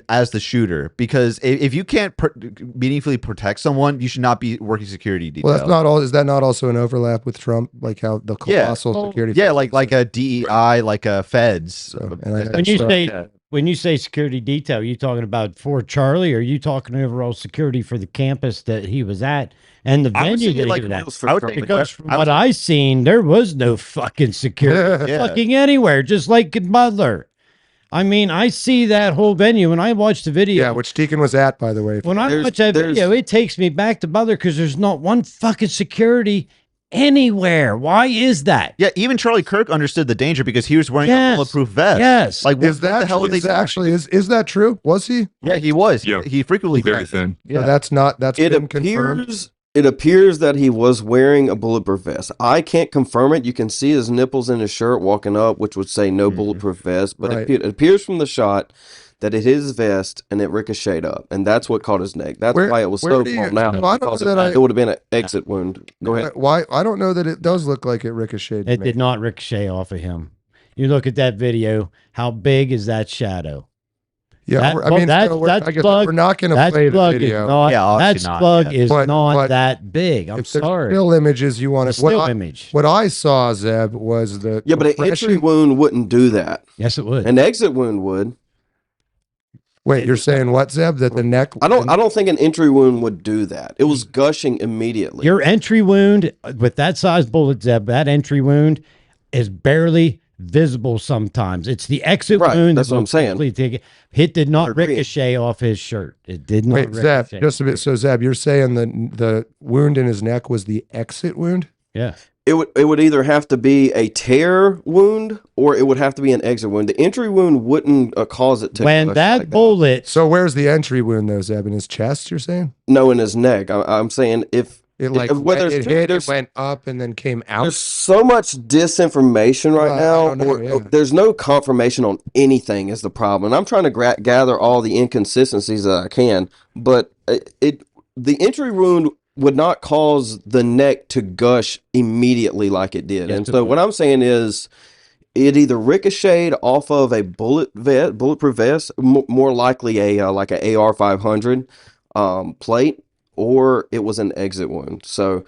as the shooter, because if you can't meaningfully protect someone, you should not be working security detail. Well, that's not all. Is that not also an overlap with Trump, like how the colossal security? Yeah, like a DEI, like a feds. So, when you say security detail, are you talking about for Charlie, or are you talking overall security for the campus that he was at and the venue that he was at? Because from what I seen, there was no fucking security fucking anywhere, just like in Butler. I mean, I see that whole venue, and I watched the video. Yeah, which Deacon was at, by the way. When I watch that video, it takes me back to Butler because there's not one fucking security anywhere. Why is that? Yeah, even Charlie Kirk understood the danger because he was wearing a bulletproof vest. Yes. Like, is that that true? Was he? Yeah, he was. Yeah. He frequently very thin. Yeah, so that's been confirmed. It appears that he was wearing a bulletproof vest. I can't confirm it. You can see his nipples in his shirt walking up, which would say no bulletproof vest. But it appears from the shot that it hit his vest and it ricocheted up, and that's what caught his neck. That's why it was so blown out. It would have been an exit wound. Go ahead. Why? I don't know that it does look like it ricocheted. It did not ricochet off of him. You look at that video. How big is that shadow? Yeah, I guess we're not going to play the video. That slug is not that big. I'm sorry. Still images you want to still image. What I saw, Zeb, was the but an entry wound wouldn't do that. Yes, it would. An exit wound would. Wait, you're saying what, Zeb? That the neck? I don't think an entry wound would do that. It was gushing immediately. Your entry wound with that size bullet, Zeb, that entry wound is barely visible sometimes. It's the exit wound. That's what I'm saying. It did not ricochet off his shirt. It did not. Wait, Zeb, just a bit. So, Zeb, you're saying the wound in his neck was the exit wound? Yeah. It would either have to be a tear wound or it would have to be an exit wound. The entry wound wouldn't cause it to. When that bullet. So where's the entry wound though, Zeb? In his chest? You're saying? No, in his neck. I'm saying if. It went up and then came out. There's so much disinformation right now. There's no confirmation on anything is the problem. And I'm trying to gather all the inconsistencies that I can. But the entry wound would not cause the neck to gush immediately like it did. And so what I'm saying is it either ricocheted off of a bulletproof vest, more likely a like a AR-500 plate, or it was an exit wound. So,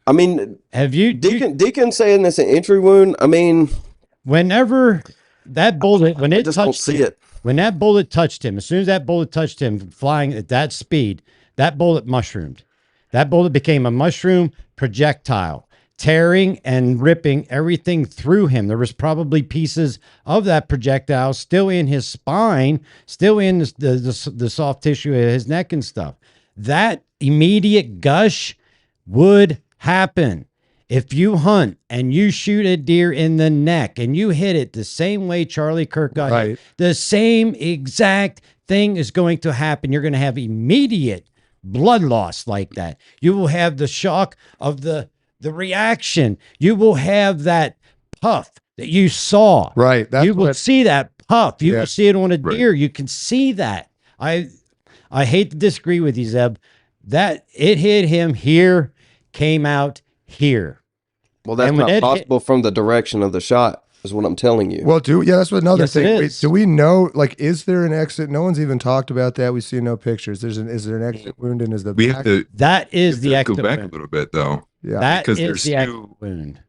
I mean, Deacon saying it's an entry wound? I mean, whenever that bullet, when it touched it, when that bullet touched him, as soon as that bullet touched him, flying at that speed, that bullet mushroomed. That bullet became a mushroom projectile, tearing and ripping everything through him. There was probably pieces of that projectile still in his spine, still in the soft tissue of his neck and stuff. That immediate gush would happen. If you hunt and you shoot a deer in the neck and you hit it the same way Charlie Kirk got hit, the same exact thing is going to happen. You're going to have immediate blood loss like that. You will have the shock of the reaction. You will have that puff that you saw. Right. You will see that puff. You will see it on a deer. You can see that. I hate to disagree with you, Zeb. That it hit him here, came out here. Well, that's not possible from the direction of the shot, is what I'm telling you. Well, that's another thing. Wait, do we know, like, is there an exit? No one's even talked about that. We see no pictures. Is there an exit wound, and is the back? That is the exit wound. Go back wound. a little bit, though. Yeah, that because is the exit wound.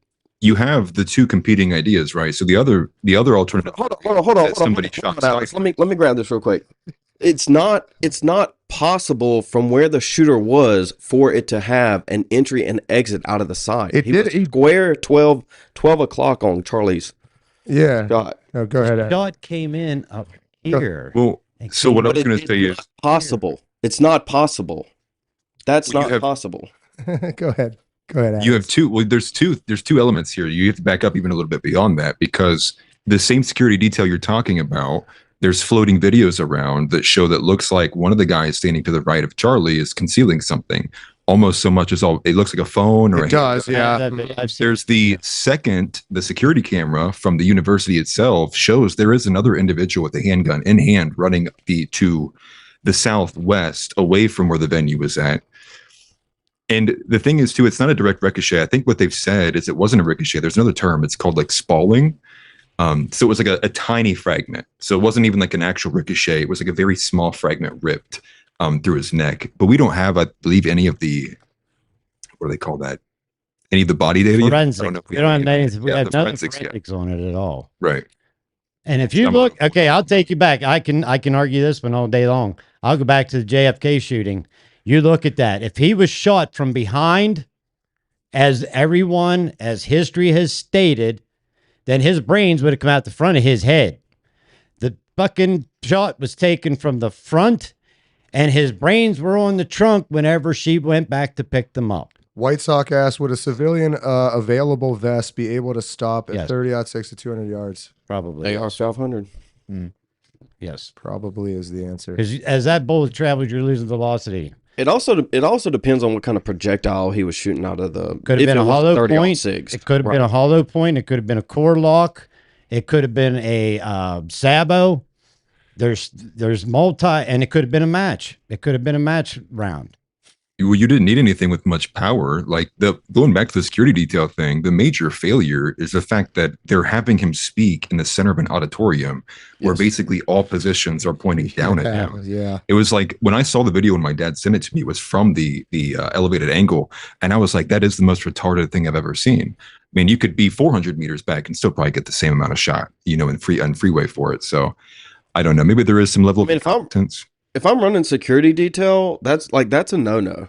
You have the two competing ideas, right? So the other alternative. Hold on. Somebody shot Alex. Let me grab this real quick. It's not possible from where the shooter was for it to have an entry and exit out of the side. It did. Square 12 o'clock on Charlie's shot. No, go ahead. Shot came in up here. Well, so what I was going to say is possible. It's not possible. That's not possible. Go ahead. Alex. You have two. Well, there's two elements here. You have to back up even a little bit beyond that, because the same security detail you're talking about, there's floating videos around that show that looks like one of the guys standing to the right of Charlie is concealing something, almost so much as it looks like a phone or it does. Yeah. There's the security camera from the university itself shows there is another individual with a handgun in hand running to the southwest away from where the venue was at. And the thing is, too, it's not a direct ricochet. I think what they've said is it wasn't a ricochet. There's another term. It's called like spalling. So it was like a tiny fragment. So it wasn't even like an actual ricochet. It was like a very small fragment ripped through his neck. But we don't have, I believe, any of the, what do they call that? Any of the body data? Forensics. We don't have forensics on it at all. Right. And if you look, okay, I'll take you back. I can argue this one all day long. I'll go back to the JFK shooting. You look at that. If he was shot from behind, as history has stated, then his brains would have come out the front of his head. The fucking shot was taken from the front, and his brains were on the trunk whenever she went back to pick them up. White Sock asked, would a civilian available vest be able to stop at 30-06 to 200 yards? Probably. AR-500. Yes. Probably is the answer. Because as that bullet travels, you're losing velocity. It also depends on what kind of projectile he was shooting out of the. Could have been a hollow point. It could have been a hollow point. It could have been a core lock. It could have been a sabot. There's multi, and it could have been a match. It could have been a match round. Well, you didn't need anything with much power. Like going back to the security detail thing, the major failure is the fact that they're having him speak in the center of an auditorium where basically all positions are pointing down at him. Yeah. It was like when I saw the video when my dad sent it to me, it was from the elevated angle. And I was like, that is the most retarded thing I've ever seen. I mean, you could be 400 meters back and still probably get the same amount of shot, in freeway for it. So I don't know. Maybe there is some level of incompetence. If I'm running security detail, that's a no-no.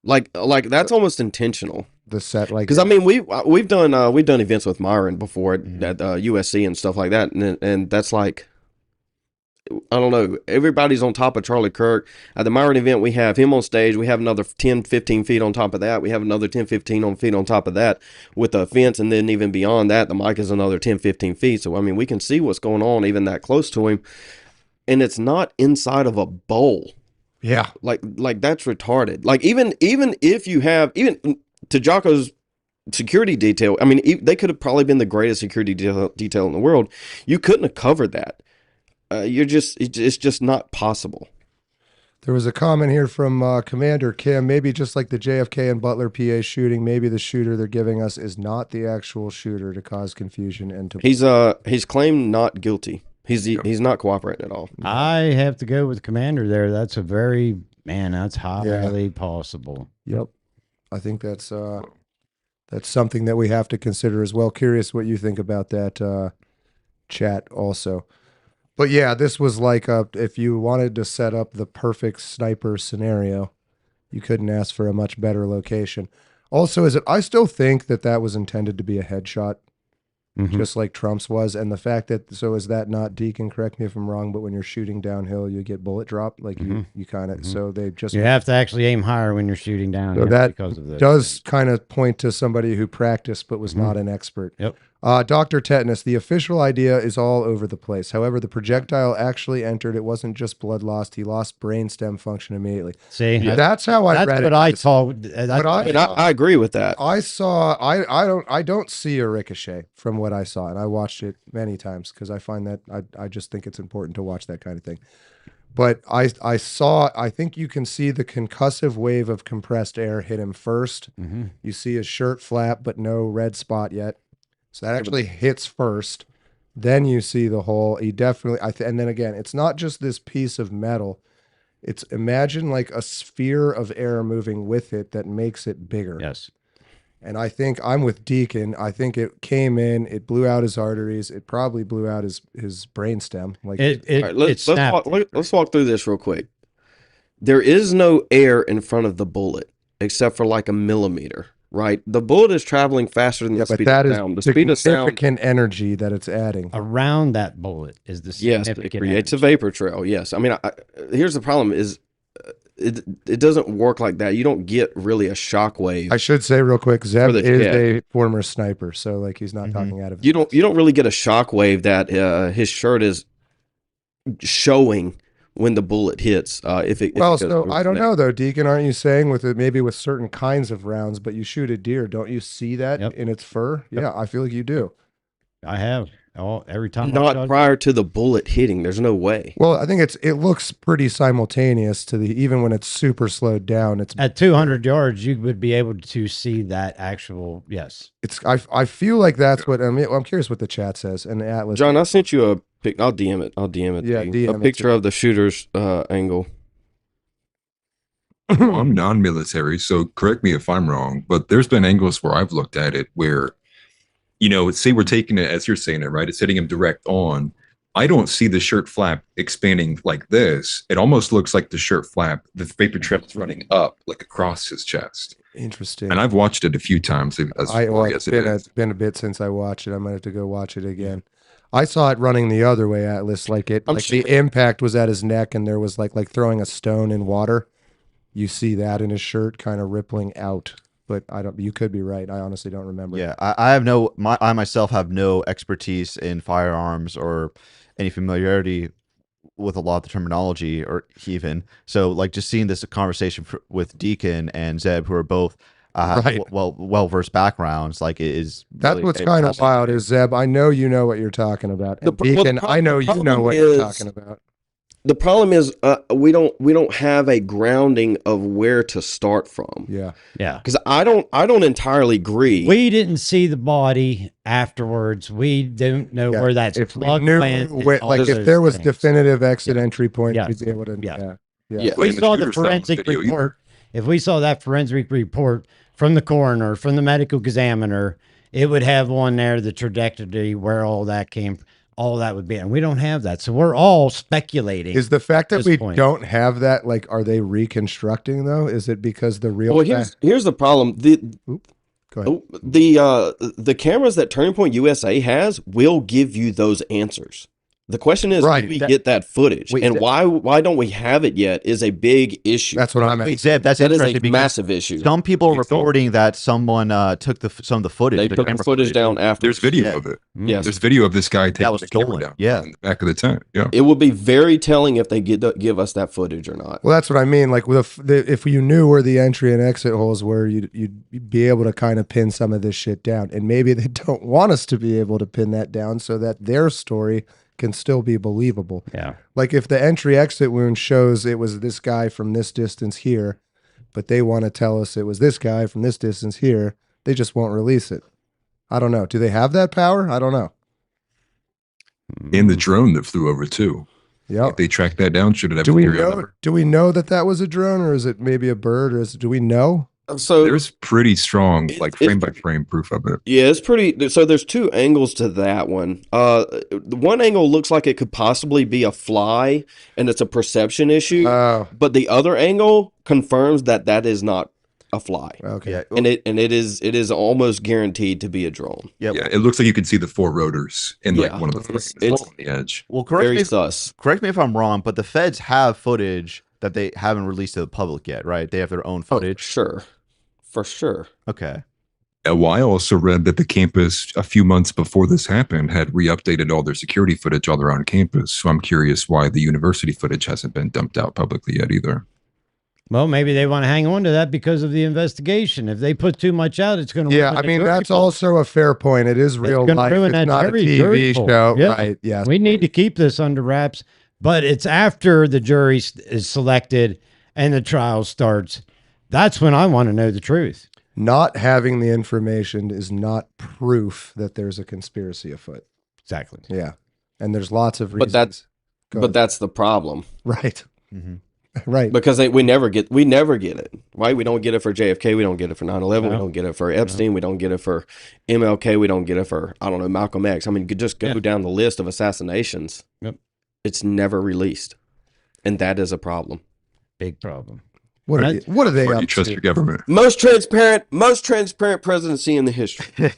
Like that's almost intentional. The set, like, because I mean we've done events with Myron before at USC and stuff like that, and that's like, I don't know, everybody's on top of Charlie Kirk. At the Myron event, we have him on stage. We have another 10, 15 feet on top of that. We have another 10, 15 feet on top of that with a fence, and then even beyond that, the mic is another 10, 15 feet. So I mean, we can see what's going on even that close to him. And it's not inside of a bowl. Yeah. Like that's retarded. Like even if you have, even to Jocko's security detail, I mean, they could have probably been the greatest security detail in the world. You couldn't have covered that. It's just not possible. There was a comment here from Commander Kim. Maybe just like the JFK and Butler PA shooting, maybe the shooter they're giving us is not the actual shooter to cause confusion and to. He's claimed not guilty. He's not cooperating at all. I have to go with Commander there. That's a that's highly possible. Yep, I think that's something that we have to consider as well. Curious what you think about that, chat also. But yeah, this was like if you wanted to set up the perfect sniper scenario, you couldn't ask for a much better location. Also, I still think that was intended to be a headshot, just like Trump's was. And the fact that, so is that not, Deacon, correct me if I'm wrong, but when you're shooting downhill, you get bullet drop, like you kind of, so they just. You have to actually aim higher when you're shooting downhill. So that because of this. Does kind of point to somebody who practiced but was not an expert. Yep. Dr. Tetanus, the official idea is all over the place. However, the projectile actually entered. It wasn't just blood lost. He lost brainstem function immediately. See, that's how I read it. That's what I told. I agree with that. I don't see a ricochet from what I saw, and I watched it many times because I find that I just think it's important to watch that kind of thing. But I think you can see the concussive wave of compressed air hit him first. You see his shirt flap, but no red spot yet. So that actually hits first. Then you see the hole. He definitely, and then again, it's not just this piece of metal. It's, imagine like a sphere of air moving with it that makes it bigger. Yes. And I think I'm with Deacon. I think it came in, it blew out his arteries. It probably blew out his brainstem. Like let's walk through this real quick. There is no air in front of the bullet except for like a millimeter. Right, the bullet is traveling faster than the speed of sound. The speed of sound, significant energy that it's adding around that bullet is the significant. Yes, it creates a vapor trail. Yes, I mean, here's the problem: is it doesn't work like that. You don't get really a shock wave. I should say real quick, Zeb is a former sniper, so like he's not talking out of. You don't really get a shock wave that his shirt is showing when the bullet hits. I don't know though, Deacon. Aren't you saying maybe with certain kinds of rounds, but you shoot a deer, don't you see that in its fur? Yep. Yeah, I feel like you do. I have every time. Not prior to the bullet hitting. There's no way. Well, I think it looks pretty simultaneous to even when it's super slowed down. It's at 200 yards, you would be able to see that actual. Yes, I feel like that's what I mean. I'm curious what the chat says and Atlas. John, I sent you a. I'll DM it. Yeah, DM a picture of the shooter's angle. Well, I'm non-military, so correct me if I'm wrong, but there's been angles where I've looked at it where, say we're taking it as you're saying it, right? It's hitting him direct on. I don't see the shirt flap expanding like this. It almost looks like the shirt flap, the vapor trail is running up, like across his chest. Interesting. And I've watched it a few times. It's been a bit since I watched it. I might have to go watch it again. I saw it running the other way, Atlas. The impact was at his neck, and there was like throwing a stone in water. You see that in his shirt, kind of rippling out. But I don't. You could be right. I honestly don't remember. Yeah, I myself have no expertise in firearms or any familiarity with a lot of the terminology, or even so. Like just seeing this conversation with Deacon and Zeb, who are both. Well-versed backgrounds, that's really what's kind of wild is, Zeb, I know you know what you're talking about, and Deacon, I know you know what you're talking about. The problem is we don't have a grounding of where to start from. Yeah. Because I don't entirely agree. We didn't see the body afterwards. We don't know where that's plugged. If there was definitive exit entry point, we'd be able to. If we saw the forensic report. If we saw that forensic report from the coroner, from the medical examiner, it would have on there the trajectory where all that came, all that would be. And we don't have that. So we're all speculating. Is the fact that we don't have that, are they reconstructing though? Is it because the real here's the problem. Go ahead. The cameras that Turning Point USA has will give you those answers. The question is, do we get that footage? And why don't we have it yet is a big issue. That's what I'm at. Zeb, that is a massive issue. Some people are reporting that someone took some of the footage. They took the footage down after. There's video of it. Yes. There's video of this guy taking the camera down in the back of the tent. Yeah. It would be very telling if they give us that footage or not. Well, that's what I mean. Like if you knew where the entry and exit holes were, you'd be able to kind of pin some of this shit down. And maybe they don't want us to be able to pin that down so that their story can still be believable. Yeah. Like if the entry exit wound shows it was this guy from this distance here, but they want to tell us it was this guy from this distance here, they just won't release it. I don't know. Do they have that power? I don't know. And the drone that flew over too. Yeah. If they track that down, should it have do a we serial know? number? Do we know that that was a drone, or is it maybe a bird, or do we know? So There's pretty strong, like frame by frame proof of it. yeah, it's pretty. So there's two angles to that one. The one angle looks like it could possibly be a fly, and it's a perception issue. But the other angle confirms that that is not a fly. Okay. Yeah. And it is almost guaranteed to be a drone. Yep. Yeah, it looks like you can see the four rotors in like Yeah. one of the frames It's- on the edge. Well, Very sus. correct me if I'm wrong, but the feds have footage that they haven't released to the public yet, right? They have their own footage. Sure. For sure. Okay. Well, I also read that the campus a few months before this happened had re-updated all their security footage while they're on campus. So I'm curious why the university footage hasn't been dumped out publicly yet either. Well, maybe they want to hang on to that because of the investigation. If they put too much out, it's going to. Yeah, I mean, that's also a fair point. It is real gonna life. ruin It's that not a jury TV pool. show. Yeah. Right. Yes. We need to keep this under wraps, but it's after the jury is selected and the trial starts. That's when I want to know the truth. Not having the information is not proof that there's a conspiracy afoot. Exactly. Yeah. And there's lots of reasons. But that's Go but ahead. that's the problem. Right. Mm-hmm. Right. Because we never get it. Right? We don't get it for JFK, we don't get it for 9/11, we don't get it for Epstein, we don't get it for MLK, we don't get it for Malcolm X. I mean, you could just go down the list of assassinations. Yep. It's never released. And that is a problem. Big problem. What are they Or up you trust to? your government? Most transparent presidency in the history.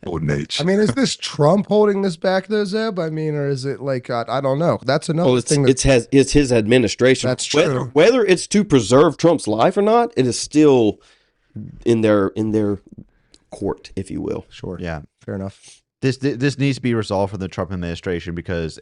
Golden age. I mean, is this Trump holding this back, though, Zeb? I mean, or is it like I don't know. That's another Well, thing. it's his administration. That's true. Whether it's to preserve Trump's life or not, it is still in their court, if you will. Sure. Yeah. Fair enough. This needs to be resolved for the Trump administration because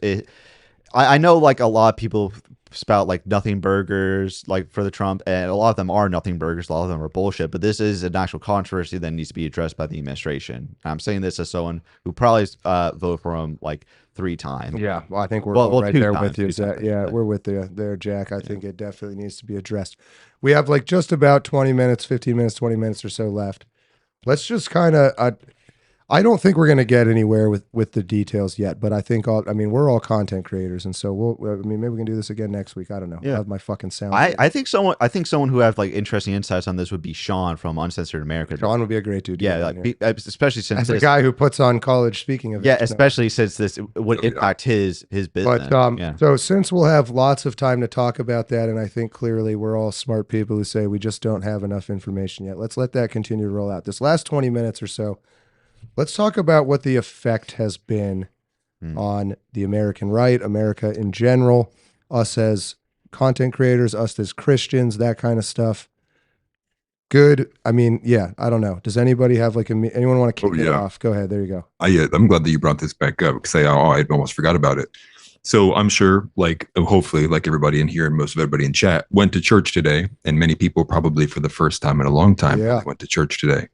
I know like a lot of people spout like nothing burgers like for the Trump, and a lot of them are nothing burgers, a lot of them are bullshit, but this is an actual controversy that needs to be addressed by the administration. I'm saying this as someone who probably voted for him like 3 times. Yeah, well, I think we're Well, right 2 there times, with you. 2 Zach. times, Yeah, but- we're with you there, Jack. I think it definitely needs to be addressed. We have like just about 20 minutes, 15 minutes, 20 minutes or so left. Let's just kind of I don't think we're going to get anywhere with the details yet, but I think we're all content creators, and so maybe we can do this again next week. I don't know. Yeah. I have my fucking sound. I think someone who has like interesting insights on this would be Sean from Uncensored America. Sean would be a great dude. to Yeah, get on like, here. especially since as a this, guy who puts on college speaking events. yeah, No. especially since this would impact his business. But yeah. so since we'll have lots of time to talk about that, and I think clearly we're all smart people who say we just don't have enough information yet. Let's let that continue to roll out. This last 20 minutes or so, let's talk about what the effect has been on the American right, America in general, us as content creators, us as Christians, that kind of stuff. Good. I mean, yeah, I don't know. Does anybody have like anyone want to kick it off? Go ahead. There you go. I'm glad that you brought this back up because I almost forgot about it. So I'm sure, like, hopefully, like everybody in here and most of everybody in chat went to church today, and many people probably for the first time in a long time went to church today.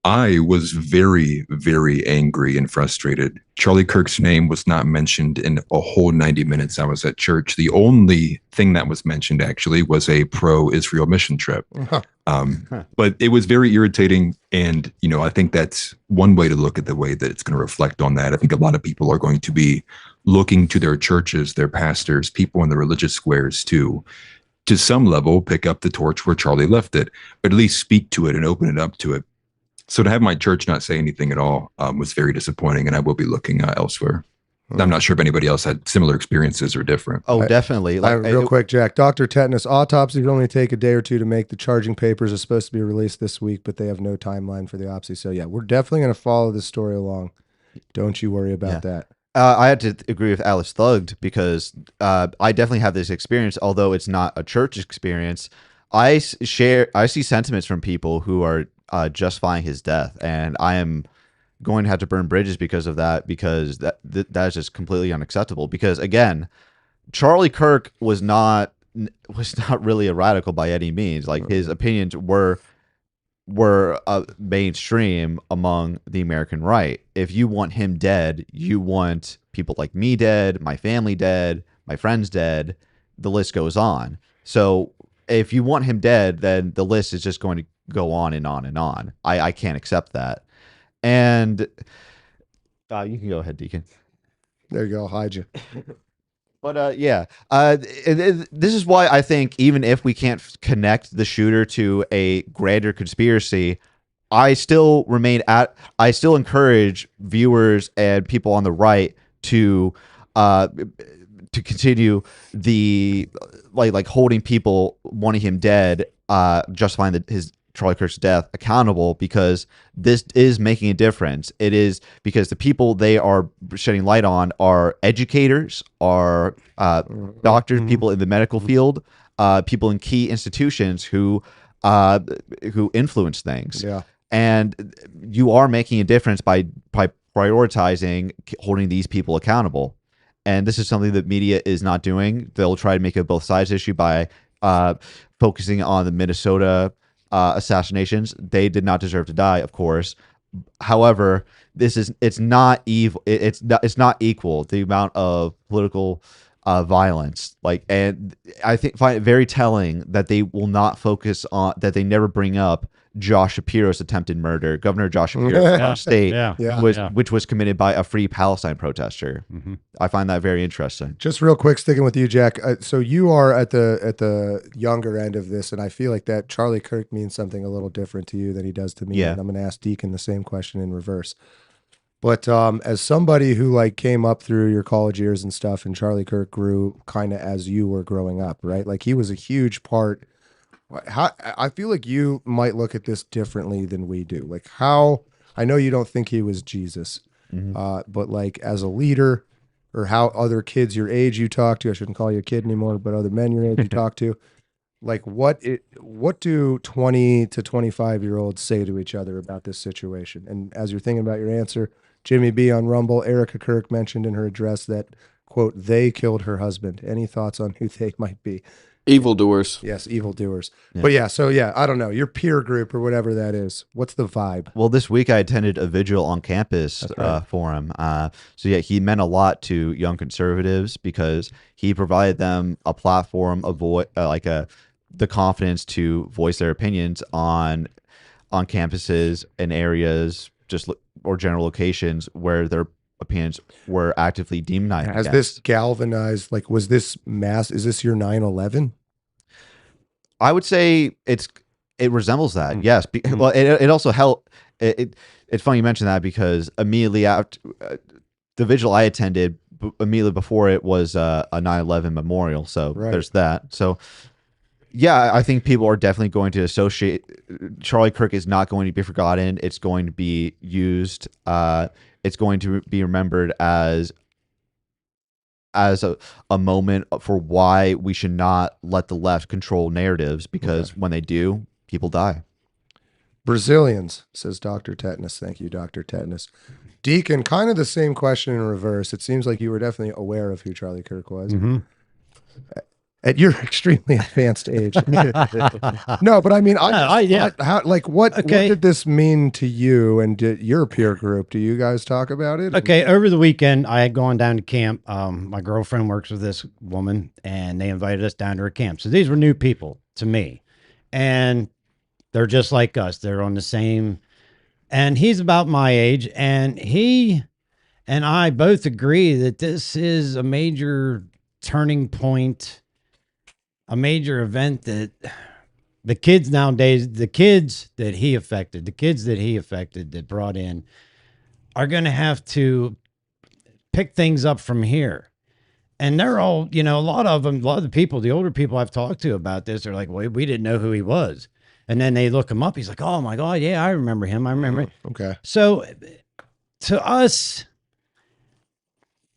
I was very, very angry and frustrated. Charlie Kirk's name was not mentioned in a whole 90 minutes I was at church. The only thing that was mentioned actually was a pro-Israel mission trip. But it was very irritating. And, I think that's one way to look at the way that it's going to reflect on that. I think a lot of people are going to be looking to their churches, their pastors, people in the religious squares to some level, pick up the torch where Charlie left it, but at least speak to it and open it up to it. So to have my church not say anything at all was very disappointing, and I will be looking elsewhere. I'm not sure if anybody else had similar experiences or different. Oh, definitely. Real quick, Jack. Dr. Tetanus, autopsies only take a day or two to make. The charging papers are supposed to be released this week, but they have no timeline for the autopsy. So yeah, we're definitely going to follow this story along. Don't you worry about that. I had to agree with Alice Thugged because I definitely have this experience, although it's not a church experience. I see sentiments from people who are justifying his death, and I am going to have to burn bridges because of that, because that is just completely unacceptable. Because again, Charlie Kirk was not really a radical by any means. Like, his opinions were mainstream among the American right. If you want him dead, you want people like me dead, my family dead, my friends dead. The list goes on. So if you want him dead, then the list is just going to go on and on and on. I can't accept that. And you can go ahead, Deacon. There you go. I'll hide you. But this is why I think even if we can't connect the shooter to a grander conspiracy, I still encourage viewers and people on the right to continue the like holding people wanting him dead, justifying his Charlie Kirk's death accountable, because this is making a difference. It is because the people they are shedding light on are educators, are doctors, people in the medical field, people in key institutions who influence things. Yeah. And you are making a difference by prioritizing holding these people accountable. And this is something that media is not doing. They'll try to make a both sides issue by focusing on the Minnesota assassinations. They did not deserve to die, of course. However, it's not evil. It's not equal, the amount of political violence. And I find it very telling that they will not focus on, that they never bring up Josh Shapiro's attempted murder, Governor Josh Shapiro of our state, which was committed by a Free Palestine protester. I find that very interesting. Just real quick, sticking with you, Jack. So you are at the younger end of this, and I feel like that Charlie Kirk means something a little different to you than he does to me. Yeah. And I'm going to ask Deacon the same question in reverse. But as somebody who came up through your college years and stuff, and Charlie Kirk grew kind of as you were growing up, right? Like, he was a huge part. I feel like you might look at this differently than we do. Like, how, I know you don't think he was Jesus, but like as a leader, or how other kids your age you talk to, I shouldn't call you a kid anymore, but other men your age you talk to, like what do 20 to 25-year-olds say to each other about this situation? And as you're thinking about your answer, Jimmy B on Rumble, Erica Kirk mentioned in her address that, quote, they killed her husband. Any thoughts on who they might be? Evildoers. Yes, evildoers. Yeah. But I don't know. Your peer group or whatever that is. What's the vibe? Well, this week I attended a vigil on campus for him. So yeah, he meant a lot to young conservatives because he provided them a platform, the confidence to voice their opinions on campuses and areas, or general locations where their opinions were actively demonized. Has this galvanized, was this mass, is this your 9/11? I would say it resembles that. Yes. Well, it also helped. It's funny you mention that because immediately after the vigil I attended, immediately before it was a 9/11 memorial. So there's that. So yeah, I think people are definitely going to associate. Charlie Kirk is not going to be forgotten. It's going to be used. It's going to be remembered as a moment for why we should not let the left control narratives, because when they do, people die. Brazilians, says Dr. Tetanus. Thank you, Dr. Tetanus. Deacon, kind of the same question in reverse. It seems like you were definitely aware of who Charlie Kirk was. At your extremely advanced age. No, but I mean, what did this mean to you and your peer group? Do you guys talk about it? Okay, over the weekend, I had gone down to camp. My girlfriend works with this woman, and they invited us down to her camp. So these were new people to me, and they're just like us. They're on the same, and he's about my age, and he and I both agree that this is a major turning point, a major event that the kids nowadays, the kids that he affected that brought in, are going to have to pick things up from here. And they're all, a lot of the people, the older people I've talked to about this, are like, well, we didn't know who he was. And then they look him up. He's like, oh my God, yeah, I remember him. I remember it. Okay. So to us,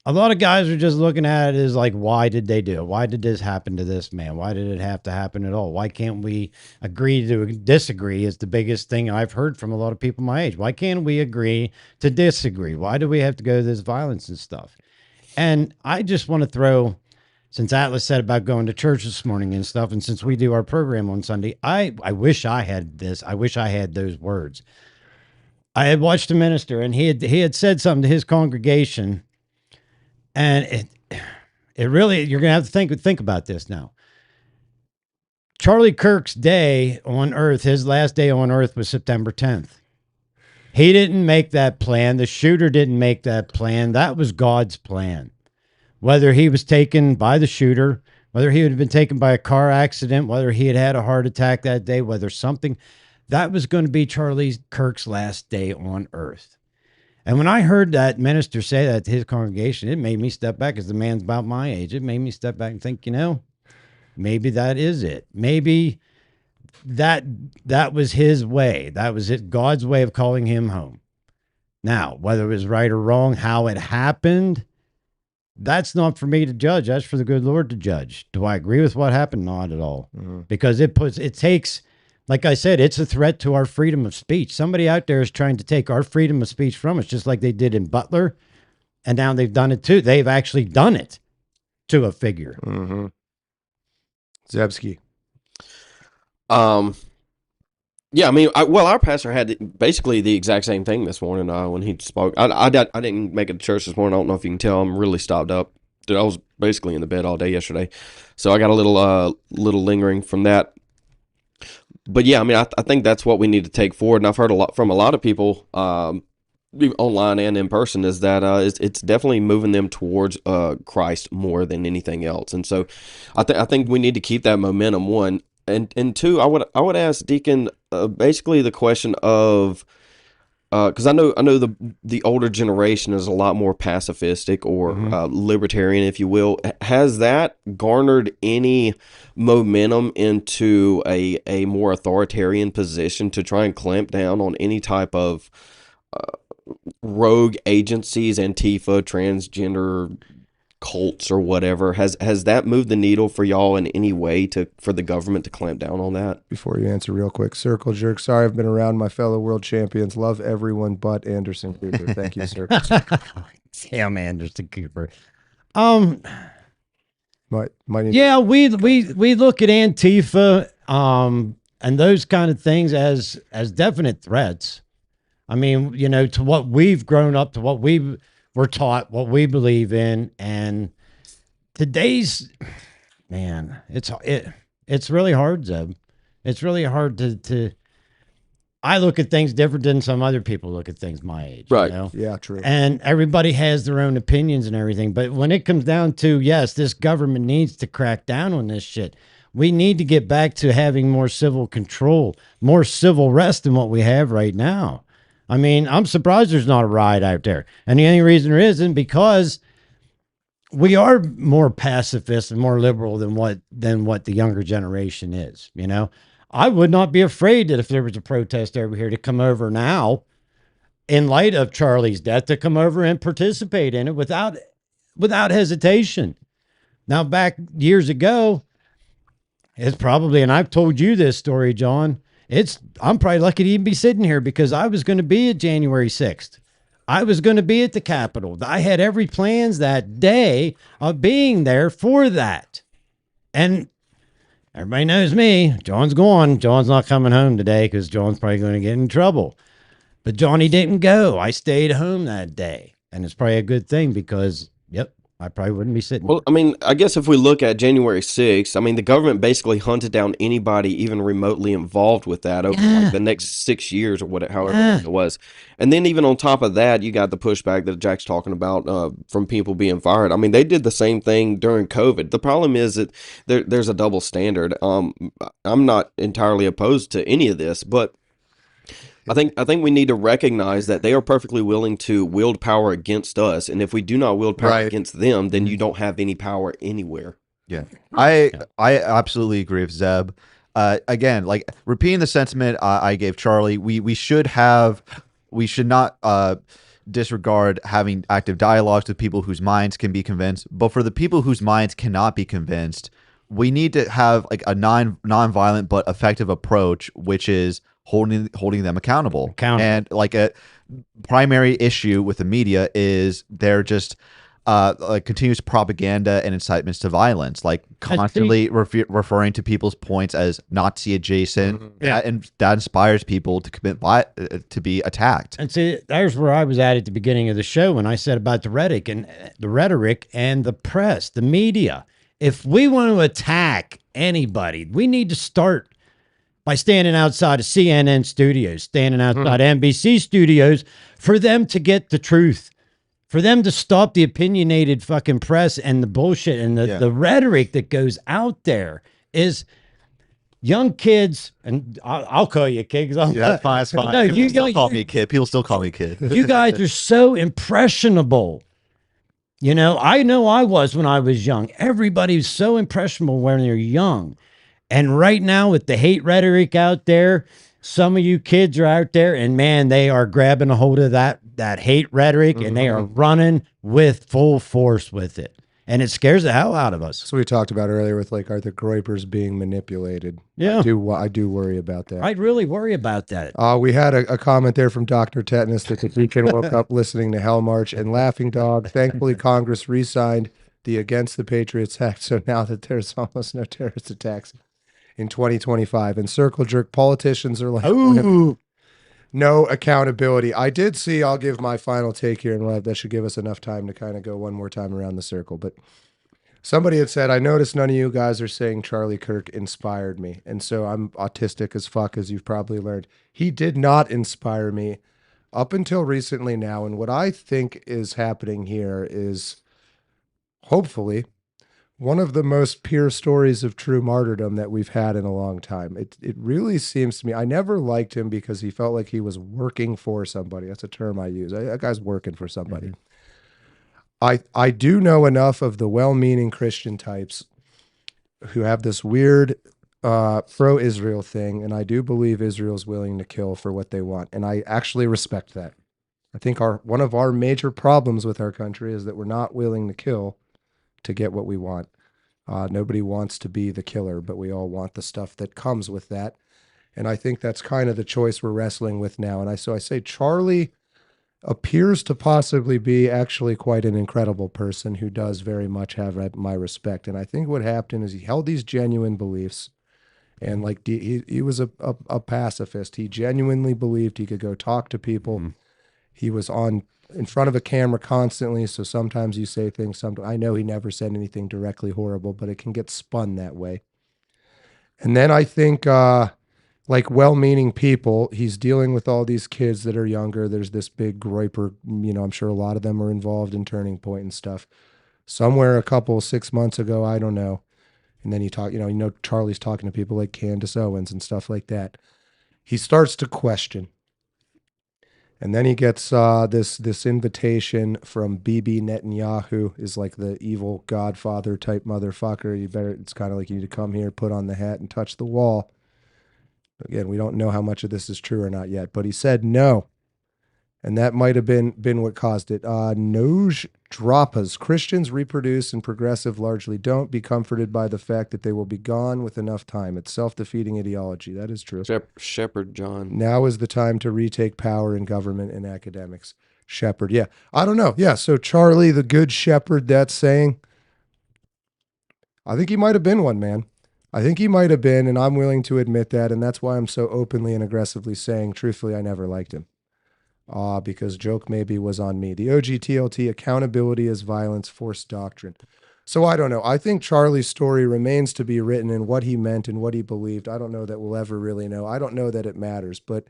a lot of guys are just looking at it as like, why did they do it? Why did this happen to this man? Why did it have to happen at all? Why can't we agree to disagree is the biggest thing I've heard from a lot of people my age. Why can't we agree to disagree? Why do we have to go to this violence and stuff? And I just want to throw, since Atlas said about going to church this morning and stuff, and since we do our program on Sunday, I wish I had this. I wish I had those words. I had watched a minister, and he had said something to his congregation. And it really, you're going to have to think about this now. Charlie Kirk's day on Earth, his last day on Earth was September 10th. He didn't make that plan. The shooter didn't make that plan. That was God's plan. Whether he was taken by the shooter, whether he would have been taken by a car accident, whether he had had a heart attack that day, whether something, that was going to be Charlie Kirk's last day on Earth. And when I heard that minister say that to his congregation, it made me step back, because the man's about my age. It made me step back and think, maybe that is it. Maybe that was his way. That was it, God's way of calling him home. Now, whether it was right or wrong, how it happened, that's not for me to judge. That's for the good Lord to judge. Do I agree with what happened? Not at all. Because it takes, like I said, it's a threat to our freedom of speech. Somebody out there is trying to take our freedom of speech from us, just like they did in Butler. And now they've done it too. They've actually done it to a figure. Zebski. Yeah, I mean, our pastor had basically the exact same thing this morning when he spoke. I didn't make it to church this morning. I don't know if you can tell. I'm really stopped up. Dude, I was basically in the bed all day yesterday, so I got a little lingering from that. But yeah, I mean, I think that's what we need to take forward, and I've heard a lot from a lot of people, online and in person, is that it's definitely moving them towards Christ more than anything else. And so, I think we need to keep that momentum. One, and two, I would ask Deacon basically the question of, because I know the older generation is a lot more pacifistic or libertarian, if you will. Has that garnered any momentum into a more authoritarian position to try and clamp down on any type of rogue agencies, Antifa, transgender cults, or whatever? Has that moved the needle for y'all in any way for the government to clamp down on that? Before you answer, real quick, Circle Jerk. Sorry, I've been around my fellow world champions. Love everyone but Anderson Cooper. Thank you, sir. Damn, Anderson Cooper. Yeah, we look at Antifa and those kind of things as definite threats. I mean, to what we've grown up, to what we were taught, what we believe in, and today's, man, it's really hard, Zeb. It's really hard to I look at things different than some other people look at things my age. Right. Yeah, true. And everybody has their own opinions and everything. But when it comes down to, yes, this government needs to crack down on this shit. We need to get back to having more civil control, more civil rest than what we have right now. I mean, I'm surprised there's not a riot out there. And the only reason there isn't because we are more pacifist and more liberal than what the younger generation is. I would not be afraid that if there was a protest over here to come over now, in light of Charlie's death, to come over and participate in it without hesitation. Now, back years ago, it's probably, and I've told you this story, John, I'm probably lucky to even be sitting here because I was going to be at January 6th. I was going to be at the Capitol. I had every plans that day of being there for that. And everybody knows me. John's gone. John's not coming home today because John's probably going to get in trouble. But Johnny didn't go. I stayed home that day. And it's probably a good thing because, I probably wouldn't be sitting. Well, I mean, I guess if we look at January 6th, I mean, the government basically hunted down anybody even remotely involved with that over like the next 6 years or whatever, however it was. And then even on top of that, you got the pushback that Jack's talking about from people being fired. I mean, they did the same thing during COVID. The problem is that there's a double standard. I'm not entirely opposed to any of this, but I think we need to recognize that they are perfectly willing to wield power against us, and if we do not wield power against them, then you don't have any power anywhere. Yeah, I absolutely agree with Zeb. Again, like repeating the sentiment I gave Charlie, we should not disregard having active dialogues with people whose minds can be convinced, but for the people whose minds cannot be convinced, we need to have like a non-violent but effective approach, which is holding them accountable. And like a primary issue with the media is they're just like continuous propaganda and incitements to violence, like constantly referring to people's points as Nazi adjacent, and that inspires people to commit to be attacked. And see, there's where I was at the beginning of the show when I said about the rhetoric and the press, the media. If we want to attack anybody, we need to start by standing outside of CNN studios, standing outside NBC studios, for them to get the truth, for them to stop the opinionated fucking press and the bullshit and the rhetoric that goes out there. Is young kids, and I'll call you a kid. That's fine. That's fine. No, People still call me a kid. People still call me a kid. You guys are so impressionable. You know I was when I was young. Everybody's so impressionable when they're young. And right now with the hate rhetoric out there, some of you kids are out there and man, they are grabbing a hold of that hate rhetoric and they are running with full force with it. And it scares the hell out of us. So we talked about earlier with like, are the groypers being manipulated? Yeah. I do worry about that. I'd really worry about that. We had a comment there from Dr. Tetanus that the Deacon woke up listening to Hell March and Laughing Dog. Thankfully, Congress re-signed the Against the Patriots Act. So now that there's almost no terrorist attacks in 2025, and circle jerk politicians are like, ooh, no accountability. I did see, I'll give my final take here, and that should give us enough time to kind of go one more time around the circle. But somebody had said, I noticed none of you guys are saying Charlie Kirk inspired me. And so I'm autistic as fuck, as you've probably learned. He did not inspire me up until recently now. And what I think is happening here is hopefully one of the most pure stories of true martyrdom that we've had in a long time. It really seems to me, I never liked him because he felt like he was working for somebody. That's a term I use. That guy's working for somebody. I do know enough of the well-meaning Christian types who have this weird pro-Israel thing, and I do believe Israel's willing to kill for what they want, and I actually respect that. I think one of our major problems with our country is that we're not willing to kill to get what we want. Nobody wants to be the killer, but we all want the stuff that comes with that. And I think that's kind of the choice we're wrestling with now. And so I say Charlie appears to possibly be actually quite an incredible person who does very much have my respect. And I think what happened is he held these genuine beliefs, and like he was a pacifist. He genuinely believed he could go talk to people. He was in front of a camera constantly, so sometimes you say things. I know he never said anything directly horrible, but it can get spun that way. And then I think, like well-meaning people, he's dealing with all these kids that are younger. There's this big groyper, I'm sure a lot of them are involved in Turning Point and stuff. Somewhere 6 months ago, I don't know. And then Charlie's talking to people like Candace Owens and stuff like that. He starts to question. And then he gets this invitation from Bibi Netanyahu, is like the evil godfather type motherfucker. It's kind of like you need to come here, put on the hat, and touch the wall. Again, we don't know how much of this is true or not yet, but he said no. And that might have been what caused it. Noj Drapas. Christians reproduce and progressive largely don't. Be comforted by the fact that they will be gone with enough time. It's self-defeating ideology. That is true. Shepherd John. Now is the time to retake power in government and academics. Shepherd. Yeah. I don't know. Yeah. So Charlie, the good shepherd, that's saying, I think he might have been one, man. I think he might have been, and I'm willing to admit that. And that's why I'm so openly and aggressively saying, truthfully, I never liked him. Because joke maybe was on me. The OGTLT, accountability as violence, forced doctrine. So I don't know. I think Charlie's story remains to be written, and what he meant and what he believed. I don't know that we'll ever really know. I don't know that it matters, but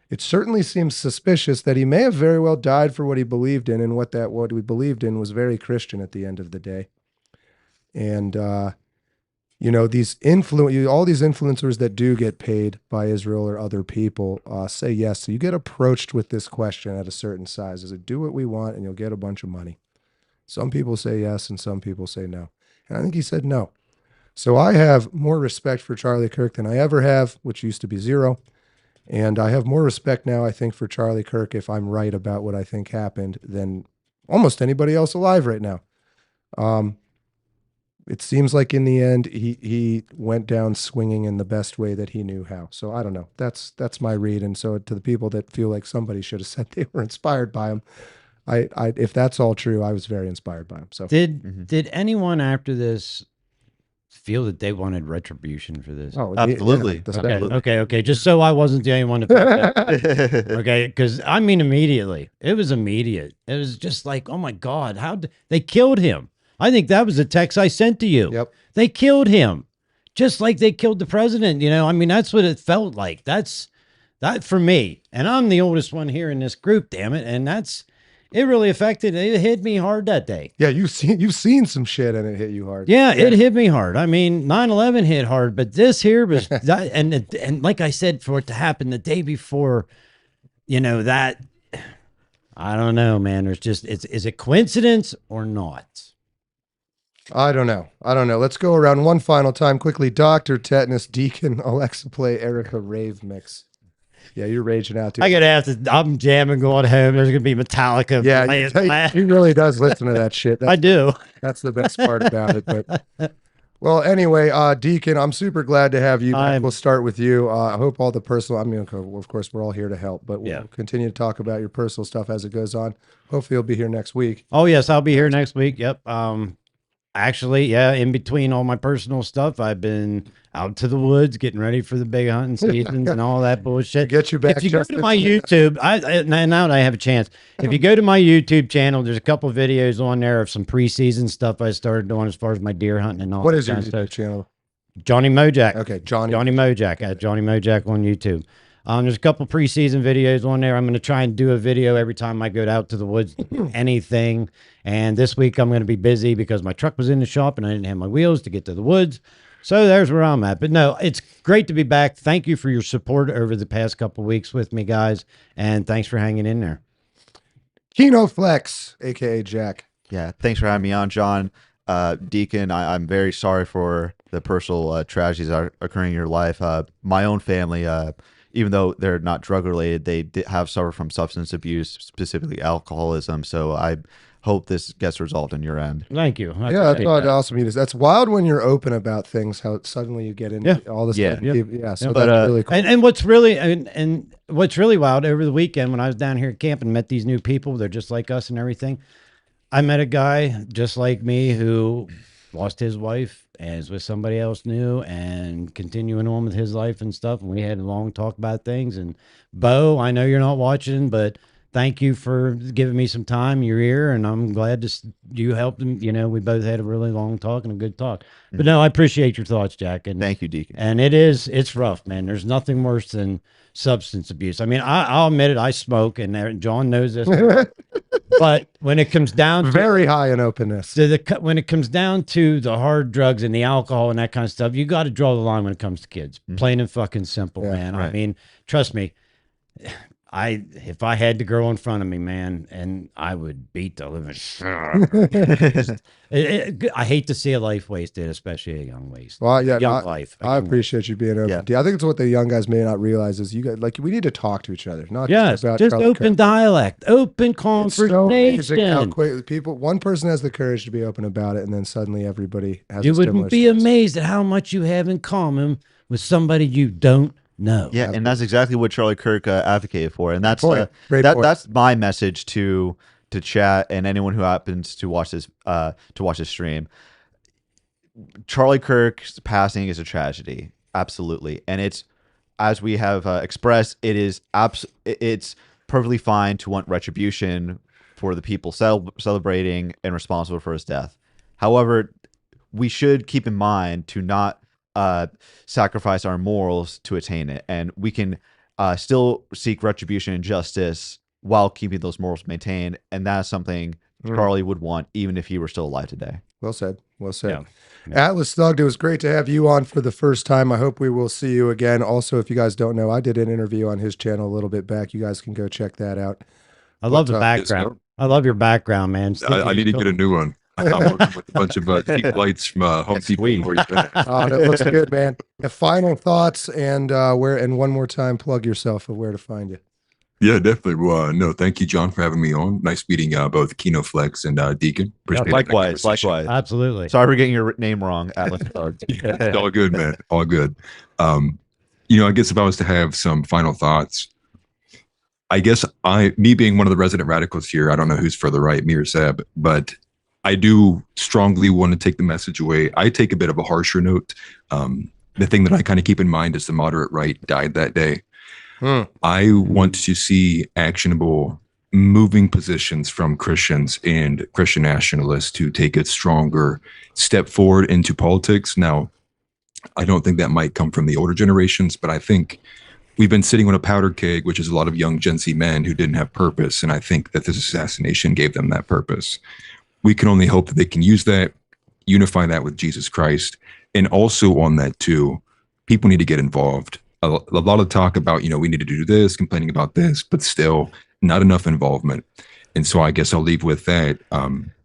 it certainly seems suspicious that he may have very well died for what he believed in, and what he believed in was very Christian at the end of the day. And all these influencers that do get paid by Israel or other people say yes. So you get approached with this question at a certain size. Is it do what we want and you'll get a bunch of money? Some people say yes and some people say no. And I think he said no. So I have more respect for Charlie Kirk than I ever have, which used to be zero. And I have more respect now, I think, for Charlie Kirk, if I'm right about what I think happened, than almost anybody else alive right now. It seems like in the end, he went down swinging in the best way that he knew how. So I don't know. That's my read. And so to the people that feel like somebody should have said they were inspired by him, if that's all true, I was very inspired by him. So did anyone after this feel that they wanted retribution for this? Oh, absolutely. Okay. Just so I wasn't the only one to feel that. Okay, because I mean, immediately, it was immediate. It was just like, oh my God, they killed him? I think that was the text I sent to you. Yep. They killed him, just like they killed the president. You know, I mean, that's what it felt like. That for me, and I'm the oldest one here in this group. Damn it, and it really affected. It hit me hard that day. Yeah, you've seen some shit, and it hit you hard. Yeah, it hit me hard. I mean, 9/11 hit hard, but this here was that, and like I said, for it to happen the day before, you know, that I don't know, man. There's just is it coincidence or not? I don't know. Let's go around one final time quickly. Dr. Tetanus, Deacon, Alexa, play Erica Rave mix. Yeah, you're raging out, dude. I'm jamming going home. There's going to be Metallica. Yeah, he really does listen to that shit. I do. That's the best part about it. But well, anyway, Deacon, I'm super glad to have you. We'll start with you. I hope all the personal, I mean, of course, we're all here to help, but we'll continue to talk about your personal stuff as it goes on. Hopefully you'll be here next week. Oh, yes, I'll be here next week. Yep. Actually, yeah, in between all my personal stuff, I've been out to the woods getting ready for the big hunting seasons and all that bullshit. Get you back. If you go to my YouTube, now that I have a chance, if you go to my YouTube channel, there's a couple of videos on there of some preseason stuff I started doing as far as my deer hunting and all. What is your YouTube channel? Johnny Mojack. Okay, Johnny Mojack at Johnny Mojack on YouTube. There's a couple preseason videos on there. I'm going to try and do a video every time I go out to the woods, anything. And this week I'm going to be busy because my truck was in the shop and I didn't have my wheels to get to the woods. So there's where I'm at. But no, it's great to be back. Thank you for your support over the past couple of weeks with me, guys. And thanks for hanging in there. KinoFlex, a.k.a. Jack. Yeah, thanks for having me on, John. Deacon, I'm very sorry for the personal tragedies that are occurring in your life. My own family, even though they're not drug related, they have suffered from substance abuse, specifically alcoholism. So I hope this gets resolved on your end. Thank you. Yeah, that's awesome. That's wild when you're open about things, how suddenly you get into all this stuff. Yeah, so that's really cool. And what's really and what's really wild, over the weekend when I was down here at camp and met these new people, they're just like us and everything. I met a guy just like me who lost his wife and is with somebody else new and continuing on with his life and stuff. And we had a long talk about things. And Bo, I know you're not watching, but thank you for giving me some time, your ear. And I'm glad you helped him. You know, we both had a really long talk and a good talk. But no, I appreciate your thoughts, Jack. And thank you, Deacon. And it's rough, man. There's nothing worse than substance abuse. I mean, I'll admit it. I smoke, and John knows this. But when it comes down to very high in openness, when it comes down to the hard drugs and the alcohol and that kind of stuff, you got to draw the line when it comes to kids. Plain and fucking simple, man. Right. I mean, trust me. If I had the girl in front of me, man, and I would beat the living. I hate to see a life wasted, especially a young waste. Well, yeah, young life. I appreciate you being open. Yeah. I think it's what the young guys may not realize is you guys, like, we need to talk to each other, not just about just open dialect, open conversation. It's so how quick one person has the courage to be open about it, and then suddenly everybody has. You wouldn't be amazed at how much you have in common with somebody you don't. No. Yeah, and that's exactly what Charlie Kirk advocated for, and that's that's my message to chat and anyone who happens to watch this stream. Charlie Kirk's passing is a tragedy, absolutely, and it's, as we have expressed, it's perfectly fine to want retribution for the people celebrating and responsible for his death. However, we should keep in mind to not sacrifice our morals to attain it, and we can still seek retribution and justice while keeping those morals maintained, and that's something Charlie would want even if he were still alive today. Well said. Yeah. Atlas Thugged, it was great to have you on for the first time. I hope we will see you again. Also, if you guys don't know, I did an interview on his channel a little bit back. You guys can go check that out. I love the background. I love your background, man. I need to get a new one. I'm working with a bunch of cheap lights from Home Depot. That looks good, man. Final thoughts and one more time, plug yourself of where to find you. Yeah, definitely. Well, no, thank you, John, for having me on. Nice meeting both KinoFlex and Deacon. Likewise. Absolutely. Sorry for getting your name wrong, Atlas. It's all good, man. All good. I guess if I was to have some final thoughts, I guess me being one of the resident radicals here, I don't know who's further right, me or Zeb, but I do strongly want to take the message away. I take a bit of a harsher note. The thing that I kind of keep in mind is the moderate right died that day. I want to see actionable moving positions from Christians and Christian nationalists to take a stronger step forward into politics. Now, I don't think that might come from the older generations, but I think we've been sitting on a powder keg, which is a lot of young Gen Z men who didn't have purpose. And I think that this assassination gave them that purpose. We can only hope that they can use that, unify that with Jesus Christ. And also on that too, people need to get involved. A lot of talk about, we need to do this, complaining about this, but still not enough involvement. And so I guess I'll leave with that.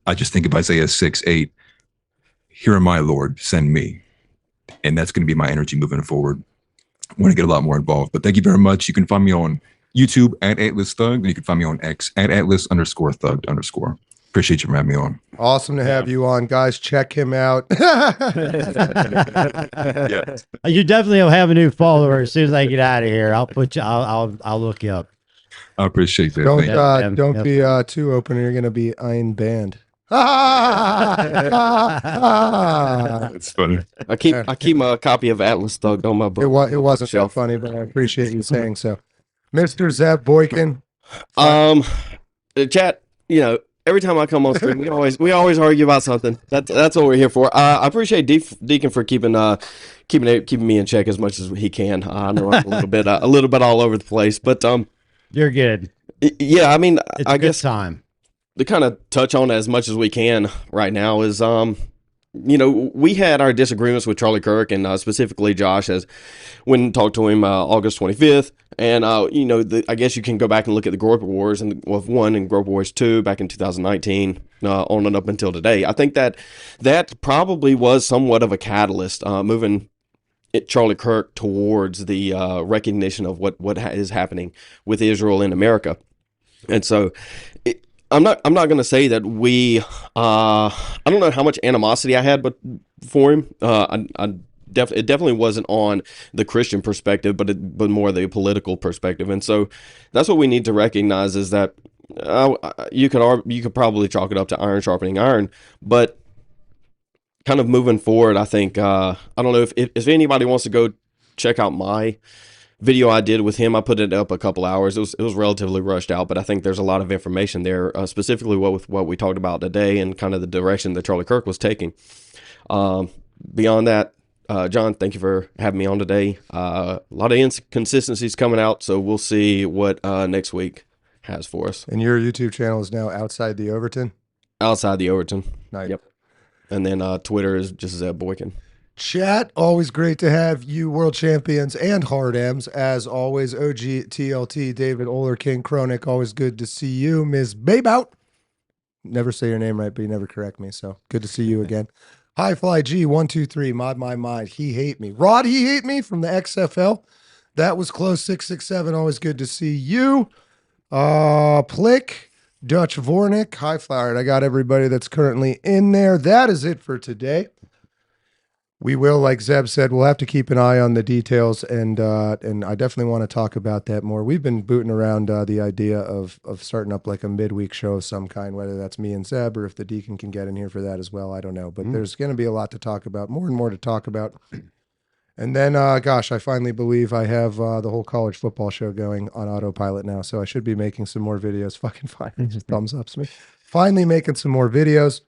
I just think of Isaiah 6:8, here am I, Lord, send me. And that's going to be my energy moving forward. I want to get a lot more involved, but thank you very much. You can find me on YouTube at Atlas Thug, and you can find me on X at Atlas_Thug_. Appreciate you for having me on. Awesome to have you on, guys. Check him out. Yeah. You definitely will have a new follower as soon as I get out of here. I'll put you. I'll look you up. I appreciate that. Don't be too open, or you're going to be banned. It's funny. I keep a copy of Atlas Thug on my book. It wasn't so funny, but I appreciate you saying so. Mr. Zeb Boykin. Chat, every time I come on stream, we always argue about something. That's what we're here for. I appreciate Deacon for keeping me in check as much as he can. I know I'm a little bit all over the place, but you're good. Yeah, I mean, it's I guess time to kind of touch on as much as we can right now is we had our disagreements with Charlie Kirk and specifically Josh when talked to him August 25th. And, I guess you can go back and look at the Groper Wars and with 1 and Groper Wars 2 back in 2019 on and up until today. I think that probably was somewhat of a catalyst moving Charlie Kirk towards the recognition of what is happening with Israel in America. And so I'm not going to say that I don't know how much animosity I had for him. It definitely wasn't on the Christian perspective, but more the political perspective. And so that's what we need to recognize is that you could probably chalk it up to iron sharpening iron, but kind of moving forward, I think I don't know if anybody wants to go check out my video I did with him. I put it up a couple hours. It was relatively rushed out, but I think there's a lot of information there, specifically with what we talked about today and kind of the direction that Charlie Kirk was taking. Beyond that, John, thank you for having me on today. A lot of inconsistencies coming out, so we'll see what next week has for us. And your YouTube channel is now Outside the Overton? Outside the Overton. Nice. Yep. And then Twitter is just Zeb Boykin. Chat, always great to have you, world champions and hard M's. As always, OG TLT, David Oler, King Chronic, always good to see you. Ms. Babout. Never say your name right, but you never correct me, so good to see you again. High Fly G123, Mod My Mind, He Hate Me. Rod, He Hate Me from the XFL. That was close, 667, always good to see you. Plick, Dutch Vornick, High Flowered. I got everybody that's currently in there. That is it for today. We will, like Zeb said, we'll have to keep an eye on the details, and I definitely want to talk about that more. We've been booting around the idea of starting up like a midweek show of some kind, whether that's me and Zeb or if the Deacon can get in here for that as well. I don't know, but there's going to be a lot to talk about, more and more to talk about. And then, gosh, I finally believe I have the whole college football show going on autopilot now, so I should be making some more videos. Fucking fine, just thumbs up to me. Finally making some more videos.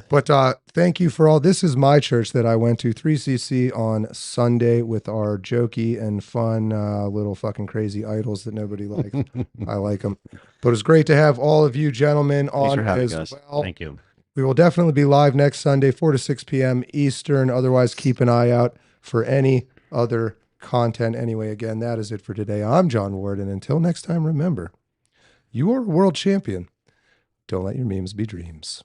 But thank you for all. This is my church that I went to, 3CC on Sunday with our jokey and fun little fucking crazy idols that nobody likes. I like them. But it's great to have all of you gentlemen on as well. Thank you. We will definitely be live next Sunday, 4 to 6 p.m. Eastern. Otherwise, keep an eye out for any other content. Anyway, again, that is it for today. I'm John Ward, and until next time, remember, you are a world champion. Don't let your memes be dreams.